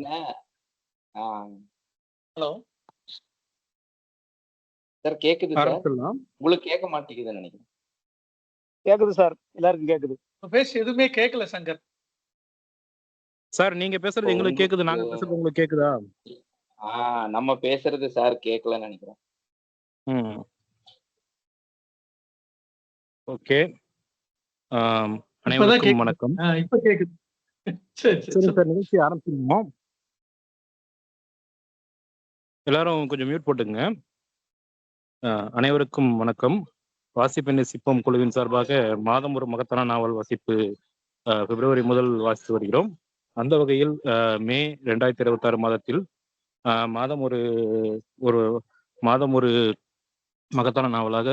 ஆ. Hello. Sir கேக்குது sir. ஆரம்பிச்சிடலாம். உங்களுக்கு கேட்க மாட்டேங்குதுன்னு நினைக்கிறேன். கேக்குது சார், எல்லாருக்கும் கேக்குது. பேசி எதுவுமே கேட்கல சங்கர். சார் நீங்க பேசுறது எங்களுக்கு கேக்குது, நாங்க பேசுறது உங்களுக்கு கேக்குதா? நம்ம பேசுறது சார் கேட்கலன்னு நினைக்கிறேன். ஓகே. அனைவருக்கும் வணக்கம். இப்ப கேக்குது. சரி சார், நிகழ்ச்சி ஆரம்பிச்சிருந்தோம். எல்லாரும் கொஞ்சம் மியூட் போட்டுங்க. அனைவருக்கும் வணக்கம். வாசிப்பெண்ணை சிப்பம் குழுவின் சார்பாக மாதம் ஒரு மகத்தான நாவல் வாசிப்பு பிப்ரவரி முதல் வாசித்து வருகிறோம். அந்த வகையில் மே 2026 மாதத்தில் மாதம் ஒரு மகத்தான நாவலாக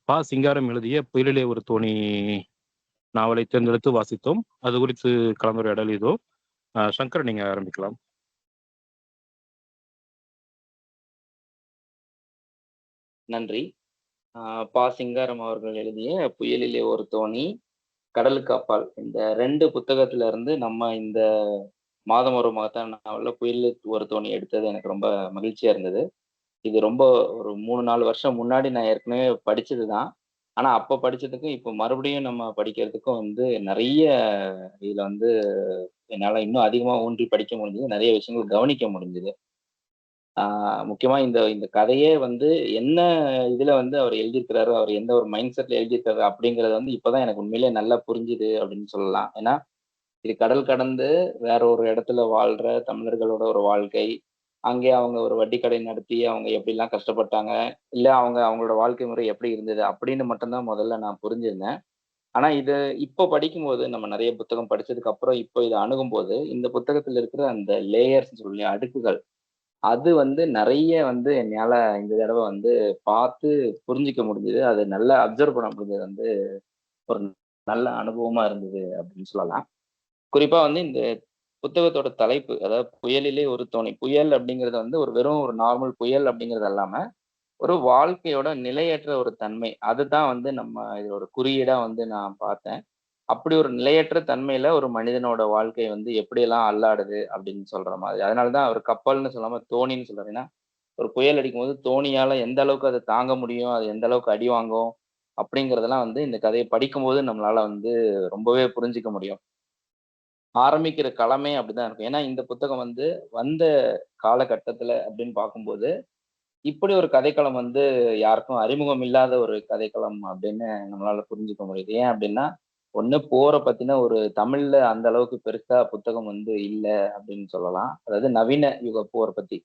பா. சிங்காரம் எழுதிய புயலிலே ஒரு தோணி நாவலை தேர்ந்தெடுத்து வாசித்தோம். அது குறித்து கலந்துரையாடல் இதோ. சங்கர், நீங்க ஆரம்பிக்கலாம். நன்றி. பா. சிங்காரம் அவர்கள் எழுதிய புயலிலே ஒரு தோணி, கடலுக்கு அப்பால், இந்த 2 புத்தகத்துல இருந்து நம்ம இந்த மாதம் ஒரு மகத்தான நாவல்ல புயலிலே ஒரு தோணி எடுத்தது எனக்கு ரொம்ப மகிழ்ச்சியா இருந்தது. இது ரொம்ப ஒரு 3-4 வருஷம் முன்னாடி நான் ஏற்கனவே படிச்சதுதான். ஆனா அப்ப படிச்சதுக்கும் இப்ப மறுபடியும் நம்ம படிக்கிறதுக்கும் வந்து நிறைய இதுல வந்து என்னால இன்னும் அதிகமா ஊன்றி படிக்க முடிஞ்சது. நிறைய விஷயங்கள் கவனிக்க முடிஞ்சது. முக்கியமா இந்த இந்த கதையே வந்து என்ன இதுல வந்து அவர் எழுதியிருக்கிறாரு, அவர் எந்த ஒரு மைண்ட் செட்ல எழுதியிருக்காரு அப்படிங்கிறது வந்து இப்பதான் எனக்கு உண்மையிலேயே நல்லா புரிஞ்சுது அப்படின்னு சொல்லலாம். ஏன்னா இது கடல் கடந்து வேற ஒரு இடத்துல வாழ்ற தமிழர்களோட ஒரு வாழ்க்கை. அங்கே அவங்க ஒரு வட்டி கடை நடத்தி அவங்க எப்படிலாம் கஷ்டப்பட்டாங்க, இல்ல அவங்களோட வாழ்க்கை முறை எப்படி இருந்தது அப்படின்னு மட்டும்தான் முதல்ல நான் புரிஞ்சிருந்தேன். ஆனா இது இப்போ படிக்கும்போது, நம்ம நிறைய புத்தகம் படிச்சதுக்கு அப்புறம் இப்போ இதை அணுகும்போது, இந்த புத்தகத்துல இருக்கிற அந்த லேயர்ஸ் சொல்லி அடுக்குகள், அது வந்து நிறைய வந்து என்னால இந்த தடவை வந்து பார்த்து புரிஞ்சுக்க முடிஞ்சது. அது நல்லா அப்சர்வ் பண்ண முடிஞ்சது வந்து ஒரு நல்ல அனுபவமா இருந்தது அப்படின்னு சொல்லலாம். குறிப்பா வந்து இந்த புத்தகத்தோட தலைப்பு, அதாவது புயலிலே ஒரு தோணி. புயல் அப்படிங்கிறது வந்து ஒரு வெறும் ஒரு நார்மல் புயல் அப்படிங்கிறது இல்லாம, ஒரு வாழ்க்கையோட நிலையற்ற ஒரு தன்மை. அதுதான் வந்து நம்ம இதுல ஒரு குறியீடா வந்து நான் பார்த்தேன். அப்படி ஒரு நிலையற்ற தன்மையில ஒரு மனிதனோட வாழ்க்கை வந்து எப்படியெல்லாம் அல்லாடுது அப்படின்னு சொல்ற மாதிரி. அதனாலதான் அவர் கப்பல்னு சொல்லாம தோணின்னு சொல்றாரு. ஏன்னா ஒரு புயல் அடிக்கும்போது தோணியால எந்த அளவுக்கு அதை தாங்க முடியும், அது எந்த அளவுக்கு அடி வாங்கும் அப்படிங்கிறதெல்லாம் வந்து இந்த கதையை படிக்கும்போது நம்மளால வந்து ரொம்பவே புரிஞ்சுக்க முடியும். ஆரம்பிக்கிற களமே அப்படிதான் இருக்கும். ஏன்னா இந்த புத்தகம் வந்து வந்த காலகட்டத்துல அப்படின்னு பார்க்கும்போது, இப்படி ஒரு கதைக்களம் வந்து யாருக்கும் அறிமுகம் இல்லாத ஒரு கதைக்களம் அப்படின்னு நம்மளால புரிஞ்சுக்க முடியுது. ஏன் அப்படின்னா, ஒண்ணு போரை பத்தின ஒரு தமிழ்ல அந்த அளவுக்கு பெருசா புத்தகம் வந்து இல்ல அப்படின்னு சொல்லலாம். அதாவது நவீன யுக போரை பத்தி,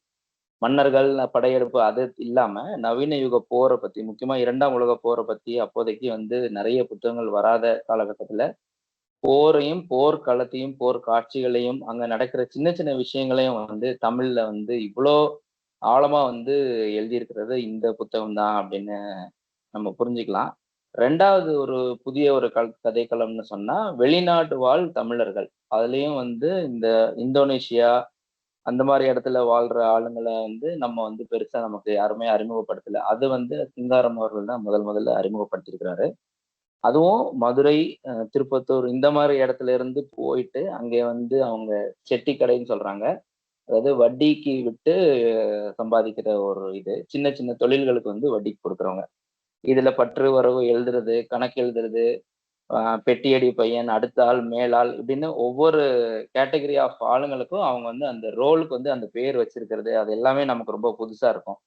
மன்னர்கள் படையெடுப்பு அது இல்லாம நவீன யுக போரை பத்தி, முக்கியமா 2ஆம் உலக போரை பத்தி அப்போதைக்கு வந்து நிறைய புத்தகங்கள் வராத காலகட்டத்துல போரையும், போர்க்களத்தையும், போர் காட்சிகளையும், அங்க நடக்கிற சின்ன சின்ன விஷயங்களையும் வந்து தமிழ்ல வந்து இவ்ளோ ஆழமா வந்து எழுதியிருக்கிறது இந்த புத்தகம் தான் அப்படின்னு நம்ம புரிஞ்சுக்கலாம். 2வது ஒரு புதிய ஒரு கதைக்களம்னு சொன்னா, வெளிநாட்டு வாழ் தமிழர்கள். அதுலயும் வந்து இந்த இந்தோனேஷியா அந்த மாதிரி இடத்துல வாழ்ற ஆளுங்களை வந்து நம்ம வந்து பெருசா நமக்கு யாருமே அறிமுகப்படுத்தல. அது வந்து சிங்காரம் அவர்கள் தான் முதல்ல அறிமுகப்படுத்தியிருக்கிறாரு. அதுவும் மதுரை, திருப்பத்தூர் இந்த மாதிரி இடத்துல இருந்து போயிட்டு அங்கே வந்து அவங்க செட்டிக்கடைன்னு சொல்றாங்க. அதாவது வட்டிக்கு விட்டு சம்பாதிக்கிற ஒரு இது. சின்ன சின்ன தொழில்களுக்கு வந்து வட்டிக்கு கொடுக்குறவங்க. இதுல பற்று, வரவு எழுதுறது, கணக்கு எழுதுறது, பெட்டியடி பையன், அடுத்த ஆள், மேலாள் இப்படின்னு ஒவ்வொரு கேட்டகரி ஆஃப் ஆளுங்களுக்கும் அவங்க வந்து அந்த ரோலுக்கு வந்து அந்த பேர் வச்சிருக்கிறது, அது எல்லாமே நமக்கு ரொம்ப புதுசா இருக்கும்.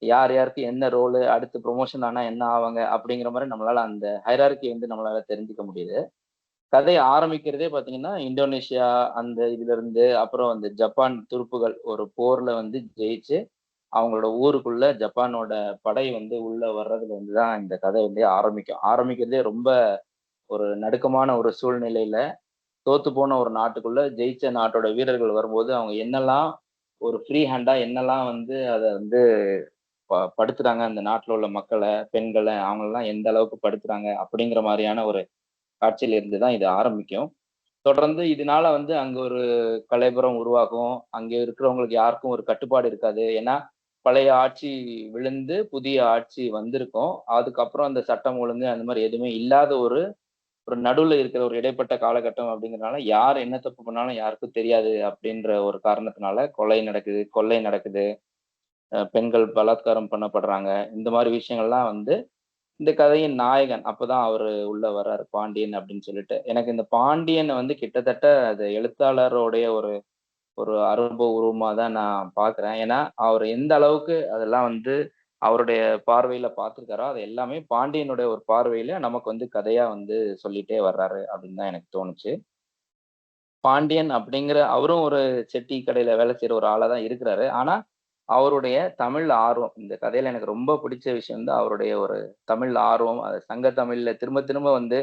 யார் யாருக்கு என்ன ரோலு, அடுத்து ப்ரொமோஷன் ஆனா என்ன ஆவாங்க அப்படிங்கிற மாதிரி நம்மளால அந்த ஹைரார்கி வந்து நம்மளால தெரிஞ்சுக்க முடியுது. கதை ஆரம்பிக்கிறதே பாத்தீங்கன்னா இந்தோனேஷியா அந்த இதுல இருந்து, அப்புறம் அந்த ஜப்பான் துருப்புகள் ஒரு போர்ல வந்து ஜெயிச்சு அவங்களோட ஊருக்குள்ள ஜப்பானோட படை வந்து உள்ள வர்றதுல இருந்துதான் இந்த கதை வந்து ஆரம்பிக்கும். ஆரம்பிக்கிறதே ரொம்ப ஒரு நடுக்கமான ஒரு சூழ்நிலையில, தோத்து போன ஒரு நாட்டுக்குள்ள ஜெயிச்ச நாட்டோட வீரர்கள் வரும்போது அவங்க என்னெல்லாம் ஒரு ஃப்ரீ ஹேண்டா என்னெல்லாம் வந்து அதை வந்து படுத்துறாங்க, அந்த நாட்டுல உள்ள மக்களை, பெண்களை அவங்களெல்லாம் எந்த அளவுக்கு படுத்துறாங்க அப்படிங்கிற மாதிரியான ஒரு காட்சியில இருந்துதான் இது ஆரம்பிக்கும். தொடர்ந்து இதனால வந்து அங்க ஒரு கலைபுரம் உருவாகும். அங்க இருக்கிறவங்களுக்கு யாருக்கும் ஒரு கட்டுப்பாடு இருக்காது. ஏன்னா பழைய ஆட்சி விழுந்து புதிய ஆட்சி வந்திருக்கும். அதுக்கப்புறம் அந்த சட்டம் ஒழுங்கு அந்த மாதிரி எதுவுமே இல்லாத ஒரு ஒரு நடுவுல இருக்கிற ஒரு இடைப்பட்ட காலகட்டம் அப்படிங்கிறனால யார் என்ன தப்பு பண்ணாலும் யாருக்கும் தெரியாது அப்படின்ற ஒரு காரணத்தினால கொலை நடக்குது, கொள்ளை நடக்குது, பெண்கள் பலாத்காரம் பண்ணப்படுறாங்க. இந்த மாதிரி விஷயங்கள்லாம் வந்து இந்த கதையின் நாயகன் அப்பதான் அவரு உள்ள வர்றாரு பாண்டியன் அப்படின்னு சொல்லிட்டு. எனக்கு இந்த பாண்டியன வந்து கிட்டத்தட்ட அது எழுத்தாளருடைய ஒரு ஒரு அனுபவ உருவமா தான் நான் பார்க்குறேன். ஏன்னா, அவரு எந்த அளவுக்கு அதெல்லாம் வந்து அவருடைய பார்வையில பார்த்துருக்காரோ, அது எல்லாமே பாண்டியனுடைய ஒரு பார்வையில நமக்கு வந்து கதையா வந்து சொல்லிட்டே வர்றாரு அப்படின்னு தான் எனக்கு தோணுச்சு. பாண்டியன் அப்படிங்கிற அவரும் ஒரு செட்டி கடையில வேலை செய்ற ஒரு ஆளா தான் இருக்கிறாரு. ஆனா, அவருடைய தமிழ் ஆர்வம் இந்த கதையில எனக்கு ரொம்ப பிடிச்ச விஷயம் வந்து அவருடைய ஒரு தமிழ் ஆர்வம். அது சங்க தமிழ்ல திரும்ப திரும்ப வந்து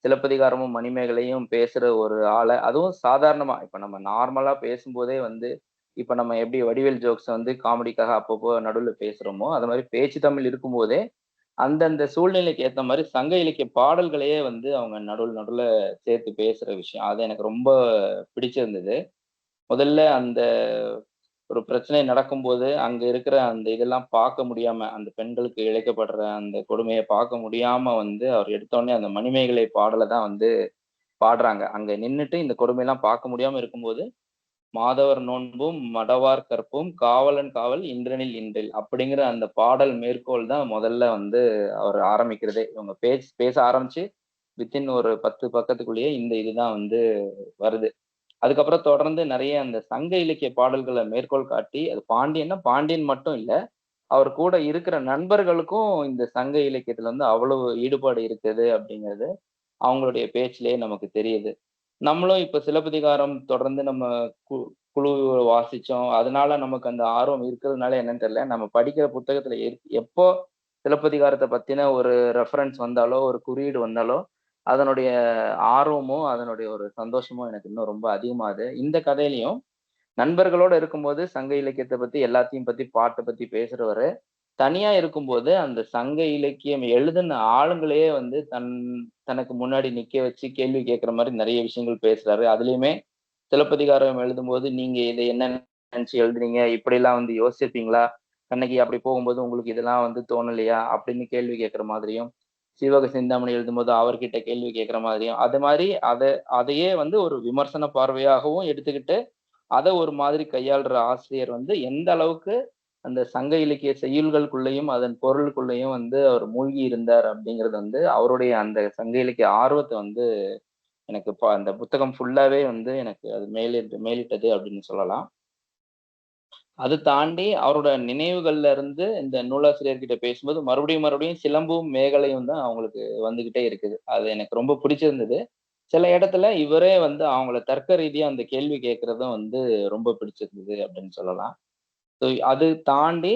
சிலப்பதிகாரமும், மணிமேகலையும் பேசுற ஒரு ஆள அதுவும் சாதாரணமா இப்ப நம்ம நார்மலா பேசும்போதே வந்து இப்ப நம்ம எப்படி வடிவேல் ஜோக்ஸ் வந்து காமெடிக்காக அப்பப்போ நடுவுல பேசுறோமோ, அது மாரி பேச்சு தமிழ் இருக்கும்போதே, அந்தந்த சூழ்நிலைக்கு ஏத்த மாரி சங்க இலக்கிய பாடல்களையே வந்து அவங்க நடுவுல நடுவுல சேர்த்து பேசுற விஷயம். அது எனக்கு ரொம்ப பிடிச்சிருந்தது. முதல்ல அந்த ஒரு பிரச்சனை நடக்கும்போது, அங்க இருக்கிற அந்த இதெல்லாம் பார்க்க முடியாம, அந்த பெண்களுக்கு இழைக்கப்படுற அந்த கொடுமைய பார்க்க முடியாம வந்து, அவர் எடுத்தோனே அந்த மணிமேகலை பாடல தான் வந்து பாடுறாங்க. அங்க நின்னுட்டு இந்த கொடுமையெல்லாம் பார்க்க முடியாம இருக்கும்போது, "மாதவர் நோன்பும் மடவார் கற்பும் காவலன் காவல் இன்றனில் இன்றில்" அப்படிங்கிற அந்த பாடல் மேற்கோள் தான் முதல்ல வந்து அவர் ஆரம்பிக்கிறதே. இவங்க பேச ஆரம்பிச்சு, வித்தின் ஒரு 10 பக்கத்துக்குள்ளேயே இந்த இதுதான் வந்து வருது. அதுக்கப்புறம் தொடர்ந்து நெறைய அந்த சங்க இலக்கிய பாடல்கள மேற்கோள் காட்டி, அது பாண்டியன்னா பாண்டியன் மட்டும் இல்ல. அவர் கூட இருக்கிற நண்பர்களுக்கும் இந்த சங்க இலக்கியத்துல வந்து அவ்வளவு ஈடுபாடு இருக்குது அப்படிங்கிறது, அவங்களுடைய பேச்சிலேயே நமக்கு தெரியுது. நம்மளும் இப்ப சிலப்பதிகாரம் தொடர்ந்து நம்ம கு குழு வாசிச்சோம். அதனால நமக்கு அந்த ஆர்வம் இருக்கிறதுனால என்னன்னு தெரியல. நம்ம படிக்கிற புத்தகத்துல எப்போ சிலப்பதிகாரத்த பத்தின ஒரு ரெஃபரன்ஸ் வந்தாலோ, ஒரு குறியீடு வந்தாலோ, அதனுடைய ஆர்வமும், அதனுடைய ஒரு சந்தோஷமும் எனக்கு இன்னும் ரொம்ப அதிகமாகுது. இந்த கதையிலயும் நண்பர்களோட இருக்கும்போது சங்க இலக்கியத்த பத்தி எல்லாத்தையும் பத்தி பாட்ட பத்தி பேசுறவரு, தனியா இருக்கும்போது அந்த சங்க இலக்கியம் எழுதுன ஆளுங்களையே வந்து தனக்கு முன்னாடி நிக்க வச்சு கேள்வி கேட்கிற மாரி நெறைய விஷயங்கள் பேசுறாரு. அதுலயுமே சிலப்பதிகாரம் எழுதும்போது, "நீங்க இத என்ன நெனச்சு எழுதுனீங்க? இப்படிலாம் வந்து யோசிச்சிருப்பீங்களா? கண்ணகி அப்படி போகும்போது உங்களுக்கு இதெல்லாம் வந்து தோணலையா?" அப்படின்னு கேள்வி கேட்கிற மாதிரியும், சீவக சிந்தாமணி எழுதும்போது அவர்கிட்ட கேள்வி கேட்கிற மாதிரியும், அது மாரி அதையே வந்து ஒரு விமர்சன பார்வையாகவும் எடுத்துக்கிட்டு, அத ஒரு மாதிரி கையாள்ற ஆசிரியர் வந்து எந்த அளவுக்கு அந்த சங்க இலக்கிய செய்யுள்களுக்குள்ளேயும், அதன் பொருளுக்குள்ளேயும் வந்து அவர் மூழ்கி இருந்தார் அப்படிங்கிறது வந்து, அவருடைய அந்த சங்க இலக்கிய ஆர்வத்த வந்து எனக்கு அந்த புத்தகம் ஃபுல்லாவே வந்து எனக்கு அது மேலிட்டது அப்படின்னு சொல்லலாம். அது தாண்டி அவரோட நினைவுகள்ல இருந்து இந்த நூலாசிரியர்கிட்ட பேசும்போது மறுபடியும் மறுபடியும் சிலம்பும், மேகலையும் தான் அவங்களுக்கு வந்துகிட்டே இருக்குது. அது எனக்கு ரொம்ப பிடிச்சிருந்தது. சில இடத்துல இவரே வந்து அவங்கள தர்க்க ரீதியா அந்த கேள்வி கேட்கிறதும் வந்து ரொம்ப பிடிச்சிருந்தது அப்படின்னு சொல்லலாம். ஸோ அது தாண்டி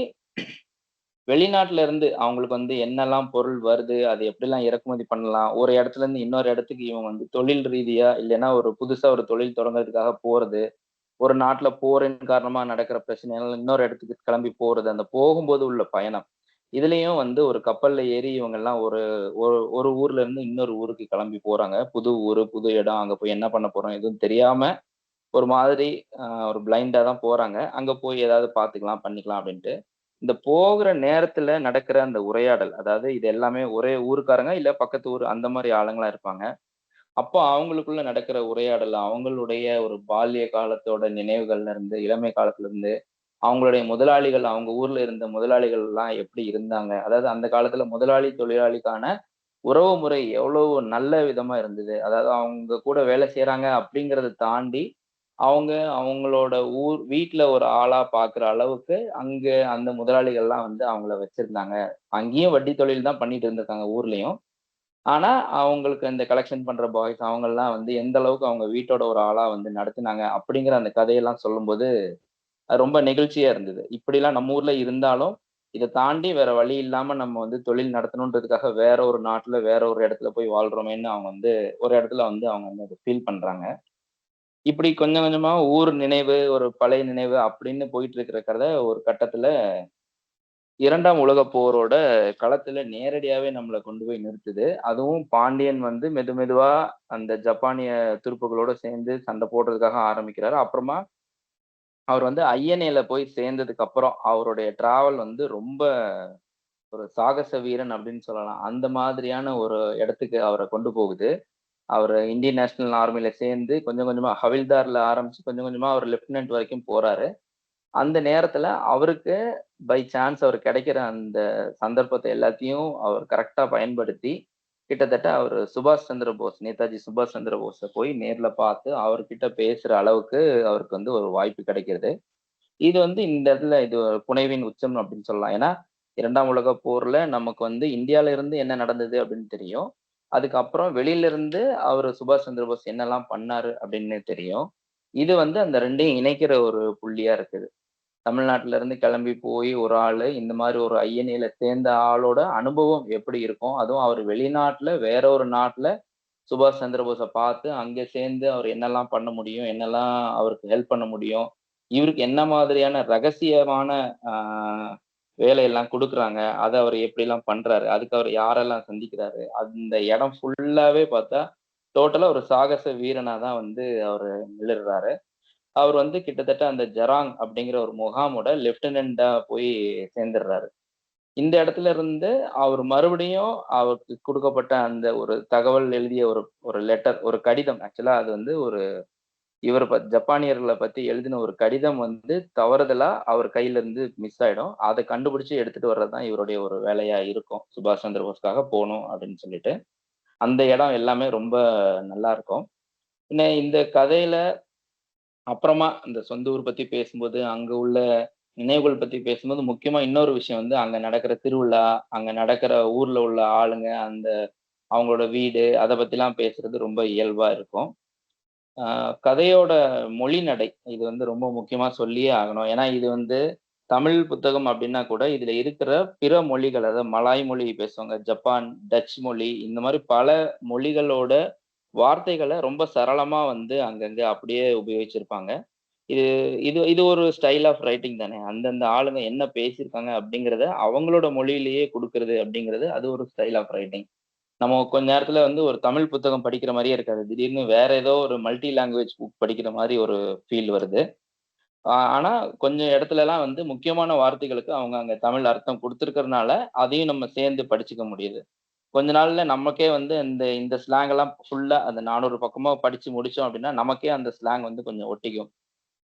வெளிநாட்டுல இருந்து அவங்களுக்கு வந்து என்னெல்லாம் பொருள் வருது, அது எப்படிலாம் இறக்குமதி பண்ணலாம், ஒரு இடத்துல இருந்து இன்னொரு இடத்துக்கு இவங்க வந்து தொழில் ரீதியா இல்லைன்னா ஒரு புதுசா ஒரு தொழில் தொடங்குறதுக்காக போறது. ஒரு நாட்டுல போரின் காரணமா நடக்கிற பிரச்சனைகள் இன்னொரு இடத்துக்கு கிளம்பி போறது. அந்த போகும்போது உள்ள பயணம். இதுலயும் வந்து ஒரு கப்பல்ல ஏறி இவங்கெல்லாம் ஒரு ஒரு ஒரு ஊர்ல இருந்து இன்னொரு ஊருக்கு கிளம்பி போறாங்க. புது ஊரு, புது இடம். அங்க போய் என்ன பண்ண போறோம் எதுவும் தெரியாம ஒரு மாதிரி ஒரு பிளைண்டா தான் போறாங்க. அங்க போய் ஏதாவது பார்த்துக்கலாம், பண்ணிக்கலாம் அப்படின்ட்டு. இந்த போகுற நேரத்துல நடக்கிற அந்த உரையாடல், அதாவது இது எல்லாமே ஒரே ஊருக்காரங்க, இல்ல பக்கத்து ஊர் அந்த மாரி ஆளுங்களா இருப்பாங்க. அப்போ அவங்களுக்குள்ள நடக்கிற உரையாடல், அவங்களுடைய ஒரு பால்ய காலத்தோட நினைவுகள்ல இருந்து, இளமை காலத்துல இருந்து, அவங்களுடைய முதலாளிகள், அவங்க ஊர்ல இருந்த முதலாளிகள்லாம் எப்படி இருந்தாங்க? அதாவது அந்த காலத்துல முதலாளி, தொழிலாளிக்கான உறவு முறை எவ்வளவு நல்ல விதமா இருந்தது. அதாவது அவங்க கூட வேலை செய்றாங்க அப்படிங்கிறத தாண்டி, அவங்க அவங்களோட வீட்ல ஒரு ஆளா பார்க்குற அளவுக்கு, அங்க அந்த முதலாளிகள்லாம் வந்து அவங்கள வச்சிருந்தாங்க. அங்கேயும் வட்டி தொழில் தான் பண்ணிட்டு இருந்திருக்காங்க ஊர்லயும். ஆனா, அவங்களுக்கு இந்த கலெக்ஷன் பண்ற பாய்ஸ் அவங்கலாம் வந்து எந்த அளவுக்கு அவங்க வீட்டோட ஒரு ஆளா வந்து நடத்துனாங்க, அப்படிங்கிற அந்த கதையெல்லாம் சொல்லும்போது, அது ரொம்ப நெகிழ்ச்சியா இருந்தது. இப்படிலாம் நம்ம ஊர்ல இருந்தாலும், இத தாண்டி வேற வழி இல்லாம நம்ம வந்து தொழில் நடத்தணுன்றதுக்காக வேற ஒரு நாட்டுல, வேற ஒரு இடத்துல போய் வாழ்றோமேன்னு அவங்க வந்து ஒரு இடத்துல வந்து அவங்க வந்து அத ஃபீல் பண்றாங்க. இப்படி கொஞ்சம் கொஞ்சமா ஊர் நினைவு, ஒரு பழைய நினைவு அப்படின்னு போயிட்டு இருக்கிற கதை ஒரு கட்டத்துல 2ஆம் உலகப் போரோட களத்துல நேரடியாவே நம்மள கொண்டு போய் நிறுத்துது. அதுவும் பாண்டியன் வந்து மெதுவா அந்த ஜப்பானிய துருப்புகளோட சேர்ந்து சண்டை போடுறதுக்காக ஆரம்பிக்கிறாரு. அப்புறமா அவர் வந்து ஐஎன்ஏல போய் சேர்ந்ததுக்கு அப்புறம், அவருடைய டிராவல் வந்து ரொம்ப ஒரு சாகச வீரன் அப்படின்னு சொல்லலாம். அந்த மாதிரியான ஒரு இடத்துக்கு அவர கொண்டு போகுது. அவர் இந்தியன் நேஷனல் ஆர்மியில சேர்ந்து கொஞ்சம் கொஞ்சமா ஹவில்தார்ல ஆரம்பிச்சு கொஞ்சம் கொஞ்சமா அவர் லெப்டினன்ட் வரைக்கும் போறாரு. அந்த நேரத்துல அவருக்கு பை சான்ஸ் அவர் கிடைக்கிற அந்த சந்தர்ப்பத்தை எல்லாத்தையும் அவர் கரெக்டா பயன்படுத்தி கிட்டத்தட்ட அவர் சுபாஷ் சந்திர போஸ், நேதாஜி சுபாஷ் சந்திர போஸை போய் நேர்ல பார்த்து அவர்கிட்ட பேசுற அளவுக்கு அவருக்கு வந்து ஒரு வாய்ப்பு கிடைக்கிறது. இது வந்து இந்த இடத்துல இது ஒரு புனைவின் உச்சம் அப்படின்னு சொல்லலாம். ஏன்னா 2ஆம் உலகப் போர்ல நமக்கு வந்து இந்தியால இருந்து என்ன நடந்தது அப்படின்னு தெரியும். அதுக்கப்புறம் வெளியில இருந்து அவரு சுபாஷ் சந்திர போஸ் என்னெல்லாம் பண்ணாரு அப்படின்னு தெரியும். இது வந்து அந்த 2யும் இணைக்கிற ஒரு புள்ளியா இருக்குது. தமிழ்நாட்டுல இருந்து கிளம்பி போய் ஒரு ஆளு இந்த மாதிரி ஒரு ஐஎன்ஏல சேர்ந்த ஆளோட அனுபவம் எப்படி இருக்கும்? அதுவும் அவர் வெளிநாட்டுல வேற ஒரு நாட்டுல சுபாஷ் சந்திர போஸை பார்த்து அங்க சேர்ந்து அவர் என்னெல்லாம் பண்ண முடியும்? என்னெல்லாம் அவருக்கு ஹெல்ப் பண்ண முடியும்? இவருக்கு என்ன மாதிரியான ரகசியமான வேலையெல்லாம் குடுக்குறாங்க. அத அவர் எப்படிலாம் பண்றாரு? அதுக்கு அவர் யாரெல்லாம் சந்திக்கிறாரு? அந்த இடம் ஃபுல்லாவே பார்த்தா, டோட்டலா ஒரு சாகச வீரனா தான் வந்து அவரு மிளிர்றாரு. அவர் வந்து கிட்டத்தட்ட அந்த ஜெராங் அப்படிங்கிற ஒரு முகாமோட லெப்டினன்ட்டா போய் சேர்ந்துடுறாரு. இந்த இடத்துல இருந்து அவர் மறுபடியும் அவருக்கு குடுக்கப்பட்ட அந்த ஒரு தகவல் எழுதிய ஒரு ஒரு லெட்டர், ஒரு கடிதம். ஆக்சுவலா அது வந்து ஒரு ஜப்பானியர்கள பத்தி எழுதின ஒரு கடிதம் வந்து தவறுதலா அவர் கையில இருந்து மிஸ் ஆயிடும். அத கண்டுபிடிச்சு எடுத்துட்டு வர்றது தான் இவருடைய ஒரு வேலையா இருக்கும். சுபாஷ் சந்திர போஸ்க்காக போணும் அப்படின்னு சொல்லிட்டு. அந்த இடம் எல்லாமே ரொம்ப நல்லா இருக்கும். பின்ன இந்த கதையில அப்புறமா இந்த சொந்த ஊர் பத்தி பேசும்போது, அங்க உள்ள நினைவுகள் பத்தி பேசும்போது, முக்கியமா இன்னொரு விஷயம் வந்து அங்க நடக்கிற திருவிழா, அங்க நடக்கிற ஊர்ல உள்ள ஆளுங்க, அந்த அவங்களோட வீடு, அத பத்திலாம் பேசுறது ரொம்ப இயல்பா இருக்கும். ஆ கதையோட மொழி நடை, இது வந்து ரொம்ப முக்கியமா சொல்லியே ஆகணும். ஏன்னா, இது வந்து தமிழ் புத்தகம் அப்டின்னா கூட, இதுல இருக்கிற பிற மொழிகள், அதாவது மலாய் மொழி பேசுவாங்க, ஜப்பான், டச் மொழி, இந்த மாரி பல மொழிகளோட வார்த்தைகள ரொம்ப சரளமா வந்து அங்கங்க அப்படியே உபயோகிச்சிருப்பாங்க. இது இது இது ஒரு ஸ்டைல் ஆஃப் ரைட்டிங் தானே. அந்தந்த ஆளுங்க என்ன பேசியிருக்காங்க அப்படிங்கிறத, அவங்களோட மொழியிலேயே குடுக்குறது அப்படிங்கிறது, அது ஒரு ஸ்டைல் ஆஃப் ரைட்டிங். நம்ம கொஞ்ச நேரத்துல வந்து ஒரு தமிழ் புத்தகம் படிக்கிற மாரியே இருக்காது. திடீர்னு வேற ஏதோ ஒரு மல்டி லாங்குவேஜ் புக் படிக்கிற மாரி ஒரு ஃபீல் வருது. ஆனா கொஞ்சம் இடத்துலலாம் வந்து முக்கியமான வார்த்தைகளுக்கு அவங்க அங்க தமிழ் அர்த்தம் குடுத்திருக்கிறதுனால, அதையும் நம்ம சேர்ந்து படிச்சுக்க முடியுது. கொஞ்ச நாள்ல நமக்கே வந்து இந்த இந்த ஸ்லாங் எல்லாம் ஃபுல்லா அந்த 400 பக்கமா படிச்சு முடிச்சோம் அப்படின்னா, நமக்கே அந்த ஸ்லாங் வந்து கொஞ்சம் ஒட்டிக்கும்.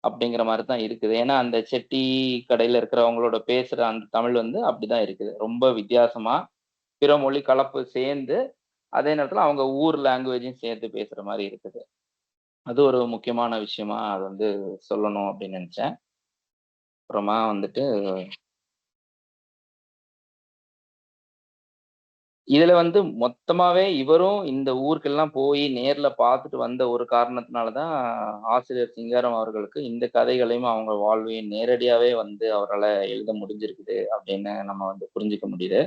அப்படிங்கிற மாரி தான் இருக்குது. ஏன்னா, அந்த செட்டி கடையில இருக்கிறவங்களோட பேசுற அந்த தமிழ் வந்து அப்படிதான் இருக்குது. ரொம்ப வித்தியாசமா பிற மொழி கலப்பு சேர்ந்து அதே நேரத்துல அவங்க ஊர் லாங்குவேஜையும் சேர்த்து பேசுற மாரி இருக்குது. அது ஒரு முக்கியமான விஷயமா அத வந்து சொல்லணும் அப்படின்னு நெனச்சேன். அப்புறமா வந்துட்டு, இதுல வந்து மொத்தமாவே இவரும் இந்த ஊருக்கெல்லாம் போய் நேர்ல பார்த்துட்டு வந்த ஒரு காரணத்தினால தான், ஆசிரியர் சிங்காரம் அவர்களுக்கு இந்த கதைகளையும், அவங்க வாழ்வையும் நேரடியாவே வந்து அவரால எழுத முடிஞ்சிருக்குது அப்படின்னு நம்ம வந்து புரிஞ்சுக்க முடியுது.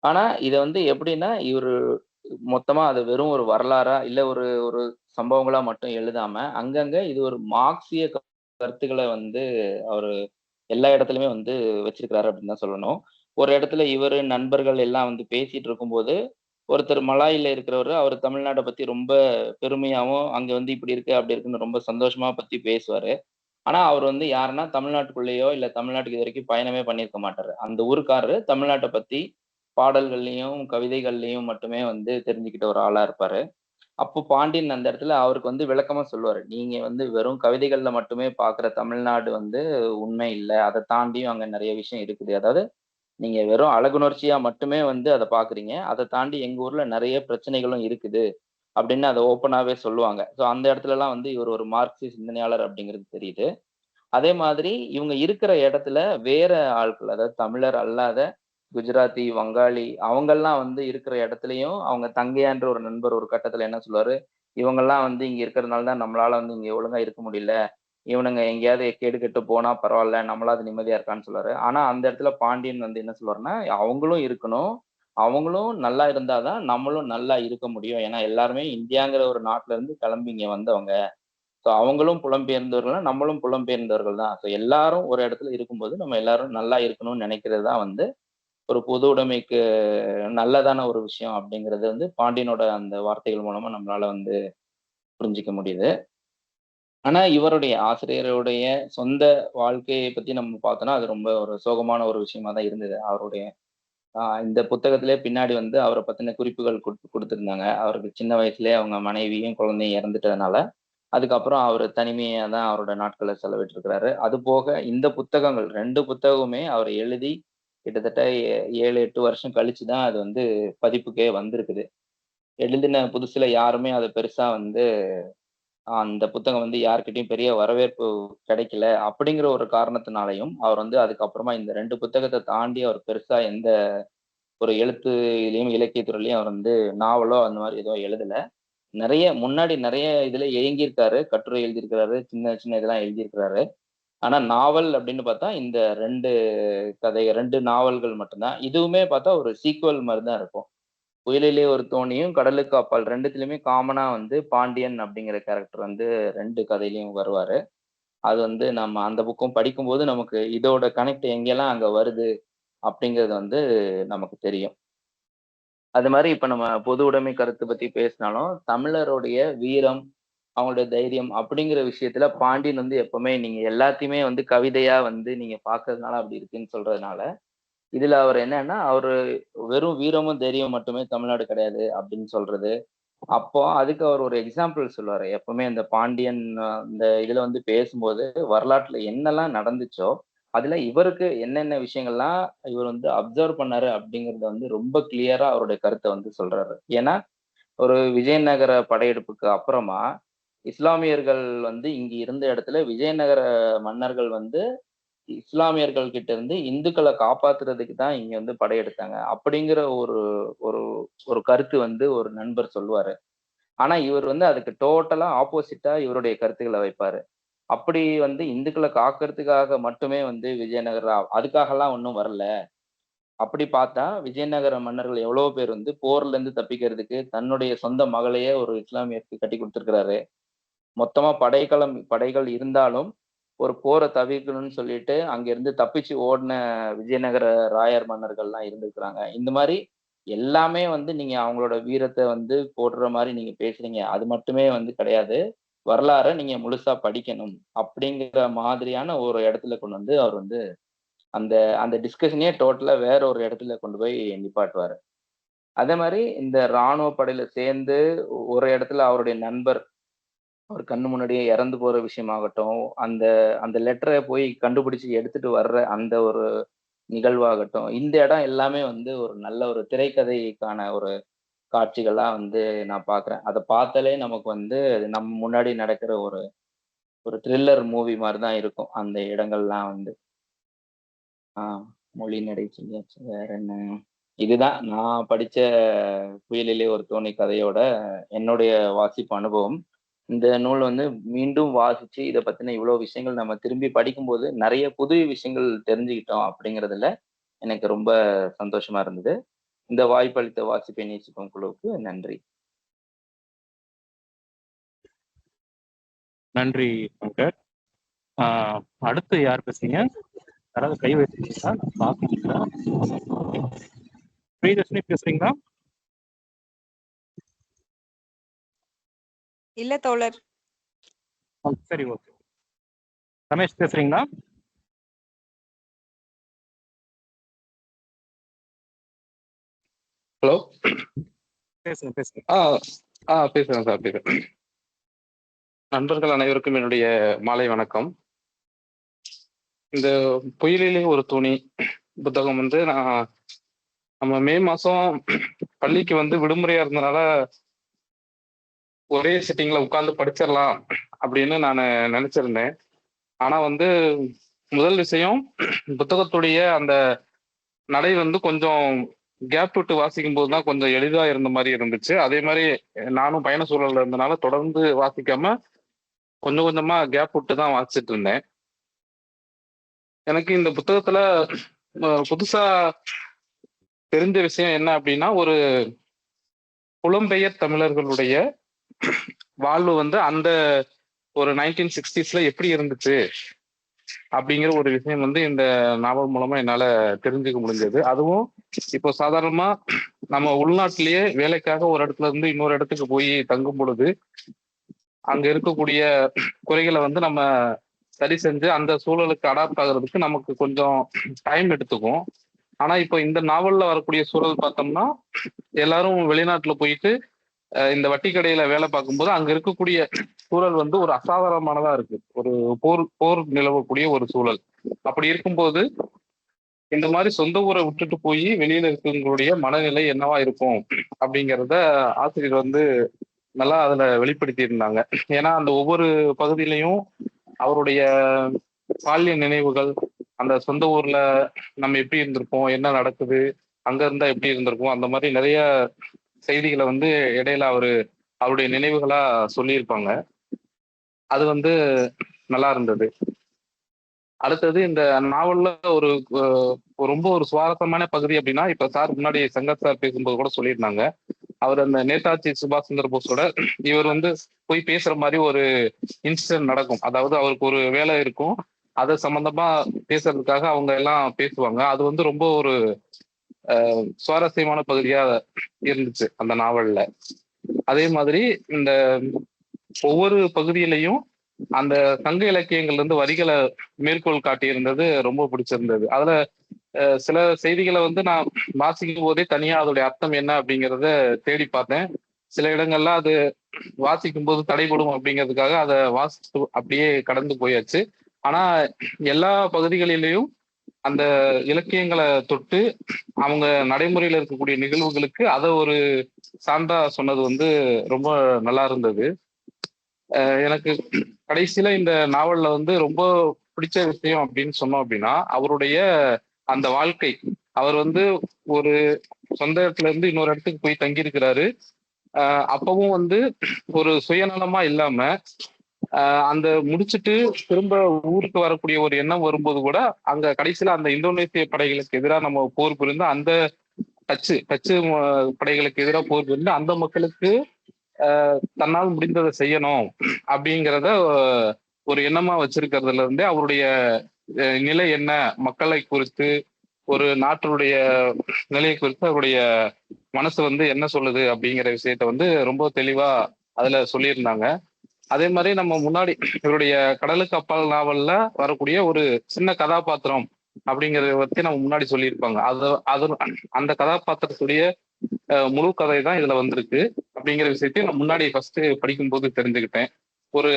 ஆனா, இத வந்து எப்படின்னா, இவரு மொத்தமா அது வெறும் ஒரு வரலாறா, இல்ல ஒரு ஒரு சம்பவங்களா மட்டும் எழுதாம, அங்கங்க இது ஒரு மார்க்சிய கருத்துக்கள வந்து அவரு எல்லா இடத்துலயுமே வந்து வச்சிருக்கிறாரு அப்படின்னு தான் சொல்லணும். ஒரு இடத்துல இவரு, நண்பர்கள் எல்லாம் வந்து பேசிட்டு இருக்கும்போது, ஒருத்தர் மலாய்ல இருக்கிறவரு, அவரு தமிழ்நாட்ட பத்தி ரொம்ப பெருமையாவும், அங்க வந்து இப்படி இருக்கு, அப்படி இருக்குன்னு ரொம்ப சந்தோஷமா பத்தி பேசுவாரு. ஆனா, அவரு வந்து யாருன்னா தமிழ்நாட்டுக்குள்ளேயோ, இல்ல தமிழ்நாட்டுக்கு இதுவரைக்கும் பயணமே பண்ணியிருக்க மாட்டாரு. அந்த ஊர்க்காரரு தமிழ்நாட்ட பத்தி பாடல்கள்லயும், கவிதைகள்லயும் மட்டுமே வந்து தெரிஞ்சுக்கிட்ட ஒரு ஆளா இருப்பாரு. அப்போ பாண்டியன் அந்த இடத்துல அவருக்கு வந்து விளக்கமா சொல்லுவாரு. நீங்க வந்து வெறும் கவிதைகள்ல மட்டுமே பார்க்குற தமிழ்நாடு வந்து உண்மை இல்ல. அத தாண்டியும் அங்க நெறைய விஷயம் இருக்குது. அதாவது நீங்க வெறும் அழகுணர்ச்சியா மட்டுமே வந்து அத பார்க்குறீங்க. அத தாண்டி எங்க ஊர்ல நெறைய பிரச்சனைகளும் இருக்குது. அப்படின்னு அத ஓப்பனாவே சொல்லுவாங்க. ஸோ அந்த இடத்துலலாம் வந்து இவர் ஒரு மார்க்சிய சிந்தனையாளர் அப்படிங்கிறது தெரியுது. அதே மாதிரி இவங்க இருக்கிற இடத்துல வேற ஆட்கள், அதாவது தமிழர் அல்லாத குஜராத்தி, வங்காளி அவங்கலாம் வந்து இருக்கிற இடத்துலயும், அவங்க தங்கையான்ற ஒரு நண்பர் ஒரு கட்டத்துல என்ன சொல்லுவாரு, "இவங்கலாம் வந்து இங்க இருக்கிறதுனால தான் நம்மளால வந்து இங்க ஒழுங்கா இருக்க முடியல. இவனுங்க எங்கேயாவது கேடு கெட்டு போனா பரவால்ல. நம்மளாவது நிம்மதியா இருக்கான்னு" சொல்லுவாரு. ஆனா அந்த இடத்துல பாண்டியன் வந்து என்ன சொல்லுவாருன்னா, அவங்களும் இருக்கணும். அவங்களும் நல்லா இருந்தா தான் நம்மளும் நல்லா இருக்க முடியும். ஏன்னா எல்லாருமே இந்தியாங்கிற ஒரு நாட்டுல இருந்து கிளம்பி இங்க வந்தவங்க. ஸோ அவங்களும் புலம்பெயர்ந்தவர்கள், நம்மளும் புலம்பெயர்ந்தவர்கள் தான். ஸோ எல்லாரும் ஒரு இடத்துல இருக்கும்போது, நம்ம எல்லாரும் நல்லா இருக்கணும்னு நினைக்கிறது தான் வந்து, ஒரு பொது உடைமைக்கு நல்லதான ஒரு விஷயம் அப்படிங்கிறது வந்து பாண்டியனோட அந்த வார்த்தைகள் மூலமா நம்மளால வந்து புரிஞ்சுக்க முடியுது. ஆனா இவருடைய ஆசிரியருடைய சொந்த வாழ்க்கைய பத்தி நம்ம பார்த்தோம்னா, அது ரொம்ப ஒரு சோகமான ஒரு விஷயமா தான் இருந்தது. அவருடைய இந்த புத்தகத்திலே பின்னாடி வந்து அவரை பத்தின குறிப்புகள் கொடுத்திருந்தாங்க. அவருக்கு சின்ன வயசுலயே அவங்க மனைவியும் குழந்தையும் இறந்துட்டதுனால, அதுக்கப்புறம் அவரு தனிமையா தான் அவரோட நாட்கள செலவிட்டுருக்கிறாரு. அது போக இந்த புத்தகங்கள் 2 புத்தகமுமே அவர் எழுதி கிட்டத்தட்ட 7, 8 வருஷம் கழிச்சு தான் அது வந்து பதிப்புக்கே வந்திருக்குது. எழுதின புதுசுல யாருமே அத பெருசா வந்து அந்த புத்தகம் வந்து யார்கிட்டயும் பெரிய வரவேற்பு கிடைக்கல. அப்படிங்கிற ஒரு காரணத்தினாலயும், அவர் வந்து அதுக்கப்புறமா இந்த 2 புத்தகத்த தாண்டி அவர் பெருசா எந்த ஒரு எழுத்துலயும், இலக்கியத்துறையிலயும் அவர் வந்து நாவலோ அந்த மாரி எதுவும் எழுதல. முன்னாடி நெறைய இதுல இயங்கியிருக்காரு. கட்டுரை எழுதியிருக்கிறாரு. சின்ன சின்ன இதெல்லாம் எழுதியிருக்கிறாரு. ஆனா நாவல் அப்படின்னு பார்த்தா, இந்த 2 கதை 2 நாவல்கள் மட்டும் தான். இதுவுமே பார்த்தா ஒரு சீக்வல் மாரி தான் இருக்கும். புயலிலே ஒரு தோணியும், கடலுக்கு அப்பால் 2த்துலயுமே காமனா வந்து பாண்டியன் அப்படிங்கிற கேரக்டர் வந்து 2 கதையிலயும் வருவாரு. அது வந்து நம்ம அந்த புக்கும் படிக்கும்போது நமக்கு இதோட கனெக்ட் எங்கெல்லாம் அங்க வருது அப்படிங்கிறது வந்து நமக்கு தெரியும். அது மாரி இப்ப நம்ம பொது உடைமை கருத்து பத்தி பேசினாலும், தமிழருடைய வீரம், அவங்களுடைய தைரியம் அப்படிங்கிற விஷயத்துல பாண்டியன் வந்து எப்பவுமே நீங்க எல்லாத்தையுமே வந்து கவிதையா வந்து நீங்க பார்க்கறதுனால அப்படி இருக்குன்னு சொல்றதுனால, இதுல அவர் என்னன்னா, அவரு வெறும் வீரமும், தைரியமும் மட்டுமே தமிழ்நாடு கிடையாது அப்படின்னு சொல்றது. அப்போ அதுக்கு அவர் ஒரு எக்ஸாம்பிள் சொல்லுவாரு. எப்பவுமே இந்த பாண்டியன் இந்த இதுல வந்து பேசும்போது, வரலாற்றுல என்னெல்லாம் நடந்துச்சோ, அதுல இவருக்கு என்னென்ன விஷயங்கள்லாம் இவர் வந்து அப்சர்வ் பண்ணாரு அப்படிங்கிறத வந்து ரொம்ப கிளியரா அவருடைய கருத்த வந்து சொல்றாரு. ஏன்னா, ஒரு விஜயநகர படையெடுப்புக்கு அப்புறமா, இஸ்லாமியர்கள் வந்து இங்க இருந்த இடத்துல விஜயநகர மன்னர்கள் வந்து இஸ்லாமியர்கள் கிட்ட இருந்து இந்துக்கள காப்பாத்துறதுக்கு தான் இங்க வந்து படையெடுத்தாங்க. அப்படிங்கிற ஒரு ஒரு ஒரு கருத்து வந்து ஒரு நண்பர் சொல்லுவாரு. ஆனா இவர் வந்து அதுக்கு டோட்டலா ஆப்போசிட்டா இவருடைய கருத்துக்கள வைப்பாரு. அப்படி வந்து இந்துக்கள காக்கிறதுக்காக மட்டுமே வந்து விஜயநகர அதுக்காகலாம் ஒண்ணும் வரல. அப்படி பார்த்தா விஜயநகர மன்னர்கள் எவ்வளவோ பேர் வந்து போர்ல இருந்து தப்பிக்கிறதுக்கு தன்னுடைய சொந்த மகளையே ஒரு இஸ்லாமியருக்கு கட்டி குடுத்திருக்கிறாரு. மொத்தமா படைகள் இருந்தாலும், ஒரு போர தவிர்க்கணும்னு சொல்லிட்டு, அங்கிருந்து தப்பிச்சு ஓடுன விஜயநகர ராயர் மன்னர்கள்லாம் இருந்திருக்கிறாங்க. இந்த மாரி எல்லாமே வந்து நீங்க அவங்களோட வீரத்த வந்து போடுற மாரி நீங்க பேசுறீங்க. அது மட்டுமே வந்து கிடையாது. வரலாற நீங்க முழுசா படிக்கணும். அப்படிங்கிற மாதிரியான ஒரு இடத்துல கொண்டு வந்து அவர் வந்து அந்த அந்த டிஸ்கஷனயே டோட்டலா வேற ஒரு இடத்துல கொண்டு போய் நிப்பாட்டுவாரு. அதே மாரி இந்த ராணுவ படையில சேர்ந்து ஒரு இடத்துல அவருடைய நண்பர் அவர் கண்ணு முன்னாடியே இறந்து போற விஷயமாகட்டும், அந்த அந்த லெட்டர போய் கண்டுபிடிச்சு எடுத்துட்டு வர்ற அந்த ஒரு நிகழ்வாகட்டும், இந்த இடம் எல்லாமே வந்து ஒரு நல்ல ஒரு திரைக்கதைக்கான ஒரு காட்சிகளா வந்து நான் பார்க்குறேன். அத பார்த்தாலே நமக்கு வந்து அது நம்ம முன்னாடி நடக்கிற ஒரு ஒரு த்ரில்லர் மூவி மாரி தான் இருக்கும். அந்த இடங்கள்லாம் வந்து. ஆ மொழி நடை சொல்லியாச்சு. வேற என்ன? இதுதான் நான் படிச்ச புயலிலே ஒரு தோணி கதையோட என்னுடைய வாசிப்பு அனுபவம். இந்த நூல் வந்து மீண்டும் வாசிச்சு இத பத்தின இவ்வளோ விஷயங்கள் நம்ம திரும்பி படிக்கும்போது, நெறைய புது விஷயங்கள் தெரிஞ்சுக்கிட்டோம் அப்படிங்கிறதுல எனக்கு ரொம்ப சந்தோஷமா இருந்தது. இந்த வாய்ப்பளித்த வாசிப்பை நேசிக்கும் குழுவுக்கு நன்றி. நன்றி சங்கர். அடுத்து யார் பேசுறீங்க? யாராவது கை வச்சிருக்கீங்களா? பார்க்க முடியல. பிரியதர்ஷினி பேசுறீங்களா? இல்ல தோழர். சரி, ஓகே. ரமேஷ் பேசுறீங்களா? ஹலோ. பேசுங்க பேசுங்க. பேசுறேன் சார், பேசுறேன். நண்பர்கள் அனைவருக்கும் என்னுடைய மாலை வணக்கம். இந்த புயலிலே ஒரு துணி புத்தகம் வந்து நம்ம மே மாசம் பள்ளிக்கு வந்து விடுமுறையா இருந்தனால ஒரே சிட்டிங்ல உட்கார்ந்து படிச்சிடலாம் அப்படின்னு நான் நினைச்சிருந்தேன். ஆனா வந்து முதல் விஷயம், புத்தகத்துடைய அந்த நடை வந்து கொஞ்சம் கேப் விட்டு வாசிக்கும் போது தான் கொஞ்சம் எளிதா இருந்த மாதிரி இருந்துச்சு. அதே மாதிரி நானும் பயண சூழல்ல இருந்தனால தொடர்ந்து வாசிக்காம கொஞ்சம் கொஞ்சமா கேப் விட்டு தான் வாசிச்சுட்டு இருந்தேன். எனக்கு இந்த புத்தகத்துல புதுசா தெரிஞ்ச விஷயம் என்ன அப்படின்னா, ஒரு புலம்பெயர் தமிழர்களுடைய வாழ்வு வந்து அந்த ஒரு 1960s எப்படி இருந்துச்சு அப்படிங்கிற ஒரு விஷயம் வந்து இந்த நாவல் மூலமா என்னால தெரிஞ்சுக்க முடிஞ்சது. அதுவும் இப்போ சாதாரணமா நம்ம உள்நாட்டிலேயே வேலைக்காக ஒரு இடத்துல இருந்து இன்னொரு இடத்துக்கு போய் தங்கும் பொழுது அங்க இருக்கக்கூடிய குறைகளை வந்து நம்ம சரி செஞ்சு அந்த சூழலுக்கு அடாப்ட் ஆகுறதுக்கு நமக்கு கொஞ்சம் டைம் எடுத்துக்கும். ஆனா இப்போ இந்த நாவல்ல வரக்கூடிய சூழல் பார்த்தோம்னா எல்லாரும் வெளிநாட்டுல போயிட்டு இந்த வட்டி கடையில வேலை பார்க்கும்போது அங்க இருக்கக்கூடிய சூழல் வந்து ஒரு அசாதாரணமானதா இருக்கு. ஒரு போர் போர் நிலவக்கூடிய ஒரு சூழல். அப்படி இருக்கும்போது இந்த மாதிரி சொந்த ஊரை விட்டுட்டு போய் வெளியில இருக்கவங்களுடைய மனநிலை என்னவா இருக்கும் அப்படிங்கிறத ஆசிரியர் வந்து நல்லா அதுல வெளிப்படுத்தி இருந்தாங்க. ஏன்னா அந்த ஒவ்வொரு பகுதியிலையும் அவருடைய பால்ய நினைவுகள், அந்த சொந்த ஊர்ல நம்ம எப்படி இருந்திருப்போம், என்ன நடக்குது, அங்க இருந்தா எப்படி இருந்திருக்கும், அந்த மாதிரி நிறைய செய்திகளை வந்து இடையில அவருடைய நினைவுகளா சொல்லியிருப்பாங்க. அது வந்து நல்லா இருந்தது. அடுத்தது இந்த நாவல்ல ஒரு ரொம்ப ஒரு சுவாரஸ்யமான பகுதி அப்படின்னா, இப்ப சார் முன்னாடி சங்கர் சார் பேசும்போது கூட சொல்லியிருந்தாங்க. அவர் அந்த நேதாஜி சுபாஷ் சந்திர போஸோட இவர் வந்து போய் பேசுற மாதிரி ஒரு இன்சிடென்ட் நடக்கும். அதாவது அவருக்கு ஒரு வேலை இருக்கும், அது சம்பந்தமா பேசுறதுக்காக அவங்க எல்லாம் பேசுவாங்க. அது வந்து ரொம்ப ஒரு சுவாரஸ்யமான பகுதியா இருந்துச்சு அந்த நாவல்ல. அதே மாதிரி இந்த ஒவ்வொரு பகுதியிலையும் அந்த சங்க இலக்கியங்கள்ல இருந்து வரிகளை மேற்கோள் காட்டியிருந்தது ரொம்ப பிடிச்சிருந்தது. அதுல சில செய்திகளை வந்து நான் வாசிக்கும் போதே தனியா அதோடைய அர்த்தம் என்ன அப்படிங்கிறத தேடி பார்த்தேன். சில இடங்கள்ல அது வாசிக்கும் போது தடைபடும் அப்படிங்கிறதுக்காக அதை வாசித்து அப்படியே கடந்து போயாச்சு. ஆனா எல்லா பகுதிகளிலையும் அந்த இலக்கியங்களை தொட்டு அவங்க நடைமுறையில இருக்கக்கூடிய நிகழ்வுகளுக்கு அதை ஒரு சான்றா சொன்னது வந்து ரொம்ப நல்லா இருந்தது. எனக்கு கடைசியில இந்த நாவல்ல வந்து ரொம்ப பிடிச்ச விஷயம் அப்படின்னு சொன்னோம் அப்படின்னா, அவருடைய அந்த வாழ்க்கை. அவர் வந்து ஒரு சொந்த இடத்துல இருந்து இன்னொரு இடத்துக்கு போய் தங்கி இருக்கிறாரு. அப்பவும் வந்து ஒரு சுயநலமா இல்லாம அந்த முடிச்சுட்டு திரும்ப ஊருக்கு வரக்கூடிய ஒரு எண்ணம் வரும்போது கூட அங்க கடைசியில அந்த இந்தோனேசிய படைகளுக்கு எதிராக நம்ம போர் புரிந்து அந்த டச்சு படைகளுக்கு எதிராக போர் புரிந்து அந்த மக்களுக்கு தன்னால் முடிந்ததை செய்யணும் அப்படிங்கிறத ஒரு எண்ணமா வச்சிருக்கிறதுல இருந்தே அவருடைய நிலை என்ன, மக்களை குறித்து ஒரு நாட்டினுடைய நிலையை குறித்து அவருடைய மனசு வந்து என்ன சொல்லுது அப்படிங்கிற விஷயத்த வந்து ரொம்ப தெளிவா அதுல சொல்லியிருந்தாங்க. அதே மாதிரி நம்ம முன்னாடி இவருடைய கடலுக்கு அப்பால் நாவல்ல வரக்கூடிய ஒரு சின்ன கதாபாத்திரம் அப்படிங்கிறத பத்தி நம்ம முன்னாடி சொல்லியிருப்பாங்க. அது அந்த கதாபாத்திரத்துடைய முழு கதை தான் இதுல வந்திருக்கு அப்படிங்கிற விஷயத்தையும் நான் முன்னாடி ஃபர்ஸ்ட் படிக்கும்போது தெரிஞ்சுக்கிட்டேன். ஒரு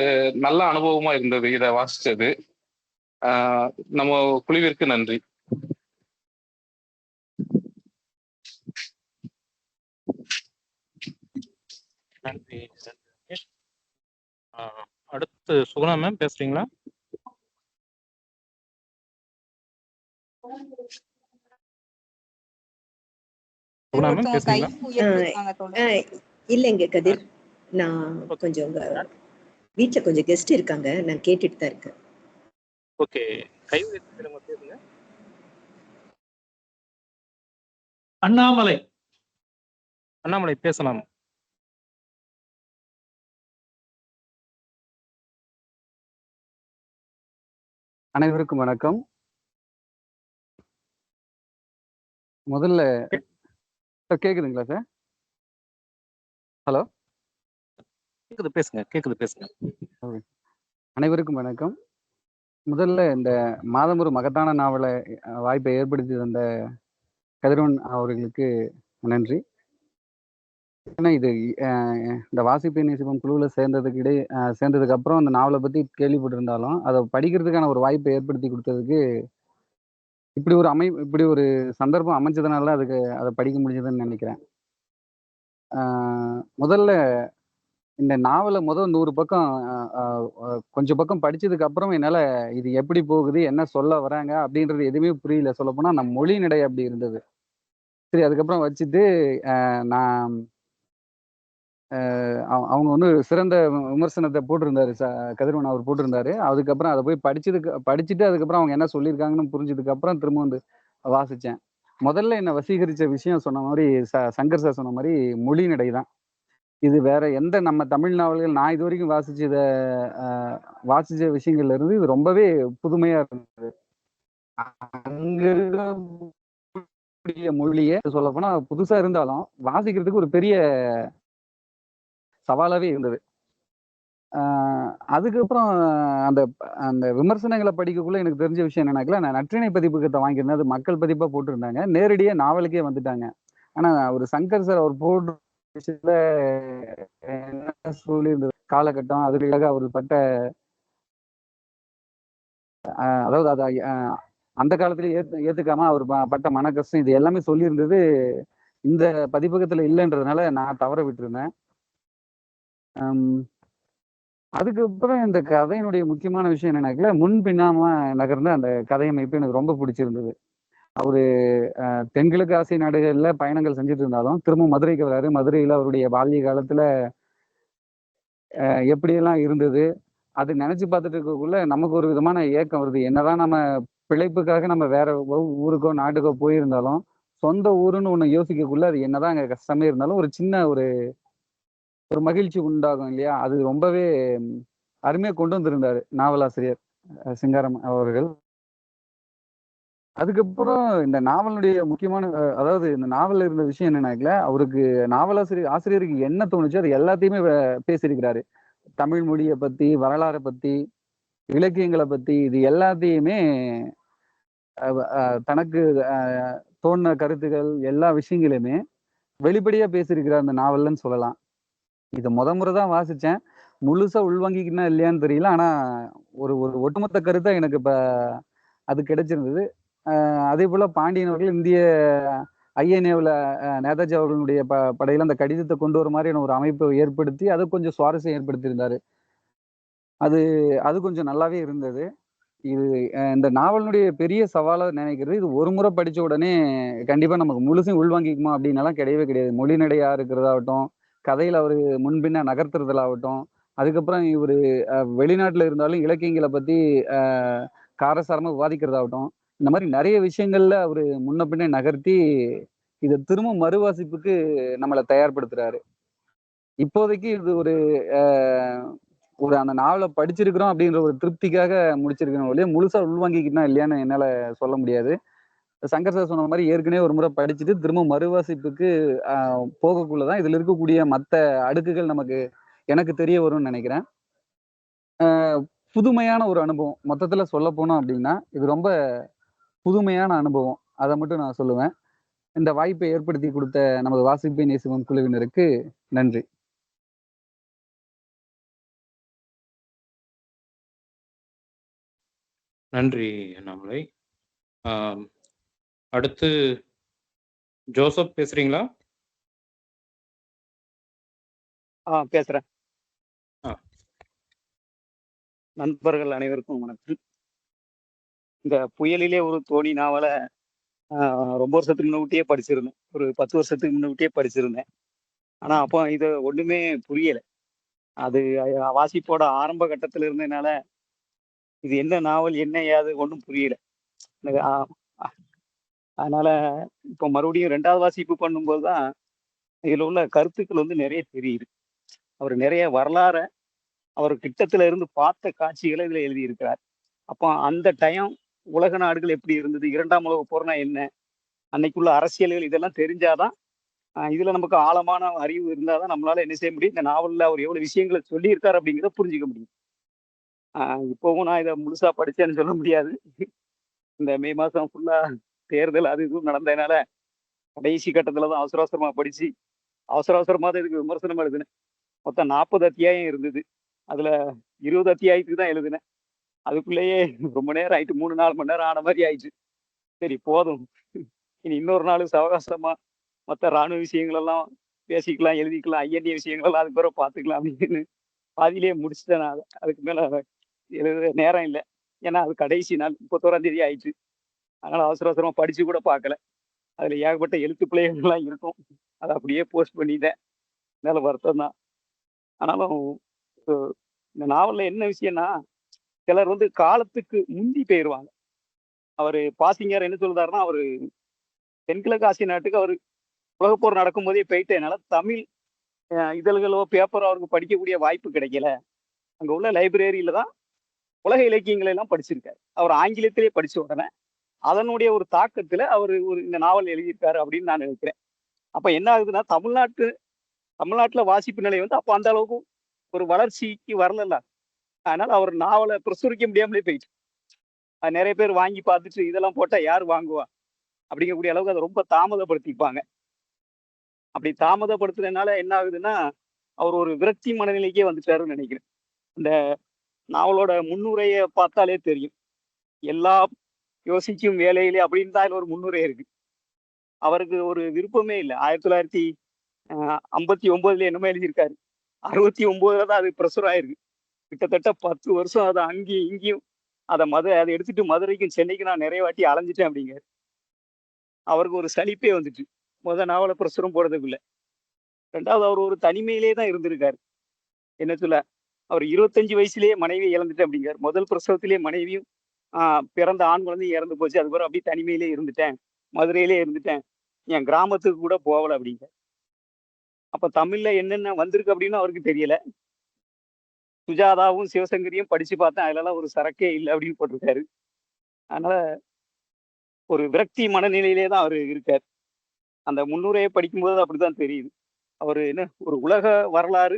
நல்ல அனுபவமா இருந்தது இதை வாசிச்சது. நம்ம குழுவிற்கு நன்றி. நன்றி. அடுத்து சுகுணா மேம் பேசுறீங்களா? சுகுணா மேம் பேசுறீங்களா? இல்லைங்க கதிர், நான் கொஞ்சம் வீட்டுல கொஞ்சம் கெஸ்ட் இருக்காங்க, நான் கேட்டுட்டு தான் இருக்கேன். ஓகே, கை உயர்த்துறவங்க பேசுங்க. அண்ணாமலை பேசலாம். அனைவருக்கும் வணக்கம். முதல்ல கேக்குதுங்களா சார்? ஹலோ, கேக்குது பேசுங்க. அனைவருக்கும் வணக்கம். முதல்ல இந்த மாதம் ஒரு மகத்தான நாவலை வாய்ப்பை ஏற்படுத்தி தந்த கதிரவன் அவர்களுக்கு நன்றி. ஏன்னா இது இந்த வாசிப்பு நேசிப்பம் குழுவில் சேர்ந்ததுக்கு அப்புறம் அந்த நாவலை பத்தி கேள்விப்பட்டிருந்தாலும் அதை படிக்கிறதுக்கான ஒரு வாய்ப்பை ஏற்படுத்தி கொடுத்ததுக்கு இப்படி ஒரு சந்தர்ப்பம் அமைஞ்சதுனால அதை படிக்க முடிஞ்சதுன்னு நினைக்கிறேன். முதல்ல இந்த நாவலை 100 பக்கம் கொஞ்சம் பக்கம் படிச்சதுக்கு அப்புறம் என்னால இது எப்படி போகுது, என்ன சொல்ல வராங்க அப்படின்றது எதுவுமே புரியல. சொல்ல போனா நம்ம மொழி நடை அப்படி இருந்தது. சரி, அதுக்கப்புறம் வச்சுட்டு நான் அவங்க வந்து சிறந்த விமர்சனத்தை போட்டிருந்தாரு, கதிரவன் அவர் போட்டிருந்தாரு. அதுக்கப்புறம் அதை போய் படிச்சுட்டு அதுக்கப்புறம் அவங்க என்ன சொல்லியிருக்காங்கன்னு புரிஞ்சதுக்கு அப்புறம் திரும்ப வந்து வாசிச்சேன். முதல்ல என்னை வசீகரிச்ச விஷயம் சொன்ன மாதிரி சங்கர் சார் சொன்ன மாதிரி மொழி நடை தான். இது வேற எந்த நம்ம தமிழ் நாவல்கள் நான் இது வரைக்கும் வாசிச்ச விஷயங்கள்ல இருந்து இது ரொம்பவே புதுமையா இருந்தது. அங்க இருக்கக்கூடிய மொழியே சொல்ல போனா புதுசா இருந்தாலும் வாசிக்கிறதுக்கு ஒரு பெரிய சவாலாவே இருந்தது. அதுக்கப்புறம் அந்த அந்த விமர்சனங்களை படிக்கக்குள்ள எனக்கு தெரிஞ்ச விஷயம் என்னன்னாக்கல, நான் நற்றிணை பதிப்பகத்தை வாங்கியிருந்தேன். அது மக்கள் பதிப்பா போட்டிருந்தாங்க. நேரடியா நாவலுக்கே வந்துட்டாங்க. ஆனா ஒரு சங்கர் சார் அவர் போடுற விஷயத்துல என்ன சொல்லியிருந்தது காலகட்டம், அதுக்காக அவர் பட்ட அதாவது அதை அந்த காலத்திலேயே ஏத்துக்காம அவர் பட்ட மன கஷ்டம் இது எல்லாமே சொல்லியிருந்தது இந்த பதிப்பகத்துல இல்லைன்றதுனால நான் தவற விட்டுருந்தேன். அதுக்கப்புறம் இந்த கதையினுடைய முக்கியமான விஷயம் என்னன்னாக்கல, முன்பின்னாம நகர்ந்த அந்த கதையமைப்பு எனக்கு ரொம்ப பிடிச்சிருந்தது. அவரு தென்கிழக்கு ஆசிய நாடுகள்ல பயணங்கள் செஞ்சுட்டு இருந்தாலும் திரும்ப மதுரைக்கு வராரு. மதுரையில அவருடைய பால்ய காலத்துல எப்படியெல்லாம் இருந்தது அது நினைச்சு பார்த்துட்டு இருக்கக்குள்ள நமக்கு ஒரு விதமான ஏக்கம் வருது. என்னதான் நம்ம பிழைப்புக்காக நம்ம வேற ஊருக்கோ நாட்டுக்கோ போயிருந்தாலும் சொந்த ஊருன்னு ஒண்ணு யோசிக்கக்குள்ள அது என்னதான் அங்க கஷ்டமே இருந்தாலும் ஒரு சின்ன ஒரு மகிழ்ச்சி உண்டாகும் இல்லையா? அது ரொம்பவே அருமையா கொண்டு வந்திருந்தாரு நாவலாசிரியர் சிங்காரம் அவர்கள். அதுக்கப்புறம் இந்த நாவலுடைய முக்கியமான அதாவது இந்த நாவல்ல இருந்த விஷயம் என்னன்னாக்கல, அவருக்கு ஆசிரியருக்கு என்ன தோணுச்சோ அது எல்லாத்தையுமே பேசியிருக்கிறாரு. தமிழ் மொழியை பத்தி, வரலாறை பத்தி, இலக்கியங்களை பத்தி, இது எல்லாத்தையுமே தனக்கு தோணுன கருத்துக்கள் எல்லா விஷயங்களுமே வெளிப்படையா பேசியிருக்கிறார் அந்த நாவல்னு சொல்லலாம். இதை முறைதான் வாசிச்சேன். முழுசா உள்வாங்கிக்கினா இல்லையான்னு தெரியல. ஆனா ஒரு ஒரு ஒட்டுமொத்த கருத்தா எனக்கு இப்ப அது கிடைச்சிருந்தது. அதே போல பாண்டியன் அவர்கள் இந்திய ஐஎன்ஏவில் நேதாஜி அவர்களுடைய படையில அந்த கடிதத்தை கொண்டு வர மாதிரியான ஒரு அமைப்பை ஏற்படுத்தி அதை கொஞ்சம் சுவாரஸ்யம் ஏற்படுத்தியிருந்தாரு. அது அது கொஞ்சம் நல்லாவே இருந்தது. இது இந்த நாவலினுடைய பெரிய சவாலா நினைக்கிறது, இது ஒரு முறை படிச்ச உடனே கண்டிப்பா நமக்கு முழுசும் உள்வாங்கிக்குமா அப்படின்னலாம் கிடையவே கிடையாது. மொழிநடையா இருக்கிறதாகட்டும், கதையில அவரு முன்பின்ன நகர்த்துறதுலாகட்டும், அதுக்கப்புறம் இவரு வெளிநாட்டுல இருந்தாலும் இலக்கியங்களை பத்தி காரசாரமா விவாதிக்கிறதாகட்டும், இந்த மாதிரி நிறைய விஷயங்கள்ல அவரு முன்ன பின்ன நகர்த்தி இதை திரும்ப மறுவாசிப்புக்கு நம்மளை தயார்படுத்துறாரு. இப்போதைக்கு இது ஒரு ஒரு அந்த நாவலை படிச்சிருக்கிறோம் அப்படின்ற ஒரு திருப்திக்காக முடிச்சிருக்கணும் ஒழிய முழுசா உள்வாங்கிக்கிட்டா இல்லையான்னு என்னால சொல்ல முடியாது. சங்கர் சார் சொன்ன மாதிரி ஏற்கனவே ஒரு முறை படிச்சுட்டு திரும்ப மறுவாசிப்புக்கு போகக்குள்ளதான் இதுல இருக்கக்கூடிய மற்ற அடுக்குகள் எனக்கு தெரிய வரும்னு நினைக்கிறேன். புதுமையான ஒரு அனுபவம் மொத்தத்துல சொல்ல போனோம் அப்படின்னா இது ரொம்ப புதுமையான அனுபவம். அதை மட்டும் நான் சொல்லுவேன். இந்த வாய்ப்பை ஏற்படுத்தி கொடுத்த நமது வாசிப்பை நேசிக்கும் குழுவினருக்கு நன்றி. நன்றி அண்ணாமலை. அடுத்து ஜோசப் பேசுறீங்களா? பேசுறேன். நண்பர்கள் அனைவருக்கும் வணக்கம். இந்த புயலிலே ஒரு தோணி நாவலை ரொம்ப வருஷத்துக்கு முன்னாடியே படிச்சிருந்தேன். ஒரு 10 வருஷத்துக்கு முன்னாடியே படிச்சிருந்தேன். ஆனா அப்போ இது ஒண்ணுமே புரியல. அது வாசிப்போட ஆரம்ப கட்டத்துல இருந்ததுனால இது என்ன நாவல் என்ன ஏது ஒன்றும் புரியல. அதனால இப்போ மறுபடியும் 2வது வாசிப்பு பண்ணும்போது தான் இதுல உள்ள கருத்துக்கள் வந்து நிறைய தெரியுது. அவர் நிறைய வரலாற அவர் கிட்டத்துல இருந்து பார்த்த காட்சிகளை இதுல எழுதியிருக்கிறார். அப்போ அந்த டைம் உலக நாடுகள் எப்படி இருந்தது, 2ஆம் உலக போர்னா என்ன, அன்னைக்குள்ள அரசியல்கள் இதெல்லாம் தெரிஞ்சாதான் இதுல நமக்கு ஆழமான அறிவு இருந்தாதான் நம்மளால என்ன செய்ய முடியும், இந்த நாவல்ல அவர் எவ்வளவு விஷயங்களை சொல்லியிருக்காரு அப்படிங்கிறத புரிஞ்சுக்க முடியும். இப்பவும் நான் இதை முழுசா படிச்சேன்னு சொல்ல முடியாது. இந்த மே மாசம் ஃபுல்லா தேர்தல் அது இதுவும் நடந்ததுனால கடைசி கட்டத்துலதான் அவசர அவசரமா படிச்சு அவசரமா தான் இதுக்கு விமர்சனம் எழுதினேன். மொத்தம் 40 அத்தியாயம் இருந்தது. அதுல 20 அத்தியாயத்துக்கு தான் எழுதினேன். அதுக்குள்ளேயே ரொம்ப நேரம் ஆயிட்டு, 3-4 மணி நேரம் ஆன மாதிரி ஆயிடுச்சு. சரி போதும், இனி இன்னொரு நாள் சவகாசமா மற்ற இராணுவ விஷயங்கள் எல்லாம் பேசிக்கலாம், எழுதிக்கலாம், ஐஎன்ஏ விஷயங்கள் எல்லாம் அதுக்கு பிறகு பார்த்துக்கலாம் அப்படின்னு பாதியிலேயே முடிச்சுட்டேன். நான் அதுக்கு மேல எழுத நேரம் இல்லை. ஏன்னா அது கடைசி நாள் 31ஆம் தேதி ஆயிடுச்சு. அதனால அவசரமா படிச்சு கூட பார்க்கல. அதுல ஏகப்பட்ட எழுத்து பிழைகள்லாம் இருக்கும். அதை அப்படியே போஸ்ட் பண்ணிட்டேன். அதனால வருத்தம் தான். ஆனாலும் இந்த நாவல்ல என்ன விஷயம்னா, சிலர் வந்து காலத்துக்கு முந்தி போயிடுவாங்க. அவரு பாசிங்கார் என்ன சொல்றாருன்னா, அவரு தென்கிழக்கு ஆசிய நாட்டுக்கு அவரு உலகப்போர் நடக்கும் போதே போயிட்டேனால தமிழ் இதழ்களோ பேப்பரோ அவருக்கு படிக்கக்கூடிய வாய்ப்பு கிடைக்கல. அங்க உள்ள லைப்ரரியில தான் உலக இலக்கியங்களை எல்லாம் படிச்சிருக்காரு. அவர் ஆங்கிலத்திலே படிச்ச உடனே அதனுடைய ஒரு தாக்கத்துல அவர் இந்த நாவல் எழுதியிருக்காரு அப்படின்னு நான் நினைக்கிறேன். அப்ப என்ன ஆகுதுன்னா, தமிழ்நாட்டுல வாசிப்பு நிலை வந்து அப்போ அந்த அளவுக்கு ஒரு வளர்ச்சிக்கு வரல. அதனால அவர் நாவலை பிரசுரிக்க முடியாமலே போயிட்டு அது நிறைய பேர் வாங்கி பார்த்துட்டு இதெல்லாம் போட்டா யார் வாங்குவா அப்படிங்கக்கூடிய அளவுக்கு அதை ரொம்ப தாமதப்படுத்திப்பாங்க. அப்படி தாமதப்படுத்துறதுனால என்ன ஆகுதுன்னா அவர் ஒரு விரக்தி மனநிலைக்கே வந்துட்டாருன்னு நினைக்கிறேன். இந்த நாவலோட முன்னுரையை பார்த்தாலே தெரியும். எல்லா யோசிக்கும் வேலையிலே அப்படின்னு தான் அதுல ஒரு முன்னுரை இருக்கு. அவருக்கு ஒரு விருப்பமே இல்லை. 1959 என்னமோ எழுதியிருக்காரு. 69 தான் அது பிரசுரம் ஆயிருக்கு. கிட்டத்தட்ட 10 வருஷம் அதை அங்கேயும் இங்கேயும் அதை எடுத்துட்டு மதுரைக்கும் சென்னைக்கும் நான் நிறைய வாட்டி அலைஞ்சிட்டேன் அப்படிங்க. அவருக்கு ஒரு சலிப்பே வந்துட்டு நாவலை பிரசுரம் போடுறதுக்குள்ள. ரெண்டாவது அவர் ஒரு தனிமையிலே தான் இருந்திருக்காரு. என்ன சொல்ல, அவர் 25 வயசுலயே மனைவி இழந்துட்டேன் அப்படிங்கார். முதல் பிரசவத்திலேயே மனைவியும் பிறந்த ஆண் குழந்தையும் இறந்து போச்சு. அதுக்கப்புறம் அப்படியே தனிமையிலே இருந்துட்டேன், மதுரையிலே இருந்துட்டேன், என் கிராமத்துக்கு கூட போகல அப்படிங்க. அப்ப தமிழ்ல என்னென்ன வந்திருக்கு அப்படின்னு அவருக்கு தெரியல. சுஜாதாவும் சிவசங்கரியும் படிச்சு பார்த்தேன், அதுலலாம் ஒரு சரக்கே இல்லை அப்படின்னு போட்டிருக்காரு. அதனால ஒரு விரக்தி மனநிலையிலே தான் அவர் இருக்கார். அந்த முன்னுரையை படிக்கும்போது அப்படிதான் தெரியுது. அவர் என்ன ஒரு உலக வரலாறு,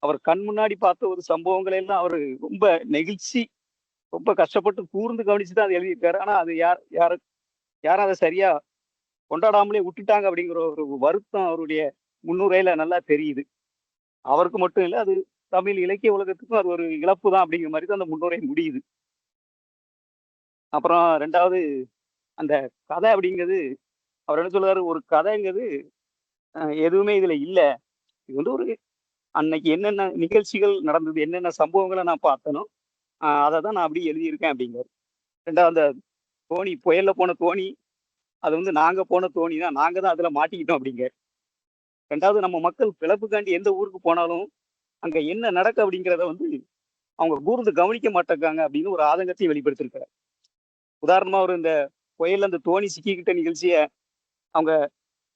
அவர் கண் முன்னாடி பார்த்த ஒரு சம்பவங்களை எல்லாம் அவர் ரொம்ப நெகிழ்ச்சி, ரொம்ப கஷ்டப்பட்டு கூர்ந்து கவனிச்சு தான் அதை எழுதியிருக்காரு. ஆனா அது யாரும் அதை சரியா கொண்டாடாமலே விட்டுட்டாங்க அப்படிங்கிற ஒரு வருத்தம் அவருடைய முன்னுரையில நல்லா தெரியுது. அவருக்கு மட்டும் இல்லை, அது தமிழ் இலக்கிய உலகத்துக்கும் அது ஒரு இழப்பு தான் அப்படிங்கிற மாதிரி தான் அந்த முன்னுரை முடியுது. அப்புறம் ரெண்டாவது அந்த கதை அப்படிங்கிறது அவர் என்ன சொல்றாரு, ஒரு கதைங்கிறது எதுவுமே இதுல இல்லை. இது வந்து ஒரு அன்னைக்கு என்னென்ன நிகழ்ச்சிகள் நடந்தது, என்னென்ன சம்பவங்களை நான் பார்த்தனோ அதை தான் நான் அப்படி எழுதியிருக்கேன் அப்படிங்கிறாரு. ரெண்டாவது அந்த தோணி, புயல்ல போன தோணி, அது வந்து நாங்க போன தோணி தான், நாங்க தான் அதுல மாட்டிக்கிட்டோம் அப்படிங்க. ரெண்டாவது நம்ம மக்கள் பிளப்புக்காண்டி எந்த ஊருக்கு போனாலும் அங்க என்ன நடக்கு அப்படிங்கிறத வந்து அவங்க கூர்ந்து கவனிக்க மாட்டேங்காங்க அப்படின்னு ஒரு ஆதங்கத்தையும் வெளிப்படுத்திருக்காரு. உதாரணமா ஒரு இந்த புயல்ல அந்த தோணி சிக்கிக்கிட்ட நிகழ்ச்சிய அவங்க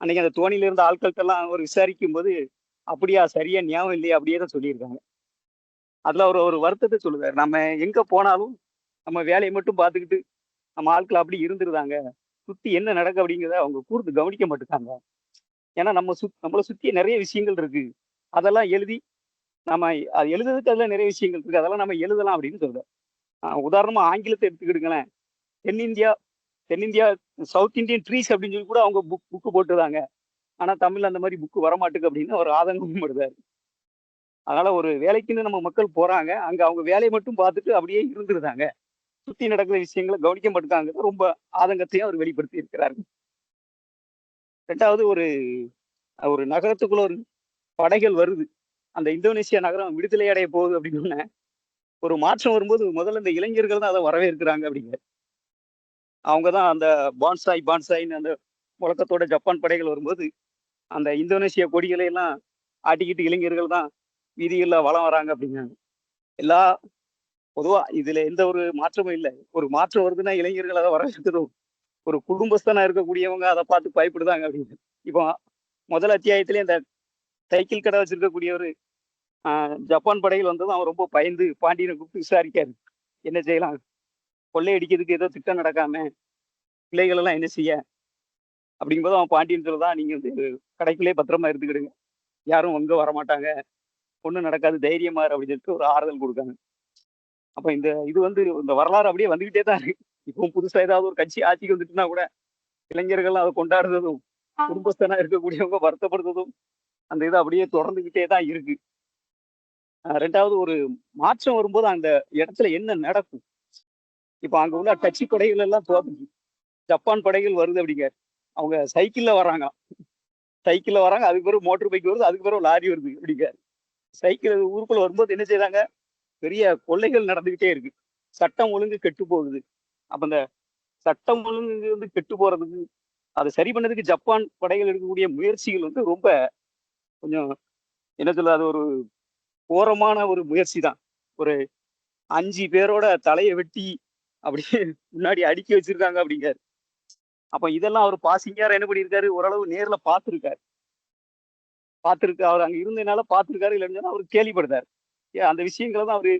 அன்னைக்கு அந்த தோணியில இருந்த ஆட்கள்கிட்ட எல்லாம் ஒரு விசாரிக்கும் போது அப்படியா, சரியா, ஞாபகம் இல்லையா அப்படியே தான் சொல்லியிருக்காங்க. அதுல அவர் ஒரு வருத்தத்தை சொல்லுவார், நம்ம எங்க போனாலும் நம்ம வேலையை மட்டும் பார்த்துக்கிட்டு நம்ம ஆட்கள் அப்படி இருந்துருதாங்க, சுத்தி என்ன நடக்கு அப்படிங்கிறத அவங்க கூர்ந்து கவனிக்க மாட்டேங்காங்க. ஏன்னா நம்மளை சுத்தி நிறைய விஷயங்கள் இருக்கு, அதெல்லாம் எழுதி நம்ம அது எழுதுறதுக்கு அதுல நிறைய விஷயங்கள் இருக்கு, அதெல்லாம் நம்ம எழுதலாம் அப்படின்னு சொல்றேன். உதாரணமா ஆங்கிலத்தை எடுத்துக்கிடுங்களேன். தென்னிந்தியா சவுத் இந்தியன் ட்ரீஸ் அப்படின்னு சொல்லி கூட அவங்க புக்கு போட்டுதாங்க. ஆனா தமிழ்ல அந்த மாதிரி புக்கு வரமாட்டுக்கு அப்படின்னு ஒரு ஆதங்கமும் படுதாரு. அதனால ஒரு வேலைக்குன்னு நம்ம மக்கள் போறாங்க, அங்க அவங்க வேலையை மட்டும் பார்த்துட்டு அப்படியே இருந்துருதாங்க, சுத்தி நடக்கிற விஷயங்களை கவனிக்க மாட்டாங்க, ரொம்ப ஆதங்கத்தையும் அவர் வெளிப்படுத்தி இருக்கிறாரு. ரெண்டாவது ஒரு ஒரு நகரத்துக்குள்ள ஒரு படைகள் வருது, அந்த இந்தோனேசியா நகரம் விடுதலை அடைய போகுது அப்படின்னு ஒரு மாற்றம் வரும்போது முதல்ல இந்த இளைஞர்கள் தான் அதை வரவேற்கிறாங்க அப்படிங்க. அவங்க தான் அந்த பான்சாயின்னு அந்த முழக்கத்தோட ஜப்பான் படைகள் வரும்போது அந்த இந்தோனேசியா கொடிகளை எல்லாம் ஆட்டிக்கிட்டு இளைஞர்கள் தான் வீதிகளில் வளம் வராங்க அப்படிங்கிறாங்க. எல்லா பொதுவா இதுல எந்த ஒரு மாற்றமும் இல்லை. ஒரு மாற்றம் வருதுன்னா இளைஞர்கள் அதை வரவேற்கிறதும், ஒரு குடும்பஸ்தனா இருக்கக்கூடியவங்க அதை பார்த்து பயப்படுதாங்க அப்படின்னு. இப்போ முதல் அத்தியாயத்திலே இந்த சைக்கிள் கடை வச்சிருக்கக்கூடிய ஒரு ஜப்பான் படைகள் வந்ததும் அவன் ரொம்ப பயந்து பாண்டியனை கூப்பிட்டு விசாரிக்காரு, என்ன செய்யலாம், கொள்ளையடிக்கிறதுக்கு ஏதோ திட்டம் நடக்காம பிள்ளைகள் எல்லாம் என்ன செய்ய அப்படிங்கும்போது அவன் பாண்டியன் சொல்லதான், நீங்க வந்து கடைக்குள்ளே பத்திரமா இருந்துக்கிடுங்க, யாரும் அங்க வரமாட்டாங்க, ஒண்ணும் நடக்காது, தைரியமா அப்படின்னு சொல்லிட்டு ஒரு ஆறுதல் கொடுக்காங்க. அப்ப இது வந்து இந்த வரலாறு அப்படியே வந்துகிட்டே தான் இருக்கு. இப்பவும் புதுசா ஏதாவது ஒரு கட்சி ஆட்சிக்கு வந்துட்டுனா கூட இளைஞர்கள் அதை கொண்டாடுறதும், குடும்பஸ்தனா இருக்கக்கூடியவங்க வருத்தப்படுறதும், அந்த இது அப்படியே தொடர்ந்துகிட்டே தான் இருக்கு. ரெண்டாவது ஒரு மாற்றம் வரும்போது அந்த இடத்துல என்ன நடக்கும், இப்ப அங்க உள்ள கட்சி படைகள் எல்லாம் தோத்துச்சு, ஜப்பான் படைகள் வருது அப்படிங்க, அவங்க சைக்கிள்ல வராங்க, அதுக்கு பிறகு மோட்டர் பைக் வருது, அதுக்கு பிறகு லாரி வருது அப்படிங்க. சைக்கிள் ஊருக்குள்ள வரும்போது என்ன செய்யறாங்க, பெரிய கொள்ளைகள் நடந்துகிட்டே இருக்கு, சட்டம் ஒழுங்கு கெட்டு போகுது. அப்ப இந்த சட்டம் ஒழுங்கு வந்து கெட்டு போறதுக்கு அதை சரி பண்ணதுக்கு ஜப்பான் படைகள் எடுக்கக்கூடிய முயற்சிகள் வந்து ரொம்ப கொஞ்சம் என்ன சொல்ல, அது ஒரு கோரமான ஒரு முயற்சி தான். ஒரு 5 பேரோட தலையை வெட்டி அப்படியே முன்னாடி அடுக்கி வச்சிருக்காங்க அப்படிங்காரு. அப்ப இதெல்லாம் அவர் பாசிங்கார என்ன பண்ணியிருக்காரு, ஓரளவு நேர்ல பார்த்துருக்காரு, அவர் அங்க இருந்ததுனால பார்த்துருக்காரு, இல்லைன்னு அவர் கேள்விப்படுத்தாரு. அந்த விஷயங்களை தான் அவரு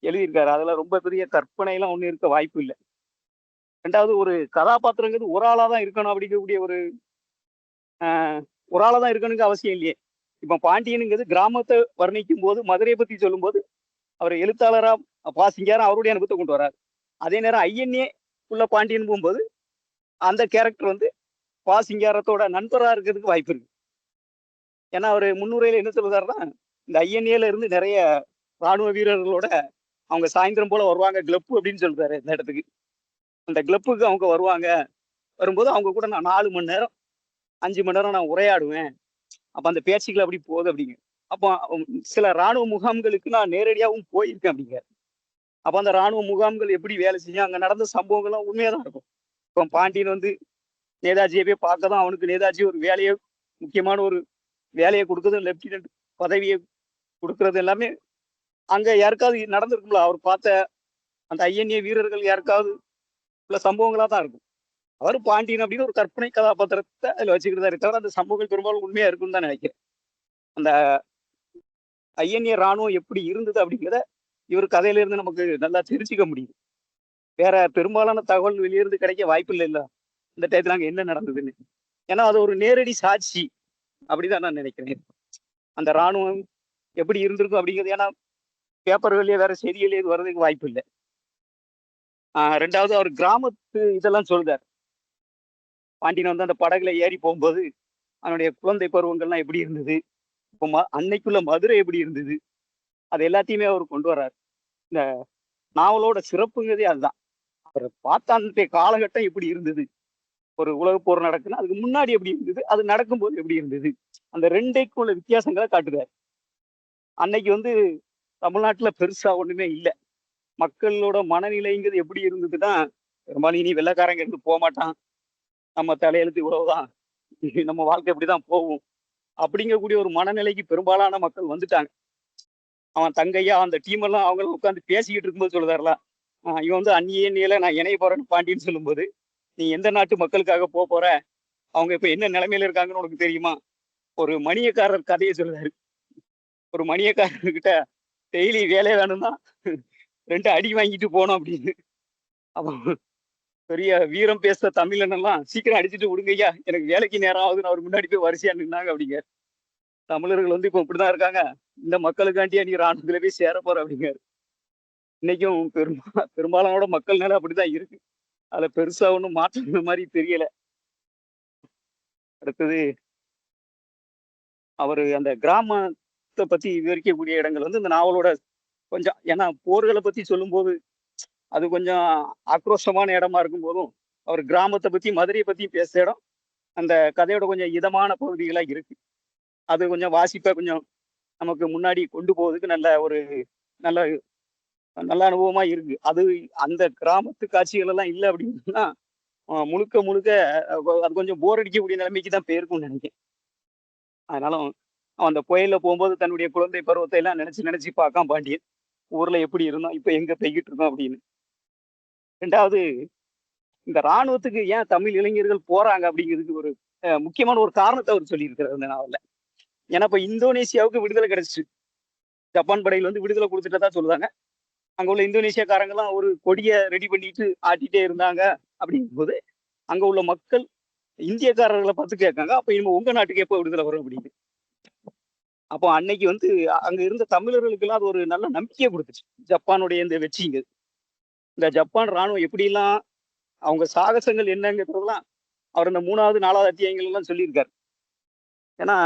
எழுதியிருக்காரு. அதுல ரொம்ப பெரிய கற்பனை எல்லாம் ஒண்ணு இருக்க வாய்ப்பு இல்லை. ரெண்டாவது ஒரு கதாபாத்திரங்கிறது ஒரு ஆளா தான் இருக்கணும் அப்படிங்கக்கூடிய ஒரு ஒரு ஆளா தான் இருக்கணுங்க அவசியம் இல்லையே. இப்போ பாண்டியனுங்கிறது கிராமத்தை வர்ணிக்கும் போது, மதுரையை பத்தி சொல்லும்போது அவர் எழுத்தாளரா பா சிங்காரம் அவருடைய அனுபவத்தை கொண்டு வராரு. அதே நேரம் ஐஎன்ஏ உள்ள பாண்டியன் போகும்போது அந்த கேரக்டர் வந்து பா சிங்காரத்தோட நண்பரா இருக்கிறதுக்கு வாய்ப்பு இருக்கு. ஏன்னா அவர் முன்னுரையில என்ன சொல்லுறாருன்னா, இந்த ஐஎன்ஏல இருந்து நிறைய ராணுவ வீரர்களோட அவங்க சாயந்தரம் போல வருவாங்க கிளப்பு அப்படின்னு சொல்றாரு இந்த இடத்துக்கு. அந்த கிளப்புக்கு அவங்க வருவாங்க. வரும்போது அவங்க கூட நான் 4 மணி நேரம் 5 மணி நேரம் நான் உரையாடுவேன். அப்ப அந்த பேச்சுக்கள் அப்படி போகுது அப்படிங்க. அப்போ சில ராணுவ முகாம்களுக்கு நான் நேரடியாகவும் போயிருக்கேன் அப்படிங்க. அப்ப அந்த ராணுவ முகாம்கள் எப்படி வேலை செய்யும், அங்க நடந்த சம்பவங்கள்லாம் உண்மையா தான் இருக்கும். இப்போ பாண்டியன் வந்து நேதாஜியை போய் பார்க்க தான் அவனுக்கு நேதாஜி ஒரு வேலையை, முக்கியமான ஒரு வேலையை கொடுக்குறது, லெப்டினன்ட் பதவியை கொடுக்கறது எல்லாமே அங்க யாருக்காவது நடந்திருக்கும்ல. அவர் பார்த்த அந்த ஐஎன்ஏ வீரர்கள் யாருக்காவது உள்ள சம்பவங்களா தான் இருக்கும். அவர் பாண்டியன் அப்படின்னு ஒரு கற்பனை கதாபாத்திரத்தை அதுல வச்சுக்கிட்டு தான் தவிர அந்த சம்பவங்கள் பெரும்பாலும் உண்மையா இருக்குன்னு தான் நினைக்கிறேன். அந்த ஐஎன்ஏ ராணுவம் எப்படி இருந்தது அப்படிங்கிறத இவர் கதையில இருந்து நமக்கு நல்லா தெரிஞ்சுக்க முடியுது. வேற பெரும்பாலான தகவல் வெளியிருந்து கிடைக்க வாய்ப்பு இல்லை இல்ல இந்த டயத்துல அங்க என்ன நடந்ததுன்னு. ஏன்னா அது ஒரு நேரடி சாட்சி அப்படிதான் நான் நினைக்கிறேன். அந்த ராணுவம் எப்படி இருந்திருக்கும் அப்படிங்கிறது ஏன்னா பேப்பர்கள்லயே வேற செய்திகளே இது வர்றதுக்கு வாய்ப்பு இல்லை. ரெண்டாவது அவர் கிராமத்து இதெல்லாம் சொல்றாரு. பாண்டியன் வந்து அந்த படகுல ஏறி போகும்போது அவனுடைய குழந்தை பருவங்கள்லாம் எப்படி இருந்தது, இப்போ அன்னைக்குள்ள மதுரை எப்படி இருந்தது, அது எல்லாத்தையுமே அவர் கொண்டு வர்றாரு. இந்த நாவலோட சிறப்புங்கிறதே அதுதான். அவர் பார்த்த அந்த காலகட்டம் எப்படி இருந்தது, ஒரு உலகப் போர் நடக்குன்னா அதுக்கு முன்னாடி எப்படி இருந்தது, அது நடக்கும்போது எப்படி இருந்தது, அந்த ரெண்டைக்கும் உள்ள வித்தியாசங்களை காட்டுறாரு. அன்னைக்கு வந்து தமிழ்நாட்டுல பெருசா ஒண்ணுமே இல்லை. மக்களோட மனநிலைங்கிறது எப்படி இருந்ததுன்னா, பெரும்பாலும் இனி வெள்ளைக்காரங்க இருந்து போக மாட்டான், நம்ம தலையெழுத்து இவ்வளவுதான், நம்ம வாழ்க்கை இப்படிதான் போகும் அப்படிங்கக்கூடிய ஒரு மனநிலைக்கு பெரும்பாலான மக்கள் வந்துட்டாங்க. அவன் தங்கையா அந்த டீம் எல்லாம் அவங்களும் உட்காந்து பேசிக்கிட்டு இருக்கும்போது சொல்லுதாருல, இவன் வந்து அந்நியல நான் இணைய போறேன்னு பாண்டின்னு சொல்லும்போது, நீ எந்த நாட்டு மக்களுக்காக போற, அவங்க இப்ப என்ன நிலைமையில இருக்காங்கன்னு உனக்கு தெரியுமா? ஒரு மணியக்காரர் கதையை சொல்லுதாரு. ஒரு மணியக்காரர்கிட்ட டெய்லி வேலை வேணும்னா 2 அடி வாங்கிட்டு போனோம் அப்படின்னு. அப்போ பெரிய வீரம் பேசுற தமிழனெல்லாம் சீக்கிரம் அடிச்சுட்டு விடுங்கய்யா, எனக்கு வேலைக்கு நேரம் ஆகுதுன்னு அவர் முன்னாடி போய் வரிசையா நின்னாங்க அப்படிங்க. தமிழர்கள் வந்து இப்போ இப்படிதான் இருக்காங்க, இந்த மக்களுக்காண்டியா நீ ராணுவத்துல போய் சேர போற அப்படிங்க. இன்னைக்கும் பெரும்பாலானோட மக்கள் நிலை அப்படிதான் இருக்கு. அதுல பெருசா ஒண்ணும் மாற்றம் மாதிரி தெரியல. அடுத்தது அவரு அந்த கிராமத்தை பத்தி விவரிக்கக்கூடிய இடங்கள் வந்து இந்த நாவலோட கொஞ்சம், ஏன்னா போர்களை பத்தி சொல்லும்போது அது கொஞ்சம் ஆக்ரோஷமான இடமா இருக்கும் போதும், அவர் கிராமத்தை பத்தி மதுரையை பத்தி பேசுற இடம் அந்த கதையோட கொஞ்சம் இதமான பகுதிகளா இருக்கு. அது கொஞ்சம் வாசிப்பை கொஞ்சம் நமக்கு முன்னாடி கொண்டு போவதுக்கு நல்ல நல்ல அனுபவமா இருக்கு. அது அந்த கிராமத்து காட்சிகள் எல்லாம் இல்லை அப்படின்னா முழுக்க முழுக்க அது கொஞ்சம் போர் அடிக்கக்கூடிய நிலைமைக்கு தான் போயிருக்கும்னு நினைக்கிறேன். அதனால அவன் அந்த புயல்ல போகும்போது தன்னுடைய குழந்தை பருவத்தை எல்லாம் நினைச்சு பார்க்காம பாண்டியன் ஊர்ல எப்படி இருந்தோம், இப்ப எங்க போய்கிட்டு இருக்கோம் அப்படின்னு. ரெண்டாவது, இந்த ராணுவத்துக்கு ஏன் தமிழ் இளைஞர்கள் போறாங்க அப்படிங்கிறதுக்கு ஒரு முக்கியமான ஒரு காரணத்தை அவர் சொல்லியிருக்கிறார் இந்த நாவல்ல. ஏன்னா இப்ப இந்தோனேசியாவுக்கு விடுதலை கிடைச்சிச்சு. ஜப்பான் படையில் வந்து விடுதலை கொடுத்துட்டதா சொல்லுவாங்க. அங்க உள்ள இந்தோனேசியாக்காரங்கெல்லாம் ஒரு கொடியை ரெடி பண்ணிட்டு ஆட்டிட்டே இருந்தாங்க. அப்படிங்கும்போது அங்க உள்ள மக்கள் இந்தியக்காரர்களை பார்த்து கேட்காங்க, அப்ப இனிமே உங்க நாட்டுக்கு எப்போ விடுதலை வரும் அப்படின்னு. அப்போ அன்னைக்கு வந்து அங்க இருந்த தமிழர்களுக்கு எல்லாம் அது ஒரு நல்ல நம்பிக்கையை கொடுத்துச்சு. ஜப்பானுடைய இந்த வெற்றிங்க, இந்த ஜப்பான் ராணுவம் எப்படிலாம் அவங்க சாகசங்கள் என்னங்கிறதெல்லாம் அவர் இந்த 3வது 4வது அத்தியாயங்கள் எல்லாம் சொல்லியிருக்காரு. ஏன்னா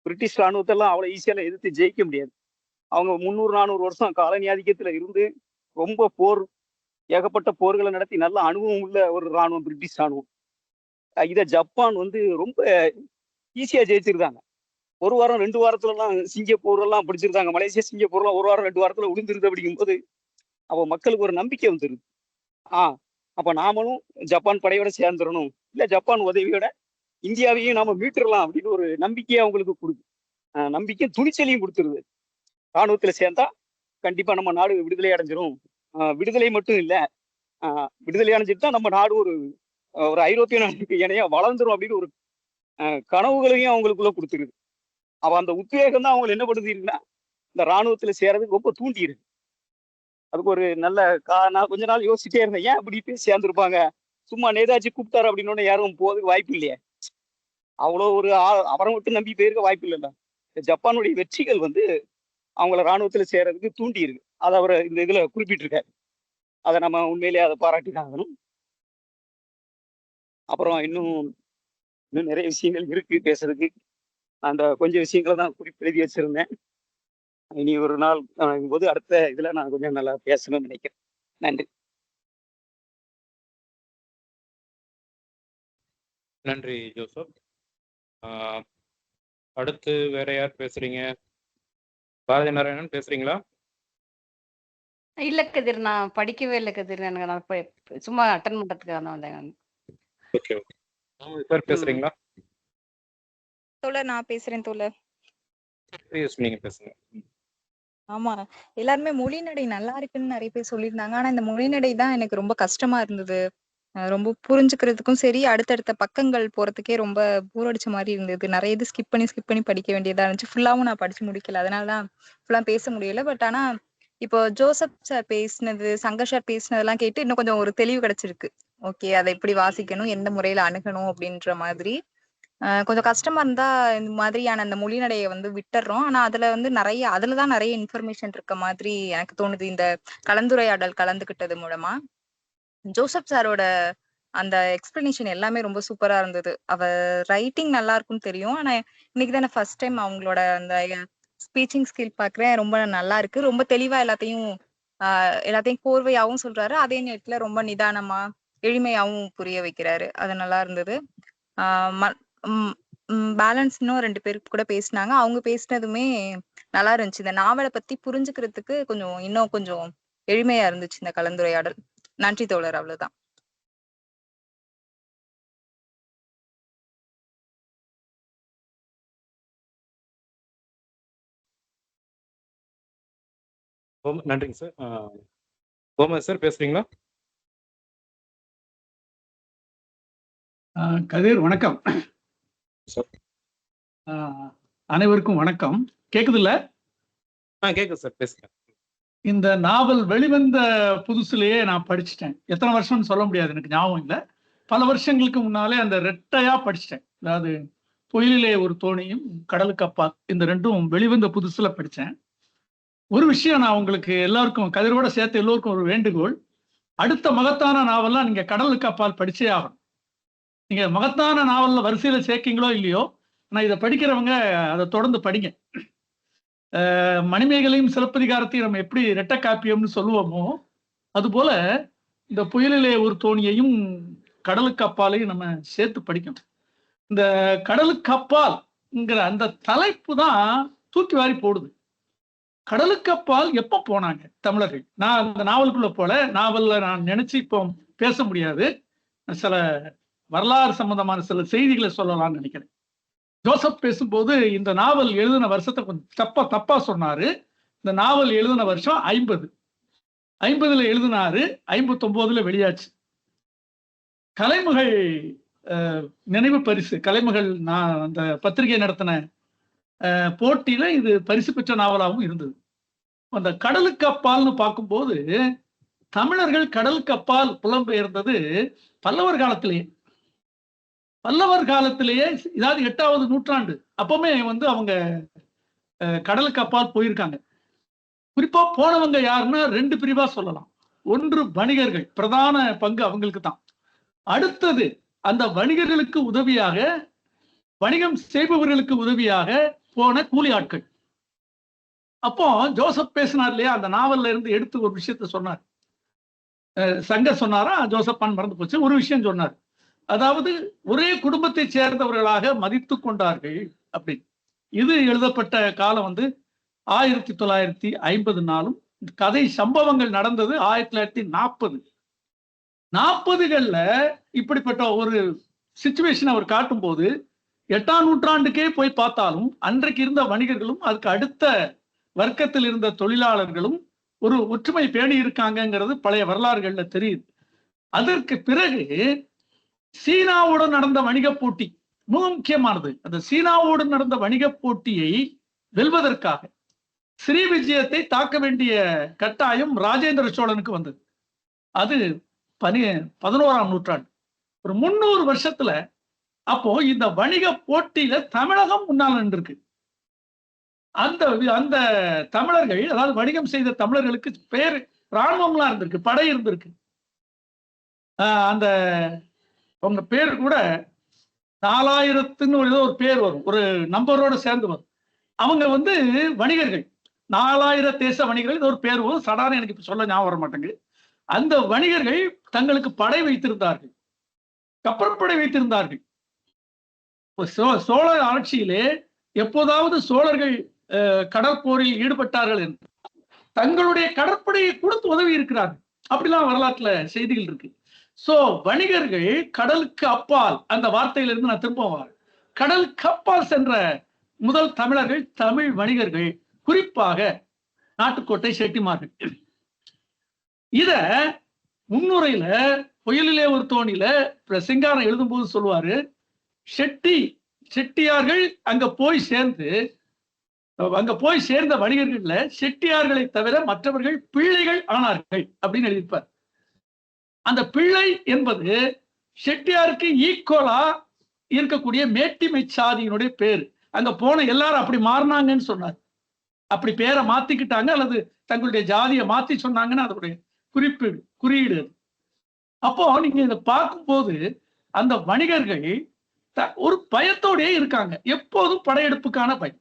பிரிட்டிஷ் ராணுவத்தெல்லாம் அவ்வளவு ஈஸியால எதிர்த்து ஜெயிக்க முடியாது. அவங்க 300-400 வருஷம் காலனி ஆதிக்கத்துல இருந்து ரொம்ப ஏகப்பட்ட போர்களை நடத்தி நல்ல அனுபவம் உள்ள ஒரு ராணுவம் பிரிட்டிஷ் ராணுவம். இதை ஜப்பான் வந்து ரொம்ப ஈஸியா ஜெயிச்சிருந்தாங்க. 1 வாரம் 2 வாரத்துல எல்லாம் சிங்கப்பூர் எல்லாம் பிடிச்சிருந்தாங்க. மலேசியா சிங்கப்பூர் எல்லாம் 1 வாரம் 2 வாரத்துல விழுந்துருது. அப்படிங்கும்போது அவ மக்களுக்கு ஒரு நம்பிக்கை வந்துருது. அப்ப நாமளும் ஜப்பான் படையோட சேர்ந்துடணும், இல்ல ஜப்பான் உதவியோட இந்தியாவையும் நாம மீட்டுறலாம் அப்படின்னு ஒரு நம்பிக்கையை அவங்களுக்கு கொடுக்கு. நம்பிக்கையும் துணிச்சலையும் கொடுத்துருது. ராணுவத்துல சேர்ந்தா கண்டிப்பா நம்ம நாடு விடுதலை அடைஞ்சிரும். விடுதலை மட்டும் இல்ல, விடுதலை அடைஞ்சிட்டு நம்ம நாடு ஒரு ஐரோப்பிய நாட்டுக்கு இணையா வளர்ந்துரும் அப்படின்னு ஒரு கனவுகளையும் அவங்களுக்குள்ள கொடுத்துருது. அவ அந்த உத்வேகம் தான் அவங்க என்ன பண்ணுதுன்னா இந்த ராணுவத்துல சேர்றதுக்கு ரொம்ப தூண்டி இருக்கு. அதுக்கு ஒரு நல்ல நான் கொஞ்ச நாள் யோசிச்சுட்டே இருந்தேன், ஏன் அப்படி போய் சேர்ந்துருப்பாங்க, சும்மா நேதாஜி கூப்பிட்டாரு அப்படின்னு யாரும் போறதுக்கு வாய்ப்பு இல்லையே, அவ்வளோ ஒரு அவரை மட்டும் நம்பி போயிருக்க வாய்ப்பு இல்லைல்ல. ஜப்பானுடைய வெற்றிகள் வந்து அவங்கள இராணுவத்துல சேர்றதுக்கு தூண்டி இருக்கு. அதை அவர் இந்த இதுல குறிப்பிட்டிருக்காரு. அதை நம்ம உண்மையிலேயே அதை பாராட்டி தான் ஆகணும். அப்புறம் இன்னும் நிறைய விஷயங்கள் இருக்கு பேசுறதுக்கு. அந்த கொஞ்சம் விஷயங்களை தான் குறிப்பு எழுதி வச்சிருந்தேன். இனி ஒரு நாள் போது அடுத்த இதுல நான் கொஞ்சம் நல்லா பேசணும்னு நினைக்கிறேன். நன்றி. நன்றி ஜோசப். அடுத்து வேற யார் பேசுறீங்க? பாரதி நாராயணன் பேசுறீங்களா? இல்ல கதிர், நான் படிக்கவே இல்லை கதிர். எனக்கு நான் சும்மா அட்டன் பண்றதுக்காக தான் வந்தேன் நான். Okay okay. சார் பேசுறீங்களா? தோழர், நான் பேசுறேன் தோழர். நீங்க பேசுங்க. ஆமா, எல்லாருமே மொழிநடை நல்லா இருக்குன்னு நிறைய பேர் சொல்லியிருந்தாங்க. ஆனா இந்த மொழிநடை தான் எனக்கு ரொம்ப கஷ்டமா இருந்தது. ரொம்ப புரிஞ்சுக்கிறதுக்கும் சரி, அடுத்தடுத்த பக்கங்கள் போறதுக்கே ரொம்ப போர் அடிச்ச மாதிரி இருந்தது. நிறைய இது ஸ்கிப் பண்ணி படிக்க வேண்டியதா இருந்துச்சு. ஃபுல்லாவும் நான் படிச்சு முடிக்கல, அதனாலதான் ஃபுல்லா பேச முடியல. பட் ஆனா இப்போ ஜோசப் சார் பேசினது, சங்கர் சார் பேசினதெல்லாம் கேட்டு இன்னும் கொஞ்சம் ஒரு தெளிவு கிடைச்சிருக்கு. ஓகே, அதை எப்படி வாசிக்கணும், எந்த முறையில அணுகணும் அப்படின்ற மாதிரி. கொஞ்சம் கஷ்டமா இருந்தா இந்த மாதிரியான அந்த மொழிநடையை வந்து விட்டுறோம். ஆனா அதுலதான் நிறைய இன்ஃபர்மேஷன் இருக்க மாதிரி எனக்கு தோணுது. இந்த கலந்துரையாடல் கலந்துகிட்டது மூலமா ஜோசப் சாரோட அந்த எக்ஸ்பிளனேஷன் எல்லாமே ரொம்ப சூப்பரா இருந்தது. ரைட்டிங் நல்லா இருக்கும்னு தெரியும். ஆனா இன்னைக்கு தானே ஃபர்ஸ்ட் டைம் அவங்களோட அந்த ஸ்பீச்சிங் ஸ்கில் பாக்குறேன். ரொம்ப நல்லா இருக்கு. ரொம்ப தெளிவா எல்லாத்தையும் கோர்வையாவும் சொல்றாரு. அதே நேரத்துல ரொம்ப நிதானமா எளிமையாவும் புரிய வைக்கிறாரு. அது நல்லா இருந்தது. பேலன்ஸ் இன்னும் 2 பேர் கூட பேசினாங்க. அவங்க பேசினதுமே நல்லா இருந்துச்சு. இந்த நாவலை பத்தி புரிஞ்சுக்கிறதுக்கு இன்னும் கொஞ்சம் எளிமையா இருந்துச்சு இந்த கலந்துரையாடல். நன்றி தோழர், அவ்வளவுதான். நன்றிங்க சார். கோமதி சார் பேசுறீங்களா? கதிர் வணக்கம். அனைவருக்கும் வணக்கம். கேக்குதுல்ல? கேக்குது சார், பேசுங்க. இந்த நாவல் வெளிவந்த புதுசுலயே நான் படிச்சுட்டேன். எத்தனை வருஷம்னு சொல்ல முடியாது, எனக்கு ஞாபகம் இல்லை. பல வருஷங்களுக்கு முன்னாலே அந்த ரெட்டையா படிச்சுட்டேன். அதாவது புயலிலே ஒரு தோணியும் கடலுக்கு அப்பால், இந்த ரெண்டும் வெளிவந்த புதுசுல படித்தேன். ஒரு விஷயம் நான் உங்களுக்கு எல்லாருக்கும், கதிரோட சேர்த்து எல்லோருக்கும் ஒரு வேண்டுகோள். அடுத்த மகத்தான நாவல்லாம் நீங்க கடலுக்கு அப்பால் படிச்சே ஆகணும். நீங்க மகத்தான நாவல்ல வரிசையில சேர்க்கீங்களோ இல்லையோ, ஆனா இதை படிக்கிறவங்க அதை தொடர்ந்து படிங்க. மணிமேகலையும் சிலப்பதிகாரத்தையும் நம்ம எப்படி ரெட்டை காப்பியம்னு சொல்லுவோமோ, அதுபோல இந்த புயலிலே ஒரு தோணியையும் கடலுக்கு அப்பாலையும் நம்ம சேர்த்து படிக்கணும். இந்த கடலுக்கு அப்பால்ங்கிற அந்த தலைப்பு தான் தூக்கி வாரி போடுது. கடலுக்கு அப்பால் எப்ப போனாங்க தமிழர்கள்? நான் அந்த நாவலுக்குள்ள போல, நாவல்ல நான் நினைச்சு இப்போ பேச முடியாது. சில வரலாறு சம்பந்தமான சில செய்திகளை சொல்லலாம்னு நினைக்கிறேன். ஜோசப் பேசும்போது இந்த நாவல் எழுதின வருஷத்தை கொஞ்சம் தப்பா சொன்னாரு. இந்த நாவல் எழுதின வருஷம் 50 எழுதினாரு, 59 வெளியாச்சு. கலைமகள் நினைவு பரிசு, கலைமகள் நான் அந்த பத்திரிகை நடத்தின போட்டியில இது பரிசு பெற்ற நாவலாகவும் இருந்தது. அந்த கடலுக்கு அப்பால்னு பார்க்கும்போது தமிழர்கள் கடலுக்கு அப்பால் புலம்பெயர்ந்தது பல்லவர் காலத்திலேயே, இதாவது 8வது நூற்றாண்டு அப்பவுமே அவங்க கடலுக்கு அப்பால் போயிருக்காங்க. குறிப்பா போனவங்க யாருன்னா 2 பிரிவா சொல்லலாம். ஒன்று வணிகர்கள், பிரதான பங்கு அவங்களுக்கு தான். அடுத்தது அந்த வணிகர்களுக்கு உதவியாக, வணிகம் செய்பவர்களுக்கு உதவியாக போன கூலி ஆட்கள். அப்போ ஜோசப் பேசினார் இல்லையா, அந்த நாவல்ல இருந்து எடுத்து ஒரு விஷயத்த சொன்னார். சங்கர் சொன்னாரா, ஜோசப்பான் மறந்து போச்சு. ஒரு விஷயம் சொன்னார், அதாவது ஒரே குடும்பத்தை சேர்ந்தவர்களாக மதித்து கொண்டார்கள் அப்படின்னு. இது எழுதப்பட்ட காலம் 1954. கதை சம்பவங்கள் நடந்தது 1940. இப்படிப்பட்ட ஒரு சிச்சுவேஷன் அவர் காட்டும் போது 8ஆம் நூற்றாண்டுக்கே போய் பார்த்தாலும் அன்றைக்கு இருந்த வணிகர்களும் அதுக்கு அடுத்த வர்க்கத்தில் இருந்த தொழிலாளர்களும் ஒரு ஒற்றுமை பேணி இருக்காங்கிறது பழைய வரலாறுகள்ல தெரியுது. அதற்கு பிறகு சீனாவுடன் நடந்த வணிக போட்டி மிக முக்கியமானது. அந்த சீனாவோடு நடந்த வணிக போட்டியை வெல்வதற்காக ஸ்ரீ விஜயத்தை தாக்க வேண்டிய கட்டாயம் ராஜேந்திர சோழனுக்கு வந்தது. அது 11ஆம் நூற்றாண்டு, ஒரு 300 வருஷத்துல. அப்போ இந்த வணிக போட்டியில தமிழகம் முன்னால் நின்றுருக்கு. அந்த அந்த தமிழர்கள், அதாவது வணிகம் செய்த தமிழர்களுக்கு பேர் ராணுவம்லாம் இருந்திருக்கு, படை இருந்திருக்கு. அந்த உங்க பேர் கூட 4000ன்னு ஏதோ ஒரு பேர் வரும், ஒரு நம்பரோட சேர்ந்து வரும். அவங்க வந்து வணிகர்கள், 4000 தேச வணிகர்கள், இது ஒரு பேர் வரும். சடான எனக்கு இப்ப சொல்ல ஞாபகம் வர மாட்டேங்குது. அந்த வணிகர்கள் தங்களுக்கு படை வைத்திருந்தார்கள், கப்பற்படை வைத்திருந்தார்கள். சோழர் ஆட்சியிலே எப்போதாவது சோழர்கள் கடற்போரில் ஈடுபட்டார்கள் என்று தங்களுடைய கடற்படையை கொடுத்து உதவி இருக்கிறார்கள். அப்படிலாம் வரலாற்றுல செய்திகள் இருக்கு. சோ வணிகர்கள் கடலுக்கு அப்பால், அந்த வார்த்தையிலிருந்து நான் திரும்ப வரேன், கடலுக்கு அப்பால் சென்ற முதல் தமிழர்கள் தமிழ் வணிகர்கள், குறிப்பாக நாட்டுக்கோட்டை செட்டிமார்கள். இத முன்னுரையில புயலிலே ஒரு தோணியில சிங்காரம் எழுதும் போது சொல்லுவாரு, செட்டியார்கள் அங்க போய் சேர்ந்த வணிகர்கள்ல செட்டியார்களை தவிர மற்றவர்கள் பிள்ளைகள் ஆனார்கள் அப்படின்னு எழுதியிருப்பார். அந்த பிள்ளை என்பது செட்டியாருக்கு ஈக்குவலா இருக்கக்கூடிய மேட்டிமை சாதியினுடைய பேரு. அங்க போன எல்லாரும் அப்படி மாறினாங்கன்னு சொன்னார். அப்படி பேரை மாத்திக்கிட்டாங்க அல்லது தங்களுடைய ஜாதியை மாத்தி சொன்னாங்கன்னு அதனுடைய குறியீடு. அப்போ நீங்க இதை பார்க்கும்போது அந்த வணிகர்கள் ஒரு பயத்தோடே இருக்காங்க, எப்போதும் படையெடுப்புக்கான பயம்.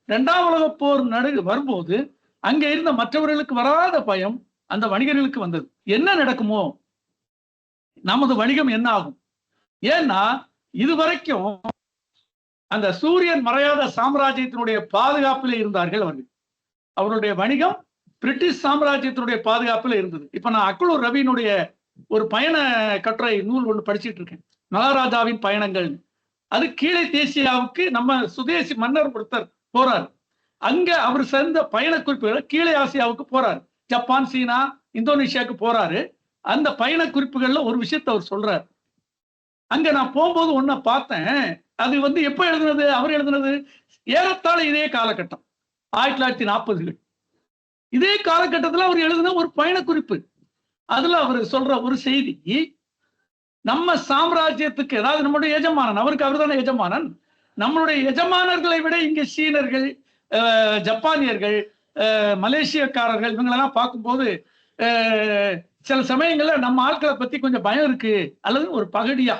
2ஆம் உலகப் போர் வரும்போது அங்க இருந்த மற்றவர்களுக்கு வராத பயம் அந்த வணிகர்களுக்கு வந்தது. என்ன நடக்குமோ, நமது வணிகம் என்ன ஆகும்? ஏன்னா இதுவரைக்கும் அந்த சூரியன் மறையாத சாம்ராஜ்யத்தினுடைய பாதுகாப்பில் இருந்தார்கள் அவர்கள். அவருடைய வணிகம் பிரிட்டிஷ் சாம்ராஜ்யத்தினுடைய பாதுகாப்பில் இருந்தது. இப்ப நான் அக்குலூர் ரவியினுடைய ஒரு பயண கட்டுரை நூல் ஒன்று படிச்சுட்டு இருக்கேன், மகாராஜாவின் பயணங்கள். அது கீழே தேசியாவுக்கு நம்ம சுதேசி மன்னர் ஒருத்தர் போறாரு. அங்க அவர் சேர்ந்த பயண குறிப்புகளை கீழே ஆசியாவுக்கு போறாரு, ஜப்பான், சீனா, இந்தோனேஷியாவுக்கு போறாரு. அந்த பயண குறிப்புகள்ல ஒரு விஷயத்த அவர் சொல்றாரு. அங்க நான் போகும்போது ஒன்ன பார்த்தேன். அது வந்து எப்ப எழுதுனது, அவர் எழுதுனது ஏறத்தாழ இதே காலகட்டம், 1940கள். இதே காலகட்டத்தில் அவர் எழுதின ஒரு பயண குறிப்பு. அதுல அவர் சொல்ற ஒரு செய்தி, நம்ம சாம்ராஜ்யத்துக்கு, அதாவது நம்மளுடைய எஜமானன், அவருக்கு அவர் தானே எஜமானன், நம்மளுடைய எஜமானர்களை விட இங்க சீனர்கள், ஜப்பானியர்கள், மலேசியக்காரர்கள் இவங்களெல்லாம் பார்க்கும்போது சில சமயங்கள்ல நம்ம ஆட்களை பத்தி கொஞ்சம் பயம் இருக்கு, அல்லது ஒரு பகடியா,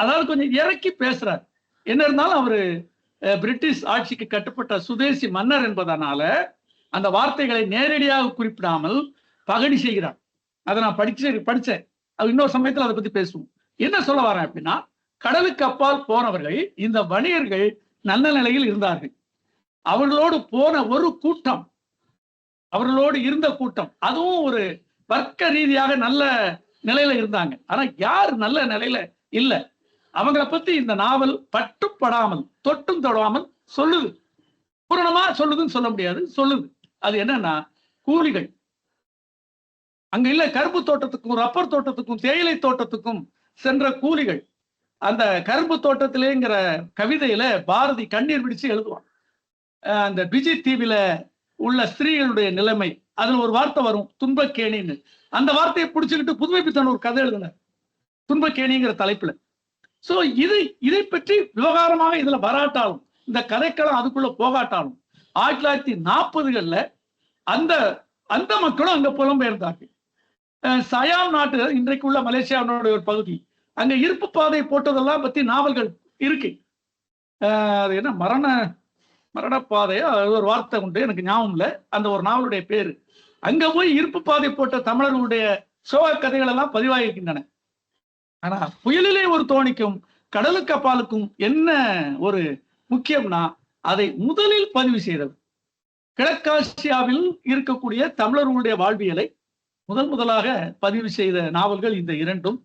அதாவது கொஞ்சம் இறக்கி பேசுறார். என்ன இருந்தாலும் அவரு பிரிட்டிஷ் ஆட்சிக்கு கட்டுப்பட்ட சுதேசி மன்னர் என்பதனால அந்த வார்த்தைகளை நேரடியாக குறிப்பிடாமல் பகடி செய்கிறார். அதை நான் படிச்சேன். அது இன்னொரு சமயத்தில் அதை பத்தி பேசுவோம். என்ன சொல்ல வரேன் அப்படின்னா, கடலுக்கு அப்பால் போனவர்கள், இந்த வணிகர்கள் நல்ல நிலையில் இருந்தார்கள். அவர்களோடு போன ஒரு கூட்டம், அவர்களோடு இருந்த கூட்டம், அதுவும் ஒரு வர்க்க ரீதியாக நல்ல நிலையில இருந்தாங்க. ஆனா யார் நல்ல நிலையில இல்ல, அவங்களை பத்தி இந்த நாவல் பட்டுப்படாமல் தொட்டும் தொடாமல் சொல்லுது. பூரணமா சொல்லுதுன்னு சொல்ல முடியாது, சொல்லுது. அது என்னன்னா, கூலிகள் அங்க இல்ல, கரும்பு தோட்டத்துக்கும் ரப்பர் தோட்டத்துக்கும் தேயிலை தோட்டத்துக்கும் சென்ற கூலிகள். அந்த கரும்பு தோட்டத்திலேங்கிற கவிதையில பாரதி கண்ணீர் பிடிச்சு எழுதுவான். அந்த பிஜி தீவில உள்ள ஸ்திரீகளுடைய நிலைமை, அதுல ஒரு வார்த்தை வரும், துன்பக்கேணின்னு. அந்த வார்த்தையை பிடிச்சுக்கிட்டு புதுமை பித்தன் ஒரு கதை எழுதினார், துன்பக்கேணிங்கிற தலைப்புல. சோ இதை பற்றி விவகாரமாக இதுல வராட்டாலும், இந்த கதைக்களம் அதுக்குள்ள போகாட்டாலும், 1940களில் அந்த மக்களும் அங்க புலம்பெயர்ந்தார்கள். சயாம் நாட்டு, இன்றைக்கு உள்ள மலேசியாவுடைய ஒரு பகுதி, அங்க இருப்பு பாதை போட்டதெல்லாம் பத்தி நாவல்கள் இருக்கு. அது என்ன மரணப்பாதையா ஒரு வார்த்தை உண்டு, எனக்கு ஞாபகம் இல்லை, அந்த ஒரு நாவலுடைய பேரு. அங்க போய் இருப்பு பாதை போட்ட தமிழர்களுடைய சோக கதைகள் எல்லாம் பதிவாகிருக்கின்றன. ஆனா புயலிலே ஒரு தோணிக்கும் கடலுக்கு அப்பாலுக்கும் என்ன ஒரு முக்கியம்னா, அதை முதலில் பதிவு செய்தது கிழக்காசியாவில் இருக்கக்கூடிய தமிழர்களுடைய வாழ்வியலை முதலாக பதிவு செய்த நாவல்கள் இந்த இரண்டும்.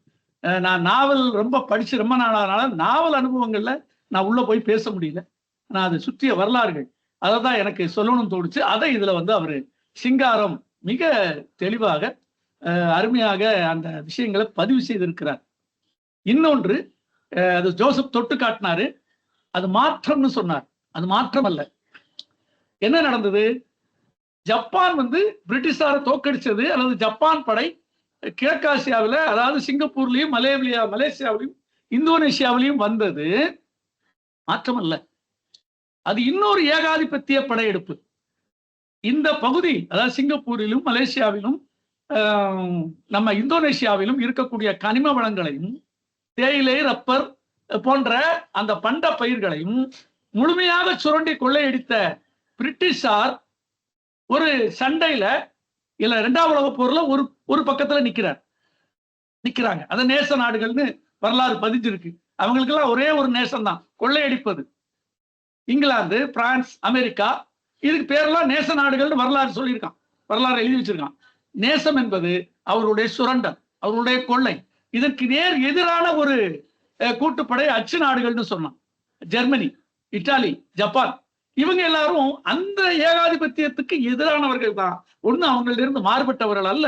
நான் நாவல் ரொம்ப படிச்சு ரொம்ப நாளானால நாவல் அனுபவங்கள்ல நான் உள்ள போய் பேச முடியல. நான் அதை சுற்றிய வரலாறுகள், அதை தான் எனக்கு சொல்லணும்னு தோணுச்சு. அதை இதுல வந்து அவரு சிங்காரம் மிக தெளிவாக அருமையாக அந்த விஷயங்களை பதிவு செய்திருக்கிறார். இன்னொன்று, அது ஜோசப் தொட்டு காட்டினாரு, அது மாற்றம்னு சொன்னார். அது மாற்றம் அல்ல. என்ன நடந்தது? ஜப்பான் வந்து பிரிட்டிஷாரை தோக்கடிச்சது, அல்லது ஜப்பான் படை கிழக்காசியாவில், அதாவது சிங்கப்பூர்லயும் மலேசியாவிலையும் இந்தோனேஷியாவிலையும் வந்தது மாற்றம் அல்ல. அது இன்னொரு ஏகாதிபத்திய படையெடுப்பு. இந்த பகுதி, அதாவது சிங்கப்பூரிலும் மலேசியாவிலும் நம்ம இந்தோனேஷியாவிலும் இருக்கக்கூடிய கனிம வளங்களையும் தேயிலை, ரப்பர் போன்ற அந்த பண்ட பயிர்களையும் முழுமையாக சுரண்டி கொள்ளையடித்த பிரிட்டிஷார் ஒரு சண்டையில இல்ல 2ஆம் உலகப் போர்ல ஒரு பக்கத்துல நிக்கிறாங்க. அது நேச நாடுகள்னு வரலாறு பதிஞ்சிருக்கு. அவங்களுக்கு எல்லாம் ஒரே ஒரு நேசம் தான், கொள்ளையடிப்பது. இங்கிலாந்து, பிரான்ஸ், அமெரிக்கா, இதுக்கு பேரெல்லாம் நேச நாடுகள்னு வரலாறு சொல்லியிருக்கான், வரலாறு எழுதி வச்சிருக்கான். நேசம் என்பது அவருடைய சுரண்டம், அவருடைய கொள்ளை. இதற்கு நேர் எதிரான ஒரு கூட்டுப்படை அச்சு நாடுகள்னு சொன்னான். ஜெர்மனி, இத்தாலி, ஜப்பான், இவங்க எல்லாரும் அந்த ஏகாதிபத்தியத்துக்கு எதிரானவர்கள் தான். ஒண்ணு அவங்களிலிருந்து மாறுபட்டவர்கள் அல்ல,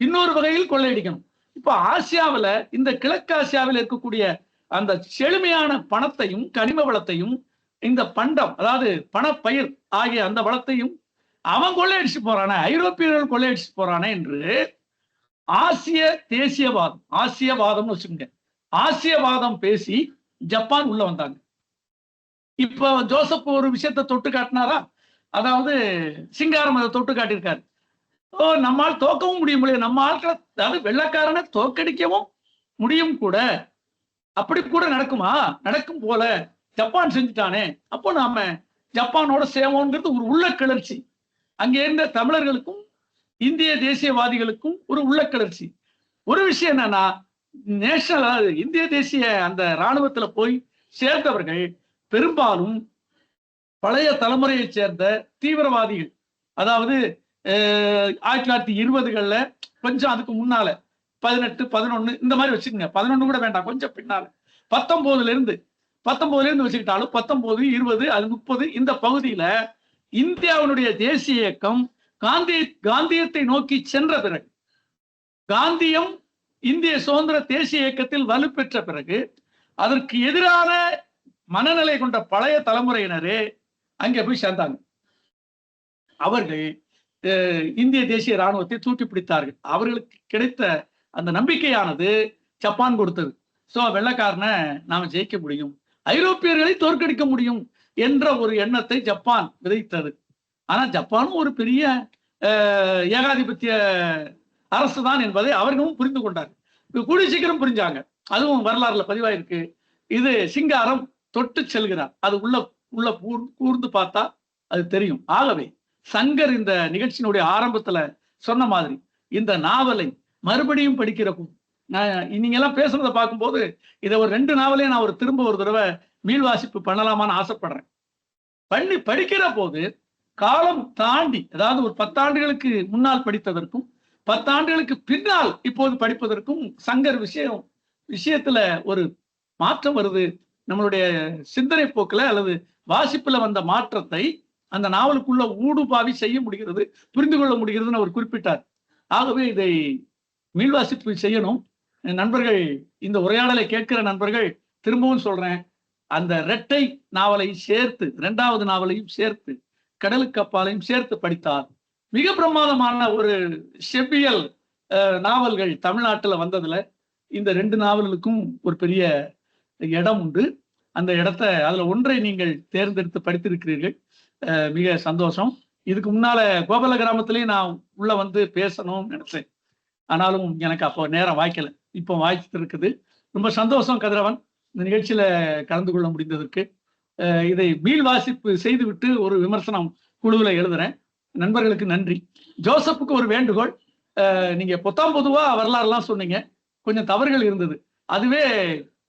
இன்னொரு வகையில் கொள்ளையடிக்கணும். இப்ப ஆசியாவில, இந்த கிழக்கு ஆசியாவில் இருக்கக்கூடிய அந்த செழுமையான பணத்தையும் கனிம வளத்தையும் இந்த பண்டம், அதாவது பணப்பயிர் ஆகிய அந்த வளத்தையும் அவன் கொள்ளையடிச்சு போறானே, ஐரோப்பியர்கள் கொள்ளையடிச்சு போறானே என்று ஆசிய தேசியவாதம், ஆசியவாதம்னு வச்சுக்கோங்க, ஆசியவாதம் பேசி ஜப்பான் உள்ள வந்தாங்க. இப்ப ஜோசப் ஒரு விஷயத்தை தொட்டு காட்டினாரா, அதாவது சிங்காரம் அதை தொட்டு காட்டியிருக்காரு. நம்மால் தோக்கவும் முடியும், நம்ம ஆட்களை, அதாவது வெள்ளக்காரனை தோற்கடிக்கவும் முடியும் கூட. அப்படி கூட நடக்குமா? நடக்கும் போல ஜப்பான் செஞ்சுட்டானே, அப்போ நாம ஜப்பானோட சேவோங்கிறது ஒரு உள்ள கிளர்ச்சி. அங்கே இருந்த தமிழர்களுக்கும் இந்திய தேசியவாதிகளுக்கும் ஒரு உள்ள கிளர்ச்சி. ஒரு விஷயம் என்னன்னா, நேஷனல், அதாவது இந்திய தேசிய அந்த இராணுவத்துல போய் சேர்ந்தவர்கள் பெரும்பாலும் பழைய தலைமுறையை சேர்ந்த தீவிரவாதிகள். அதாவது 1920கள்ல, கொஞ்சம் அதுக்கு முன்னால 18, 11 இந்த மாதிரி வச்சுக்கோங்க, 11 கூட வேண்டாம், கொஞ்சம் பின்னால 19ல இருந்து வச்சுக்கிட்டாலும் 19, 20, அது 30, இந்த பகுதியில இந்தியாவுடைய தேசிய இயக்கம் காந்தியத்தை நோக்கி சென்ற பிறகு, காந்தியம் இந்திய சுதந்திர தேசிய இயக்கத்தில் வலுப்பெற்ற பிறகு, அதற்கு எதிரான மனநிலை கொண்ட பழைய தலைமுறையினரே அங்கே போய் சேர்ந்தாங்க. அவர்கள் இந்திய தேசிய இராணுவத்தை தூக்கி பிடித்தார்கள். அவர்களுக்கு கிடைத்த அந்த நம்பிக்கையானது ஜப்பான் கொடுத்தது. சோ வெள்ளைக்காரனை நாம ஜெயிக்க முடியும், ஐரோப்பியர்களை தோற்கடிக்க முடியும் என்ற ஒரு எண்ணத்தை ஜப்பான் விதைத்தது. ஆனா ஜப்பானும் ஒரு பெரிய ஏகாதிபத்திய அரசு தான் என்பதை அவர்களும் புரிந்து கொண்டார்கள். கூடிய சீக்கிரம் புரிஞ்சாங்க. அதுவும் வரலாறுல பதிவாயிருக்கு. இது சிங்காரம் தொட்டு செல்கிறார், அது உள்ள கூர்ந்து பார்த்தா அது தெரியும். ஆகவே சங்கர் இந்த நிகழ்ச்சியினுடைய ஆரம்பத்துல சொன்ன மாதிரி இந்த நாவலை மறுபடியும் படிக்கிற போது, நீங்க எல்லாம் பேசுறத பார்க்கும்போது இதை ஒரு 2 நாவலையும் நான் திரும்ப ஒரு தடவை மீள் வாசிப்பு பண்ணலாமான்னு ஆசைப்படுறேன். படிக்கிற போது காலம் தாண்டி, அதாவது ஒரு 10 ஆண்டுகளுக்கு முன்னால் படித்ததற்கும் 10 ஆண்டுகளுக்கு பின்னால் இப்போது படிப்பதற்கும் சங்கர் விஷயத்துல ஒரு மாற்றம் வருது. நம்மளுடைய சிந்தனை போக்குல அல்லது வாசிப்புல வந்த மாற்றத்தை அந்த நாவலுக்குள்ள ஊடுபாவி செய்ய முடிகிறது, புரிந்து கொள்ள முடிகிறதுன்னு அவர் குறிப்பிட்டார். ஆகவே இதை மீள்வாசிப்பு செய்யணும். நண்பர்கள், இந்த உரையாடலை கேட்கிற நண்பர்கள், திரும்பவும் சொல்றேன், அந்த இரட்டை நாவலை சேர்த்து, 2வது நாவலையும் சேர்த்து, கடலுக்கு அப்பாலையும் சேர்த்து படித்தால் மிக பிரமாதமான ஒரு செவ்வியல் நாவல்கள் தமிழ்நாட்டுல வந்ததுல இந்த 2 நாவல்களுக்கும் ஒரு பெரிய இடம் உண்டு. அந்த இடத்த, அதுல ஒன்றை நீங்கள் தேர்ந்தெடுத்து படித்திருக்கிறீர்கள், மிக சந்தோஷம். இதுக்கு முன்னால கோபால கிராமத்திலேயும் நான் உள்ள வந்து பேசணும்னு நினைச்சேன், ஆனாலும் எனக்கு அப்போ நேரம் வாய்க்கல, இப்போ வாய்த்து இருக்குது. ரொம்ப சந்தோஷம் கதிரவன், இந்த நிகழ்ச்சியில கலந்து கொள்ள முடிந்ததற்கு. இதை மீள் வாசிப்பு செய்துவிட்டு ஒரு விமர்சனம் குழுவில் எழுதுறேன். நண்பர்களுக்கு நன்றி. ஜோசப்புக்கு ஒரு வேண்டுகோள், நீங்க பொதுவா வரலாறுலாம் சொன்னீங்க, கொஞ்சம் தவறுகள் இருந்தது, அதுவே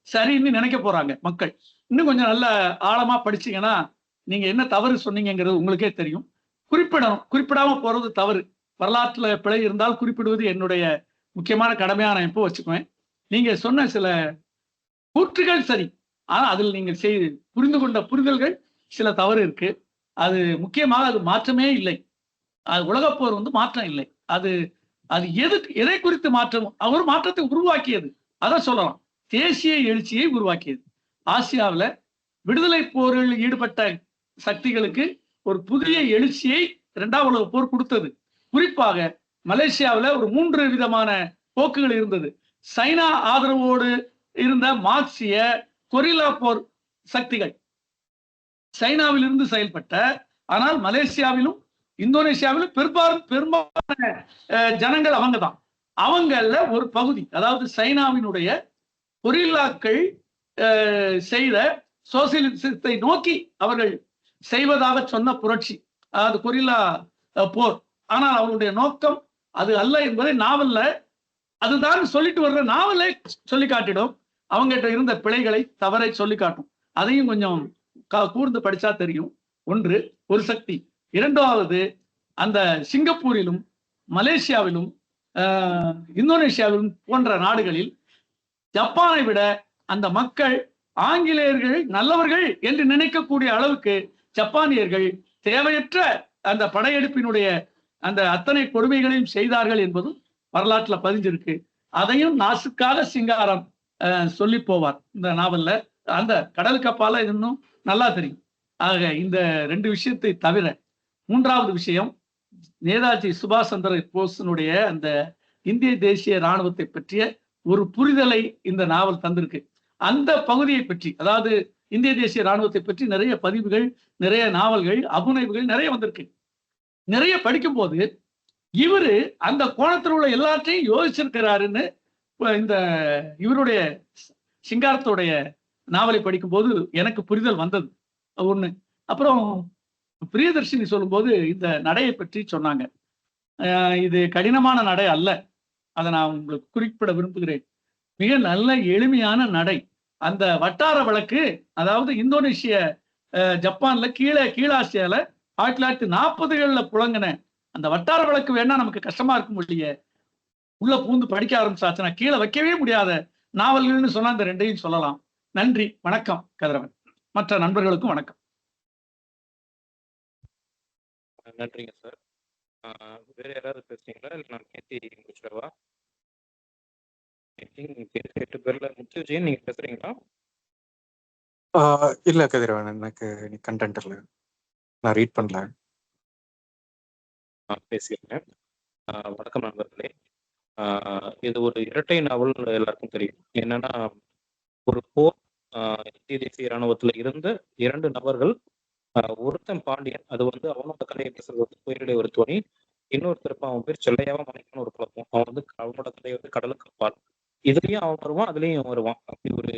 சரின்னு நினைக்க போறாங்க மக்கள். இன்னும் கொஞ்சம் நல்ல ஆழமா படிச்சீங்கன்னா நீங்க என்ன தவறு சொன்னீங்கிறது உங்களுக்கே தெரியும். குறிப்பிடாம போறது தவறு. வரலாற்றுல பிழை இருந்தால் குறிப்பிடுவது என்னுடைய முக்கியமான கடமையான இப்போ வச்சுக்குவேன். நீங்க சொன்ன சில கூற்றுகள் சரி, ஆனா அதில் நீங்கள் புரிந்து கொண்ட புரிதல்கள் சில தவறு இருக்கு. அது முக்கியமாக அது மாற்றமே இல்லை. அது உலகப்போர் மாற்றம் இல்லை. அது எதை குறித்து மாற்றம், அவர் மாற்றத்தை உருவாக்கியது, அதை சொல்லலாம். தேசிய எழுச்சியை உருவாக்கியது. ஆசியாவில் விடுதலை போரில் ஈடுபட்ட சக்திகளுக்கு ஒரு புதிய எழுச்சியை 2ஆம் உலக போர் கொடுத்தது. குறிப்பாக மலேசியாவில் ஒரு 3 விதமான போக்குகள் இருந்தது. சைனா ஆதரவோடு இருந்த மார்க்சிய கொரில்லா போர் சக்திகள், சைனாவிலிருந்து செயல்பட்ட, ஆனால் மலேசியாவிலும் இந்தோனேஷியாவிலும் பெரும்பாலான ஜனங்கள் அவங்க தான். அவங்கள ஒரு பகுதி, அதாவது சைனாவினுடைய கொரில்லாக்கள் செய்த சோசியலிசத்தை நோக்கி அவர்கள் செய்வதாக சொன்ன புரட்சி, அதாவது கொரில்லா போர். ஆனால் அவருடைய நோக்கம் அது அல்ல என்பதை நாவல்ல, அதுதான் சொல்லிட்டு வர்ற நாவலே சொல்லி காட்டிடும். அவங்ககிட்ட இருந்த பிழைகளை, தவறை சொல்லி காட்டும். அதையும் கொஞ்சம் கூர்ந்து படிச்சா தெரியும். ஒன்று, ஒரு சக்தி. இரண்டாவது, அந்த சிங்கப்பூரிலும் மலேசியாவிலும் இந்தோனேஷியாவிலும் போன்ற நாடுகளில் ஜப்பானை விட அந்த மக்கள் ஆங்கிலேயர்கள் நல்லவர்கள் என்று நினைக்கக்கூடிய அளவுக்கு ஜப்பானியர்கள் தேவையற்ற அந்த படையெடுப்பினுடைய அந்த அத்தனை கொடுமைகளையும் செய்தார்கள் என்பதும் வரலாற்றுல பதிஞ்சிருக்கு. அதையும் நாசுக்காக சிங்காரம் சொல்லி போவார் இந்த நாவல்ல. அந்த கடலுக்கு அப்பால இன்னும் நல்லா தெரியும். ஆக இந்த ரெண்டு விஷயத்தை தவிர மூன்றாவது விஷயம், நேதாஜி சுபாஷ் சந்திர போஸினுடைய அந்த இந்திய தேசிய இராணுவத்தை பற்றிய ஒரு புரிதலை இந்த நாவல் தந்திருக்கு. அந்த பகுதியை பற்றி, அதாவது இந்திய தேசிய இராணுவத்தை பற்றி நிறைய பதிவுகள், நிறைய நாவல்கள், அபுனைவுகள் நிறைய வந்திருக்கு. நிறைய படிக்கும் போது இவரு அந்த கோணத்தில் உள்ள எல்லாத்தையும் யோசிச்சிருக்கிறாருன்னு இந்த இவருடைய சிங்காரத்துடைய நாவலை படிக்கும் போது எனக்கு புரிதல் வந்தது ஒண்ணு. அப்புறம் பிரியதர்ஷினி சொல்லும்போது இந்த நடையை பற்றி சொன்னாங்க. இது கடினமான நடை அல்ல, அதை நான் உங்களுக்கு குறிப்பிட விரும்புகிறேன். மிக நல்ல எளிமையான நடை. அந்த வட்டார வழக்கு, அதாவது இந்தோனேஷிய ஜப்பான்ல கீழாசியால 1940களில் புழங்கின அந்த வட்டார வழக்கு வேணா நமக்கு கஷ்டமா இருக்கும் இல்லையே, உள்ள பூந்து படிக்க ஆரம்பிச்சாச்சுன்னா கீழே வைக்கவே முடியாத நாவல்கள்னு சொன்னா இந்த ரெண்டையும் சொல்லலாம். நன்றி, வணக்கம் கதிரவன். மற்ற நண்பர்களுக்கும் வணக்கம். நன்றிங்க சார். வேற யாராவது பேசுறீங்களா, இல்லை நான் பேசி முடிச்சிடவா? 8 பேர்ல முத்து விஜயன் நீங்க பேசுறீங்களா? இல்ல கதிரவன், எனக்கு கண்டென்ட் இல்லை, நான் ரீட் பண்ணல. பேசியிருக்கேன். வணக்கம் நண்பர்களே. இது ஒரு இரட்டை நாவல், எல்லாருக்கும் தெரியும். என்னன்னா, ஒரு போர், இந்திய தேசிய இராணுவத்துல இருந்த 2 நபர்கள், ஒருத்தன் பாண்டியன், அது வந்து அவனோட கதையை பேசுறது வந்து புயலிலே ஒரு தோணி. இன்னொருத்தருப்ப அவன் பேர் செல்லையாவா மணிக்கணும் ஒரு குழப்பம். அவன் வந்து அவனோட கதையை வந்து கடலுக்கு அப்பால். இதுலயும் அவன் வருவான், அதுலயும் வருவான். அப்படி ஒரு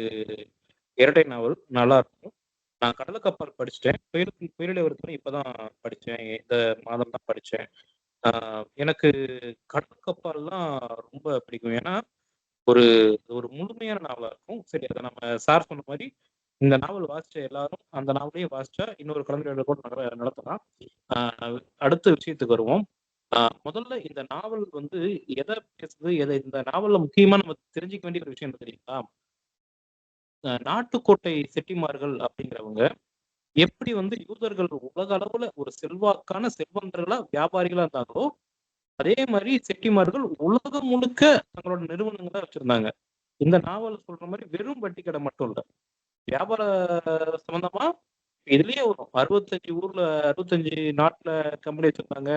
இரட்டை நாவல், நல்லா இருக்கும். நான் கடலுக்கு அப்பால் படிச்சுட்டேன். புயலிலே ஒரு தோணி இப்பதான் படிச்சேன், இந்த மாதம் தான் படிச்சேன். எனக்கு கடலுக்கு அப்பால்லாம் ரொம்ப பிடிக்கும். ஏன்னா ஒரு ஒரு முழுமையான நாவலா இருக்கும். சரி, அதை நம்ம சார் சொன்ன மாதிரி இந்த நாவல் வாசிச்ச எல்லாரும் அந்த நாவலையும் வாசிச்சா இன்னொரு கலந்துரையாடல் கூட நடத்தலாம். அடுத்த விஷயத்துக்கு வருவோம். முதல்ல இந்த நாவல் வந்து எதை பேசுது, இந்த நாவல்ல முக்கியமா நம்ம தெரிஞ்சுக்க வேண்டிய ஒரு விஷயம் என்ன தெரியுங்களா? நாட்டுக்கோட்டை செட்டிமார்கள் அப்படிங்கிறவங்க எப்படி வந்து யூதர்கள் உலக அளவுல ஒரு செல்வாக்கான செல்வந்தர்களா வியாபாரிகளா இருந்தாங்களோ, அதே மாதிரி செட்டிமார்கள் உலகம் முழுக்க தங்களோட நிறுவனங்களா வச்சிருந்தாங்க. இந்த நாவல் சொல்ற மாதிரி வெறும் வட்டி கடை மட்டும் இல்ல, வியாபார சம்பந்தமா இதுலயே வரும். 65 நாட்டுல கம்பெனி வச்சிருந்தாங்க,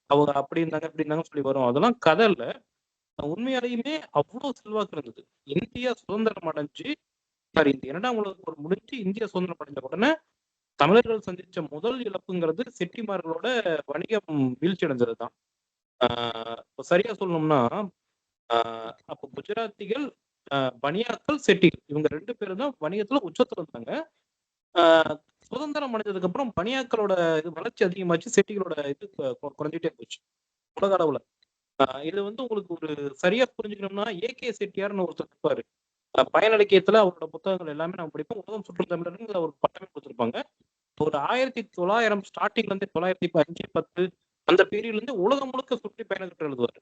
அவங்க அப்படி இருந்தாங்க இப்படி இருந்தாங்கன்னு சொல்லி வரும். அதெல்லாம் கதை இல்ல, உண்மையாலேயுமே அவ்வளவு செல்வாக்கு இருந்தது. இந்தியா சுதந்திரம் அடைஞ்சு, இந்த 2ஆம் உலக போர் முடிஞ்சு இந்தியா சுதந்திரம் அடைஞ்ச உடனே தமிழர்கள் சந்திச்ச முதல் இழப்புங்கிறது செட்டிமார்களோட வணிகம் வீழ்ச்சி அடைஞ்சதுதான். சரியா சொல்லணும்னா, அப்போ குஜராத்திகள், பனியாக்கள், செட்டிகள், இவங்க 2 பேரும் தான் வணிகத்துல உச்சத்துல இருந்தாங்க. சுதந்திரம் அடைஞ்சதுக்கு அப்புறம் பனியாக்களோட இது வளர்ச்சி அதிகமாச்சு, செட்டிகளோட இது குறைஞ்சிட்டே போச்சு உலக அளவுல. இது வந்து உங்களுக்கு ஒரு சரியா புரிஞ்சுக்கணும்னா, ஏகே செட்டியார்னு ஒருத்தர் இருப்பாரு. பயனிலக்கியத்துல அவரோட புத்தகங்கள் எல்லாமே நம்ம படிப்போம். உலகம் சுற்றும் தமிழர்கள் அவருக்கு பட்டமே கொடுத்துருப்பாங்க. ஒரு 1900 ஸ்டார்டிங்ல இருந்து 905, 10 அந்த பீரியட்ல இருந்து உலகம் முழுக்க சுற்றி பயணக்கட்டு எழுதுவாரு.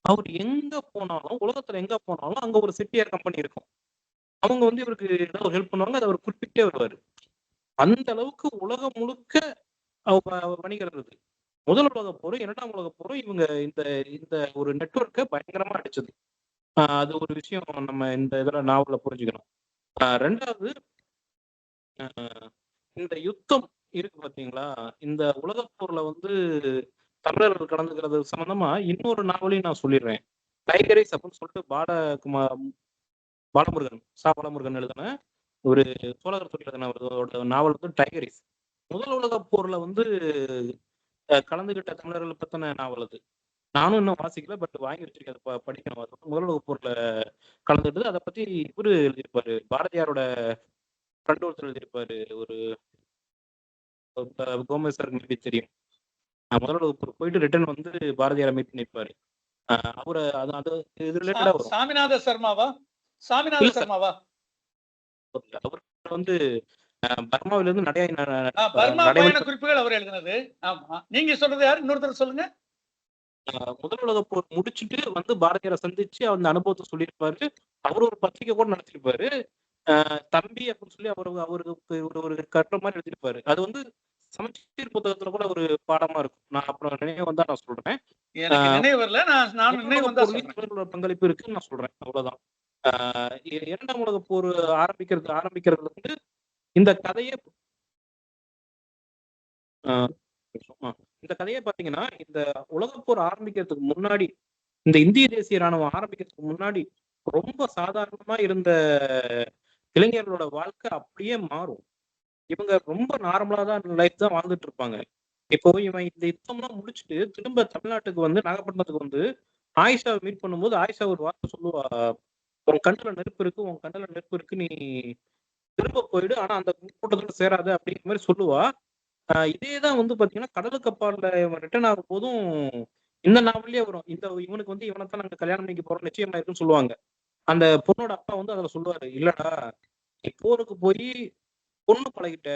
அவர் எங்க போனாலும், உலகத்துல எங்க போனாலும் அங்க ஒரு செட்டியார் கம்பெனி இருக்கும். அவங்க வந்து இவருக்கு ஏதாவது ஹெல்ப் பண்ணுவாங்க, அதை அவர் குறிப்பிட்டே வருவாரு. அந்த அளவுக்கு உலகம் முழுக்க வணிகர் இருந்தது. முதல் உலக போரும் 2ஆம் உலக போரும் இவங்க இந்த ஒரு நெட்வொர்க்கை பயங்கரமா அடிச்சது. அது ஒரு விஷயம் நம்ம இந்த இதுல நாவல புரிஞ்சுக்கணும். ரெண்டாவது, இந்த யுத்தம் இருக்கு பாத்தீங்களா, இந்த உலகப்போர்ல வந்து தமிழர்கள் கடந்துக்கிறது சம்பந்தமா இன்னொரு நாவலையும் நான் சொல்லிடுறேன். டைகரைஸ் அப்படின்னு சொல்லிட்டு பாலமுருகன் எழுதின ஒரு சோழகர் சொல்லி எழுதின நாவல் வந்து டைகரைஸ். முதல் உலகப் போர்ல வந்து கலந்துகிட்ட தமிழர்கள் பத்தின நாவல் அது. நானும் இன்னும் வாசிக்கல, பட் வாங்கி வச்சிருக்கேன். அதை படிக்கணும். அது வந்து முதல் உலகப் போர்ல கலந்துக்கிட்டது. அதை பத்தி இவரு எழுதியிருப்பாரு, பாரதியாரோட ஃப்ரெண்ட் ஒருத்தர் எழுதியிருப்பாரு. ஒரு கோமஸ் சார் மேபி தெரியும். முதல் உலகப் போர் போயிட்டு ரிட்டர்ன் வந்து பாரதியாரை மீட் பண்ணியிருப்பாரு. அவரை அது அது இது ரிலேட்டடா வரும். சாமிநாத சர்மாவா? சாமிநாத இல்ல சார், சர்மாவா? அவர் வந்து பர்மாவில இருந்து பர்மா நடைவழி பயண குறிப்புகள் அவர் எழுதினது. ஆமா, நீங்க சொல்றது யாரு? இன்னொருத்தர் சொல்லுங்க. முதல் உலகப் போர் முடிச்சுட்டு வந்து பாரதியாரை சந்திச்சு அந்த அனுபவத்தை சொல்லியிருப்பாரு. அவரு ஒரு பத்திரிகை கூட நடத்திருப்பாரு. தம்பி அப்படின்னு சொல்லி அவருக்கு ஒரு கட்டுரை மாதிரி எழுதியிருப்பாரு. அது வந்து சமச்சீர் புத்தகத்துல கூட ஒரு பாடமா இருக்கும். நான் அப்புறம் நினைவு வந்தா நான் சொல்றேன். எனக்கு நினைவு வரல, நான் நினைவு வந்தா சொல்றேன். தமிழர்களோட பங்களிப்பு இருக்குன்னு நான் சொல்றேன். அவ்வளவுதான். இரண்டாம் உலகப் போர் ஆரம்பிக்கிறதுல வந்து இந்த கதையே இந்த கதையை பாத்தீங்கன்னா, இந்த உலகப் போர் ஆரம்பிக்கிறதுக்கு முன்னாடி, இந்த இந்திய தேசிய ராணுவம் ஆரம்பிக்கிறதுக்கு முன்னாடி ரொம்ப சாதாரணமா இருந்த இளைஞர்களோட வாழ்க்கை அப்படியே மாறும். இவங்க ரொம்ப நார்மலா தான் லைஃப் தான் வாழ்ந்துட்டு இருப்பாங்க. இப்போ இவன் இந்த யுத்தம்லாம் முடிச்சுட்டு திரும்ப தமிழ்நாட்டுக்கு வந்து நாகப்பட்டினத்துக்கு வந்து ஆயிஷாவை மீட் பண்ணும்போது ஆயிஷா ஒரு வார்த்தை சொல்லுவா, உன் கண்ணுல நெருப்பு இருக்கு, உன் கண்ணுல நெருப்பு இருக்கு, நீ திரும்ப போயிடு, ஆனா அந்த கூட்டத்துல சேராது அப்படிங்கிற மாதிரி சொல்லுவா. இதேதான் வந்து பாத்தீங்கன்னா கடலுக்கு அப்பால்ல இவன் ரிட்டர்ன் ஆகும் போதும் இந்த நாவல்லயே வரும். இவனுக்கு வந்து இவனைத்தான் நாங்க கல்யாணம் பண்ணிக்க போறோம், நிச்சயமா இருக்குன்னு சொல்லுவாங்க. அந்த பொண்ணோட அப்பா வந்து அதுல சொல்லுவாரு, இல்லடா நீ போருக்கு போய் பொண்ணு பழகிட்ட,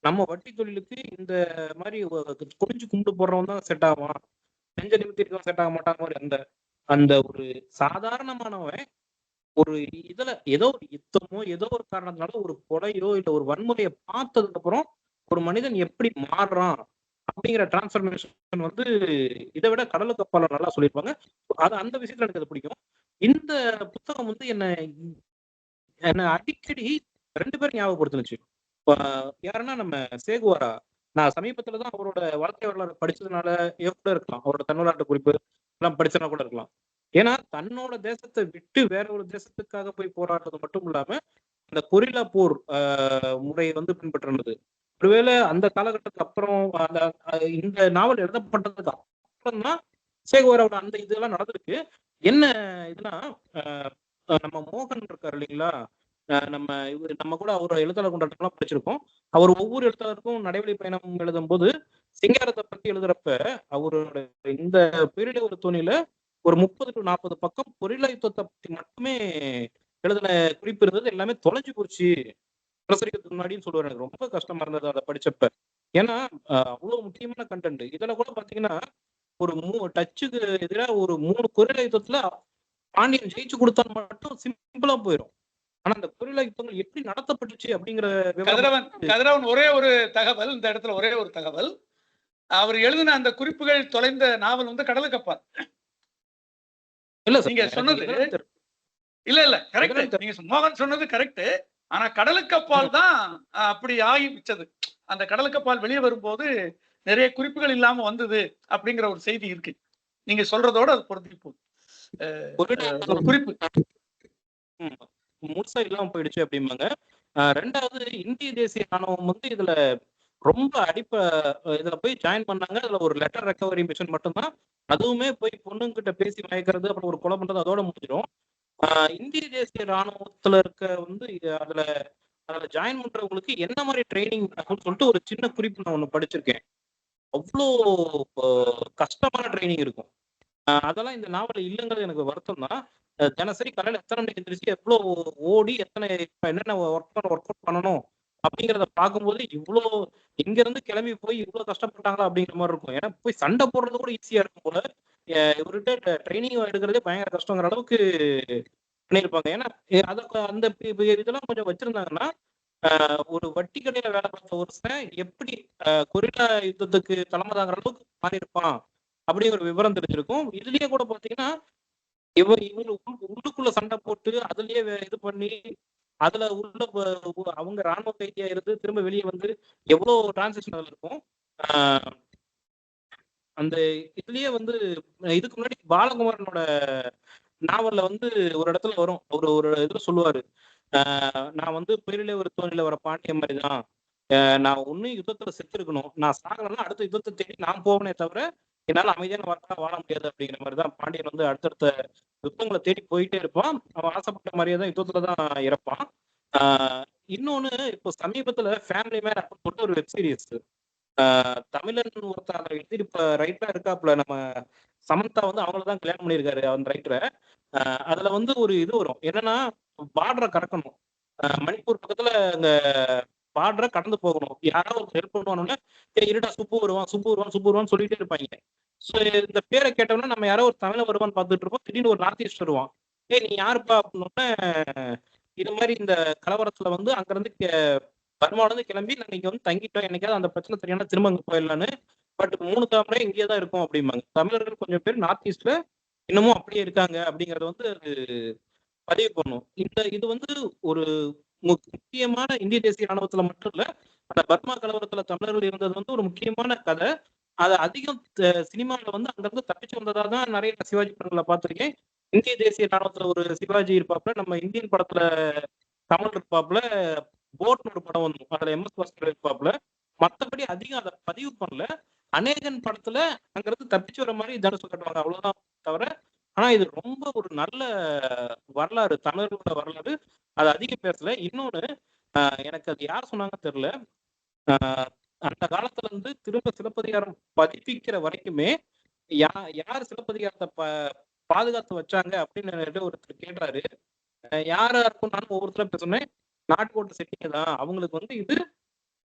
நம்ம வட்டி தொழிலுக்கு இந்த மாதிரி குனிஞ்சு கும்பிட்டு போடுறவன் தான் செட் ஆவான், நெஞ்ச நிமித்தி இருக்கவன் செட் ஆக மாட்டாங்க மாதிரி அந்த அந்த ஒரு சாதாரணமானவன் ஒரு இதுல ஏதோ ஒரு யுத்தமோ ஏதோ ஒரு காரணத்தினால ஒரு கொலையோ இல்ல ஒரு வன்முறையை பார்த்ததுக்கு அப்புறம் ஒரு மனிதன் எப்படி மாறுறான் அப்படிங்கிற டிரான்ஸ்பர்மேஷன் வந்து இதை விட கடலுக்கு அப்பால நல்லா சொல்லியிருப்பாங்க. அது அந்த விஷயத்துல எனக்கு அது பிடிக்கும். இந்த புத்தகம் வந்து என்ன அடிக்கடி 2 பேரும் ஞாபகப்படுத்துனுச்சு. யாருன்னா நம்ம சேகுவாரா. நான் சமீபத்துலதான் அவரோட வாழ்க்கை வரலாறு படிச்சதுனால கூட இருக்கலாம், அவரோட தன்னலாட்டு குறிப்பு எல்லாம் படிச்சதுனா கூட இருக்கலாம். ஏன்னா தன்னோட தேசத்தை விட்டு வேற ஒரு தேசத்துக்காக போய் போராடுறது மட்டும் இல்லாம அந்த கொரில்லா போர் முறையை வந்து பின்பற்றினது. ஒருவேளை அந்த காலகட்டத்துக்கு அப்புறம் அந்த இந்த நாவல் எழுதப்பட்டதுக்கு அப்புறம் தான் சேகுவாரோட அந்த இதெல்லாம் நடந்திருக்கு. என்ன இதுனா, நம்ம மோகன் இருக்காரு இல்லைங்களா, நம்ம கூட அவரோட எழுத்தாளர் கொண்டாட்டம்லாம் படிச்சிருக்கோம். அவர் ஒவ்வொரு எழுத்தாளருக்கும் நடைவழி பயணம் எழுதும் போது சிங்காரத்தை பத்தி எழுதுறப்ப அவரோட இந்த பேரிட ஒரு தோணியில ஒரு 30 to 40 பக்கம் கொரில்லா யுத்தத்தை பத்தி மட்டுமே எழுதின குறிப்பு இருந்தது. எல்லாமே தொலைஞ்சு போச்சு பிரசரிக்கிறதுக்கு முன்னாடின்னு சொல்லுவாரு. எனக்கு ரொம்ப கஷ்டமா இருந்தது அதை படிச்சப்ப. ஏன்னா அவ்வளவு முக்கியமான கண்டென்ட். இதுல கூட பாத்தீங்கன்னா ஒரு டச்சுக்கு எதிராக ஒரு 3 கொரில்லா யுத்தத்துல பாண்டியன் ஜெயிச்சு கொடுத்தால் மட்டும் சிம்பிளா போயிடும். ஆனா அந்த கொரில்லா யுத்தங்கள் எப்படி நடத்தப்பட்டுச்சு அப்படிங்கிற கதிரவன் ஒரே ஒரு தகவல் இந்த இடத்துல, ஒரே ஒரு தகவல். அவர் எழுதின அந்த குறிப்புகள் தொலைந்த நாவல் வந்து கடலுக்கு அப்பால். இல்ல நீங்க சொன்னது இல்ல கரெக்ட், நீங்க மோகன் சொன்னது கரெக்ட். ஆனா கடலுக்கு அப்பால் தான் அப்படி ஆகிவிட்டது. அந்த கடலுக்கு அப்பால் வெளியே வரும்போது நிறைய குறிப்புகள் இல்லாம வந்தது அப்படிங்கிற ஒரு செய்தி இருக்கு. நீங்க சொல்றதோட அது பொருத்தி போகுது. குறிப்பு முழுசா இல்லாம போயிடுச்சு அப்படிம்பாங்க. 2வது இந்திய தேசிய ராணுவம் வந்து இதுல ரொம்ப இதுல போய் ஜாயின் பண்ணாங்க. அதுல ஒரு லெட்டர் ரெக்கவரி மிஷன் மட்டும்தான். அதுவுமே போய் பொண்ணுங்கிட்ட பேசி மயக்கிறது, அப்புறம் ஒரு கொலை பண்றது, அதோட முடிஞ்சிடும். இந்திய தேசிய ராணுவத்துல இருக்க வந்து அதுல ஜாயின் பண்றவங்களுக்கு என்ன மாதிரி ட்ரைனிங் அப்படின்னு சொல்லிட்டு ஒரு சின்ன குறிப்பு நான் ஒண்ணு படிச்சிருக்கேன். அவ்வளோ கஷ்டமான ட்ரைனிங் இருக்கும். அதெல்லாம் இந்த நாவல் இல்லைங்கிறது எனக்கு வருத்தம் தான். தினசரி காலையில எத்தனை மணிக்கு எந்திரிச்சு எவ்வளவு ஓடி என்னென்ன ஒர்க் அவுட் பண்ணணும் அப்படிங்கிறத பார்க்கும்போது இவ்வளோ இங்க இருந்து கிளம்பி போய் இவ்வளவு கஷ்டப்பட்டாங்களா அப்படிங்கிற மாதிரி இருக்கும். ஏன்னா போய் சண்டை போடுறது கூட ஈஸியா இருக்கும் போல, இவர்கிட்ட ட்ரைனிங் எடுக்கிறதே பயங்கர கஷ்டங்கிற அளவுக்கு பண்ணியிருப்பாங்க. ஏன்னா அந்த இதெல்லாம் கொஞ்சம் வச்சிருந்தாங்கன்னா ஒரு வட்டி கடையில வேலை பார்த்த ஒருத்தன் எப்படி கொரில்லா யுத்தத்துக்கு தலைமை தாங்கிற அளவுக்கு மாறி இருப்பான் அப்படிங்கிற ஒரு விவரம் தெரிஞ்சிருக்கும். இதுலயே கூட பாத்தீங்கன்னா இவரு உள்ளுக்குள்ள சண்டை போட்டு அதுலயே இது பண்ணி அதுல உள்ள அவங்க ராணுவ கைதியா இருந்து திரும்ப வெளியே வந்து எவ்வளவு டிரான்சாக்ஷன் அதுல இருக்கும். அந்த இதுலயே வந்து இதுக்கு முன்னாடி பாலகுமாரனோட நாவல்ல வந்து ஒரு இடத்துல வரும், ஒரு இதுல சொல்லுவாரு, நான் வந்து பேரிலே ஒரு தோணில வர பாண்டிய மாதிரிதான், நான் ஒன்னும் யுத்தத்துல செத்து இருக்கணும், நான் சாகலைன்னா அடுத்த யுத்தத்தை தேடி நான் போவனே தவிர என்னால அமைதியான வாழ்க்கை வாழ முடியாது அப்படிங்கிற மாதிரிதான் பாண்டியன் வந்து அடுத்தடுத்த யுத்தங்களை தேடி போயிட்டே இருப்பான். அவன் ஆசைப்பட்ட மாதிரியே தான் யுத்தத்துல தான் இறப்பான். இன்னொன்னு இப்போ சமீபத்துல ஃபேமிலி மேன் அப்படின்னு சொல்லிட்டு ஒரு வெப் சீரிஸ் தமிழன் ஒருத்தர் அதை எழுதி இப்ப ரைட்டரா இருக்காப்புல, நம்ம சமந்தா வந்து அவங்களதான் கல்யாணம் பண்ணியிருக்காரு அந்த ரைட்டரை. அதுல வந்து ஒரு இது வரும் என்னன்னா, பார்டரை கடக்கணும், மணிப்பூர் பக்கத்துல அங்க பார்டரை கடந்து போகணும், யாராவது ஒரு ஹெல்ப் பண்ணுவானோன்னா இருடா சுப்பு வருவான் சுப்பு வருவான் சுப்பு வருவான்னு சொல்லிட்டே இருப்பாங்க. ஸோ இந்த பேரை கேட்டோம்னா நம்ம யாரோ ஒரு தமிழ வருவான்னு பார்த்துட்டு இருப்போம், திடீர்னு ஒரு நார்த் ஈஸ்ட் வருவான், நீ யாருப்பா அப்படின்னோடனே இது மாதிரி இந்த கலவரத்துல வந்து அங்கிருந்து பர்மால இருந்து கிளம்பி நாங்க இங்க வந்து தங்கிட்டோம், என்னைக்காவது அந்த பிரச்சனை தெரியாம திரும்ப அங்க போயிடலான்னு, பட் 3 தலைமுறை இங்கே தான் இருக்கும் அப்படிம்பாங்க. தமிழர்கள் கொஞ்சம் பேர் நார்த் ஈஸ்ட்ல இன்னமும் அப்படியே இருக்காங்க அப்படிங்கறத வந்து அது பதிவு பண்ணும். இது வந்து ஒரு முக்கியமான இந்திய தேசிய ராணுவத்துல மட்டும் இல்ல, அந்த பர்மா கலவரத்துல தமிழர்கள் இருந்தது வந்து ஒரு முக்கியமான கதை. அது அதிகம் சினிமாவில் வந்து அங்கிருந்து தப்பிச்சு வந்ததா தான் நிறைய சிவாஜி படங்களை பார்த்திருக்கேன். இந்திய தேசிய ராணுவத்துல ஒரு சிவாஜி இருப்பாப்புல, நம்ம இந்தியன் படத்துல கமல் இருப்பாப்புல, போட்னு ஒரு படம் வந்து அதுல MS பாஸ்கர் இருப்பாப்புல. மத்தபடி அதிகம் அதை பதிவு பண்ணல. அநேகன் படத்துல அங்கிருந்து தப்பிச்சு வர மாதிரி தனுசு கட்டுவாங்க, அவ்வளவுதான் தவிர. ஆனா இது ரொம்ப ஒரு நல்ல வரலாறு, தமிழர்களோட வரலாறு, அது அதிகம் பேசல. இன்னொன்னு எனக்கு அது யார் சொன்னாங்க தெரியல, அந்த காலத்துல இருந்து திரும்ப சிலப்பதிகாரம் பதிப்பிக்கிற வரைக்குமே யார் சிலப்பதிகாரத்தை பாதுகாத்து வச்சாங்க அப்படின்னு ஒருத்தர் கேட்டாரு. யாரா இருக்கும், நானும் ஒவ்வொருத்தரும் பேசுனேன், நாட்டுக்கோட்டை செட்டிங்க தான், அவங்களுக்கு வந்து இது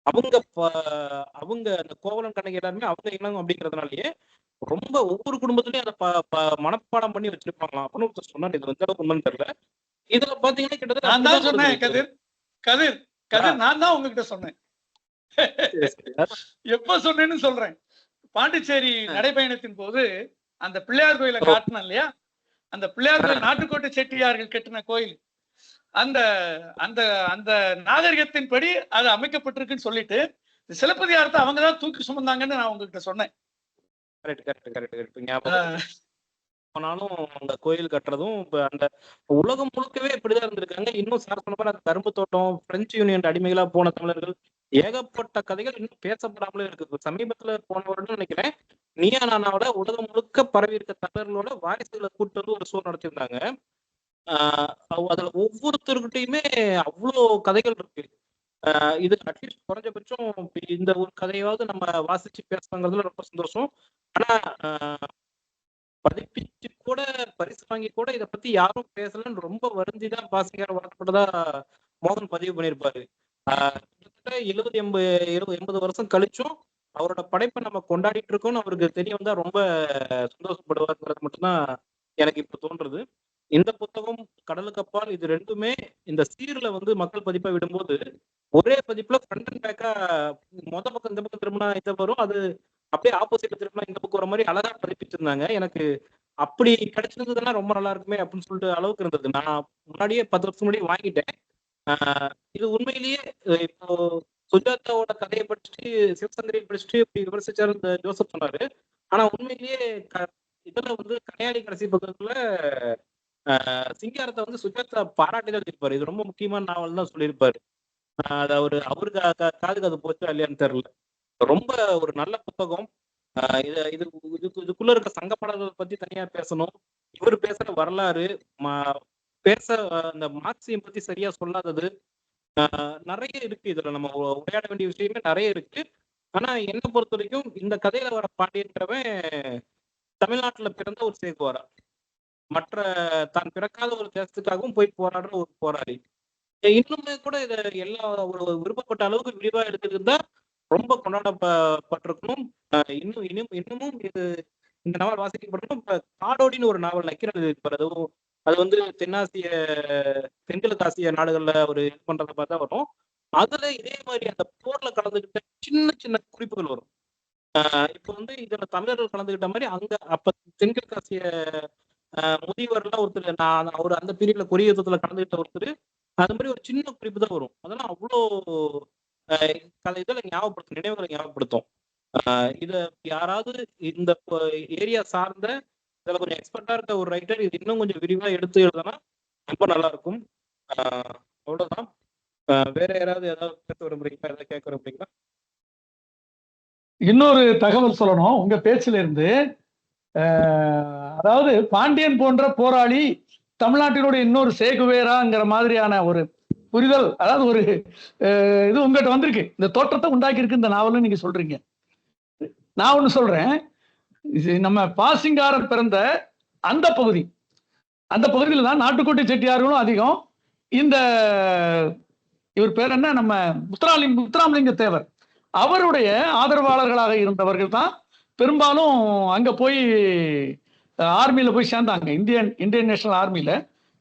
அவங்க அந்த கோவலன் கண்ணகி எல்லாருமே அவங்க இனம் அப்படிங்கிறதுனாலயே ரொம்ப ஒவ்வொரு குடும்பத்திலயும் அதை மனப்பாடம் பண்ணி வச்சிருப்பாங்களாம் அப்படின்னு ஒருத்தர் சொன்னார். இது வந்து உண்மைன்னு தெரியல. இதுல பாத்தீங்கன்னா கிட்டத்தட்ட நான் தான் சொன்னேன் கதிர், நான் தான் உங்ககிட்ட சொன்னேன். எப்ப சொன்னேன்னு சொல்றேன். பாண்டிச்சேரி நடைபயணத்தின் போது அந்த பிள்ளையார் கோயிலை காட்டினேன் இல்லையா, அந்த பிள்ளையார் கோயில் நாட்டுக்கோட்டை செட்டியார்கள் கட்டின கோயில், அந்த அந்த அந்த நாகரிகத்தின்படி அது அமைக்கப்பட்டிருக்குன்னு சொல்லிட்டு சிலப்பதிகாரத்தை அவங்கதான் தூக்கி சுமந்தாங்கன்னு நான் உங்ககிட்ட சொன்னேன். ஆனாலும் அந்த கோயில் கட்டுறதும் இப்ப அந்த உலகம் முழுக்கவே இப்படிதான் இருந்திருக்காங்க. இன்னும் சார் சொன்ன மாதிரி அந்த கரும்பு தோட்டம், பிரெஞ்சு யூனியன் அடிமைகளா போன தமிழர்கள், ஏகப்பட்ட கதைகள் இன்னும் பேசப்படாமலே இருக்கு. சமீபத்துல போன வருடம் நினைக்கிறேன், நீயா நானாவோட உலகம் முழுக்க பரவி இருக்க தமிழர்களோட வாரிசுகளை கூட்டு வந்து ஒரு ஷோ நடத்திருந்தாங்க. அதுல ஒவ்வொருத்தருக்கிட்டையுமே அவ்வளோ கதைகள் இருக்கு. இது அட்லீஸ்ட் குறைஞ்சபட்சம் இந்த ஒரு கதையாவது நம்ம வாசிச்சு பேசுறாங்கிறதுல ரொம்ப சந்தோஷம். ஆனா பதிப்பிச்சு கூட பரிசு வாங்கி கூட இதை பத்தி யாரும் பேசலன்னு ரொம்ப வருந்திதான் பாசிங்கார் வளர்க்கப்பட்டதா மோகன் பதிவு பண்ணியிருப்பாரு. கிட்டத்தட்ட 70-80 வருஷம் கழிச்சும் அவரோட படைப்பை நம்ம கொண்டாடிட்டு இருக்கோம்னு அவருக்கு தெரிய வந்தா ரொம்ப சந்தோஷப்படுவாருங்கிறது மட்டும்தான் எனக்கு இப்ப தோன்றுறது. இந்த புத்தகம், கடலுக்கு அப்பால், இது ரெண்டுமே இந்த சீர்ல வந்து மக்கள் பதிப்பை விடும்போது ஒரே பதிப்புல ஃப்ரண்ட் அண்ட் பேக்கா மொத பக்கம் இந்த பக்கம் திரும்பினா இந்த வரும், அது அப்படியே ஆப்போசிட்ல திரும்பினா இந்த பக்கம் வர மாதிரி அழகா பதிப்பிச்சிருந்தாங்க. எனக்கு அப்படி கிடைச்சிருந்ததுன்னா ரொம்ப நல்லா இருக்குமே அப்படின்னு சொல்லிட்டு அளவுக்கு இருந்தது. நான் முன்னாடியே 10 வருஷம் முன்னாடி வாங்கிட்டேன். இது உண்மையிலேயே இப்போ சுஜாதாவோட கதையை படிச்சுட்டு சிவசந்திரியை படிச்சுட்டு இப்படி விமர்சிச்சாரு இந்த ஜோசப் சொன்னாரு. ஆனா உண்மையிலேயே இதுல வந்து கனையாளி கடைசி பக்கத்துல சிங்காரத்தை வந்து சுஜாதா பாராட்டிதான் எழுதியிருப்பாரு. இது ரொம்ப முக்கியமான நாவல் தான் சொல்லியிருப்பாரு. அது அவருக்கு காதுக்கு அது போச்சா இல்லையான்னு தெரியல. ரொம்ப ஒரு நல்ல புத்தகம். இதுக்குள்ள இருக்க சங்க பாடல்கள் பத்தி தனியா பேசணும். இவர் பேசுற வரலாறு, பேச அந்த மார்க்சியம் பத்தி சரியா சொல்லாதது நிறைய இருக்கு. இதுல நம்ம உரையாட வேண்டிய விஷயமே நிறைய இருக்கு. ஆனா என்னை பொறுத்த வரைக்கும் இந்த கதையில வர பாண்டியன்றவன் தமிழ்நாட்டுல பிறந்த ஒரு சேகுவாரா, மற்ற தான் பிறக்காத ஒரு தேசத்துக்காகவும் போய் போராடுற ஒரு போராளி. இன்னுமே கூட இதை எல்லா ஒரு விருப்பப்பட்ட அளவுக்கு விரிவா எடுத்துருந்தா ரொம்ப கொண்டாடப்பட்டிருக்கணும். இன்னமும் இது இந்த நாவல் வாசிக்கப்படணும். இப்ப காடோடின்னு ஒரு நாவல் நக்கீரன் எழுதியிருப்பாரு. அது வந்து தென்கிழக்காசிய நாடுகள்ல ஒரு இது பண்றதை பார்த்தா வரும். அதுல இதே மாதிரி அந்த போர்ல கலந்துகிட்ட சின்ன சின்ன குறிப்புகள் வரும். இப்ப வந்து இதுல தமிழர்கள் கலந்துகிட்ட மாதிரி அங்க அப்ப தென்கிழக்காசிய முதியவர்லாம் ஒருத்தர், நான் அவர் அந்த பீரியட்ல கொரிய யுத்தத்துல கலந்துகிட்ட ஒருத்தர், அது மாதிரி ஒரு சின்ன குறிப்பு தான் வரும். அதெல்லாம் அவ்வளோ இதில் ஞாபகப்படுத்தும், நினைவுகளை ஞாபகப்படுத்தும். இத யாராவது இந்த ஏரியா சார்ந்த இதுல கொஞ்சம் எக்ஸ்பர்ட்டா இருக்க ஒரு ரைட்டர் இது இன்னும் கொஞ்சம் விரிவா எடுத்து எழுதுனா ரொம்ப நல்லா இருக்கும். அவ்வளவுதான். வேற யாராவது ஏதாவது பேச விரும்புறீங்களா, ஏதாவது கேட்க விரும்புறீங்களா? இன்னொரு தகவல் சொல்லணும் உங்க பேச்சுல இருந்து. அதாவது பாண்டியன் போன்ற போராளி தமிழ்நாட்டினுடைய இன்னொரு சேகுவேராங்கிற மாதிரியான ஒரு புரிதல், அதாவது ஒரு இது உங்ககிட்ட வந்திருக்கு. இந்த தோற்றத்தை உண்டாக்கி இருக்கு இந்த நாவல்னு நீங்க சொல்றீங்க. நான் ஒண்ணு சொல்றேன். நம்ம பாசிங்காரர் பிறந்த அந்த பகுதியில் தான் நாட்டுக்கோட்டை செட்டியார்களும் அதிகம். இந்த இவர் பேர் என்ன, நம்ம முத்துராமலிங்க தேவர் அவருடைய ஆதரவாளர்களாக இருந்தவர்கள் தான் பெரும்பாலும் அங்க போய் ஆர்மியில போய் சேர்ந்தாங்க. இந்தியன் நேஷனல் ஆர்மியில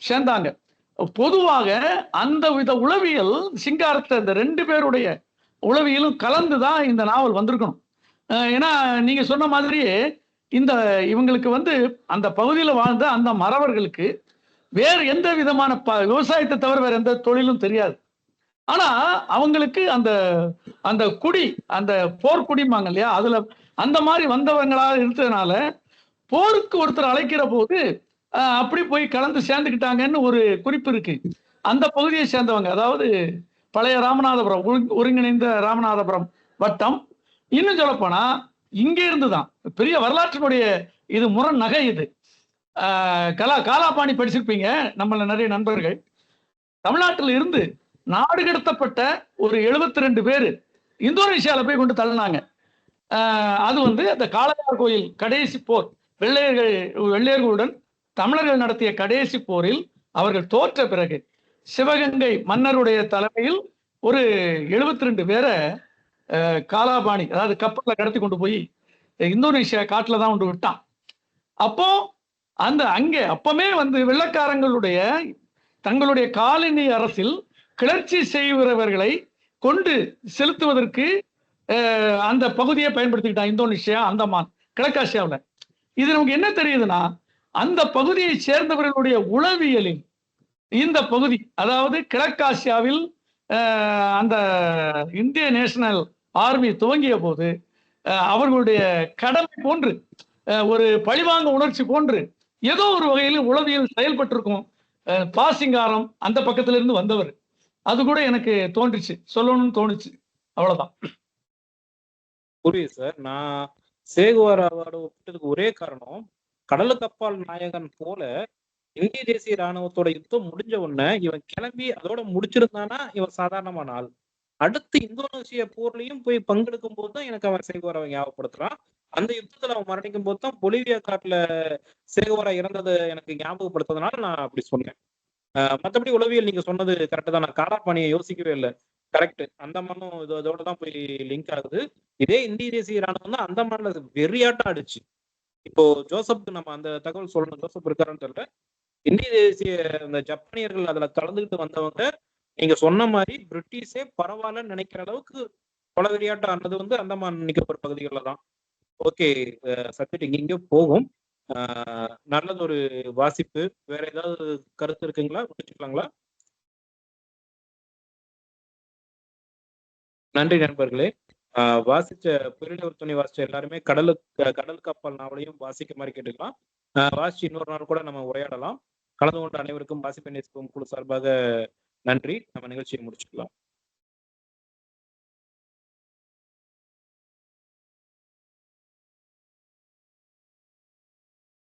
சேர்ந்தாங்க. பொதுவாக அந்த வித உளவியல் சிங்காரத்தை இந்த 2 பேருடைய உளவியலும் கலந்துதான் இந்த நாவல் வந்திருக்கணும். ஏன்னா நீங்க சொன்ன மாதிரியே இவங்களுக்கு அந்த பகுதியில் வாழ்ந்த அந்த மறவர்களுக்கு வேறு எந்த விதமான விவசாயத்தை தவிர வேற எந்த தொழிலும் தெரியாது. ஆனா அவங்களுக்கு அந்த குடி, அந்த போர்க்குடிமாங்க இல்லையா, அதுல அந்த மாதிரி வந்தவங்களா இருந்ததுனால போருக்கு ஒருத்தர் அழைக்கிற போது அப்படி போய் கலந்து சேர்ந்துக்கிட்டாங்கன்னு ஒரு குறிப்பு இருக்கு. அந்த பகுதியை சேர்ந்தவங்க, அதாவது பழைய ராமநாதபுரம், ஒருங்கிணைந்த ராமநாதபுரம் வட்டம். இன்னும் சொல்லப்போனா இங்க இருந்துதான் பெரிய வரலாற்றினுடைய இது முரண் நகை. இது காலாபாணி படிச்சிருப்பீங்க நம்மள நிறைய நண்பர்கள். தமிழ்நாட்டில் இருந்து நாடு கடத்தப்பட்ட ஒரு 72 பேர் இந்தோனேஷியால போய் கொண்டு தள்ளினாங்க. அது அந்த காளையார் கோயில் கடைசி போர், வெள்ளையர்களுடன் தமிழர்கள் நடத்திய கடைசி போரில் அவர்கள் தோற்ற பிறகு சிவகங்கை மன்னருடைய தலைமையில் ஒரு 72 பேரை காலாபாணி, அதாவது கப்பல்ல கடத்தி கொண்டு போய் இந்தோனேஷியா காட்டுல தான் கொண்டு விட்டான். அப்போ அங்கே அப்பமே வெள்ளைக்காரங்களுடைய தங்களுடைய காலனி அரசில் கிளர்ச்சி செய்கிறவர்களை கொண்டு செலுத்துவதற்கு அந்த பகுதியை பயன்படுத்திக்கிட்டான் இந்தோனேஷியா, அந்தமான், கிழக்காசியாவில். இது நமக்கு என்ன தெரியுதுன்னா, அந்த பகுதியை சேர்ந்தவர்களுடைய உளவியலில் இந்த பகுதி, அதாவது கிழக்காசியாவில் அந்த இந்திய நேஷனல் ஆர்மி துவங்கிய போது அவர்களுடைய கடமை போன்று, ஒரு பழிவாங்க உணர்ச்சி போன்று ஏதோ ஒரு வகையில் உளவியல் செயல்பட்டிருக்கும். பாசிங்காரம் அந்த பக்கத்துல இருந்து வந்தவர், அது கூட எனக்கு தோன்றுச்சு, சொல்லணும்னு தோணுச்சு. அவ்வளவுதான். புரியுது சார். நான் சேகுவாராவோட ஒப்பிட்டதுக்கு ஒரே காரணம், கடலுக்கு அப்பால் நாயகன் போல இந்திய தேசிய ராணுவத்தோட யுத்தம் முடிஞ்ச உடனே இவன் கிளம்பி அதோட முடிச்சிருந்தானா இவன் சாதாரணமான ஆள். அடுத்து இந்தோனேசிய போர்லயும் போய் பங்கெடுக்கும் போது தான் எனக்கு அவன் சேகுவாராவை ஞாபகப்படுத்துறான். அந்த யுத்தத்துல அவன் மரணிக்கும் போது தான் பொலிவியா காட்டுல சேகுவாரா இறந்ததை எனக்கு ஞாபகப்படுத்துறதுனால நான் அப்படி சொன்னேன். மற்றபடி உளவியல் நீங்க சொன்னது கரெக்டு தான். நான் காலாபாணியை யோசிக்கவே இல்லை. கரெக்ட், அந்தமானும் இதோட தான் போய் லிங்க் ஆகுது. இதே இந்திய தேசிய ராணுவம் தான் அந்தமான்ல வெறியாட்டம் அடிச்சு. இப்போ ஜோசப்க்கு நம்ம அந்த தகவல் சொல்லணும், ஜோசப் இருக்காருன்னு தெரியல. இந்திய தேசிய இந்த ஜப்பானியர்கள் அதுல கலந்துக்கிட்டு வந்தவங்க நீங்க சொன்ன மாதிரி பிரிட்டிஷே பரவாயில்லன்னு நினைக்கிற அளவுக்கு பல வெறியாட்டம் ஆனது அந்தமான் நிக்கோபர் பகுதிகளில் தான். ஓகே, சப்ஜெக்ட் இங்கெங்கயோ போகும். நல்லது ஒரு வாசிப்பு. வேற ஏதாவது கருத்து இருக்குங்களா, முடிச்சுக்கலாங்களா? நன்றி நண்பர்களே. வாசிச்ச புயலிலே ஒரு துணி வாசிச்ச எல்லாருமே கடலுக்கு அப்பால் நாவலையும் வாசிக்க மாதிரி கேட்டுக்கலாம். வாசிச்சு இன்னொரு நாள் கூட நம்ம உரையாடலாம். கலந்து கொண்ட அனைவருக்கும் வாசிப்பை நேசிக்கும் குழு சார்பாக நன்றி. நம்ம நிகழ்ச்சியை முடிச்சுக்கலாம்.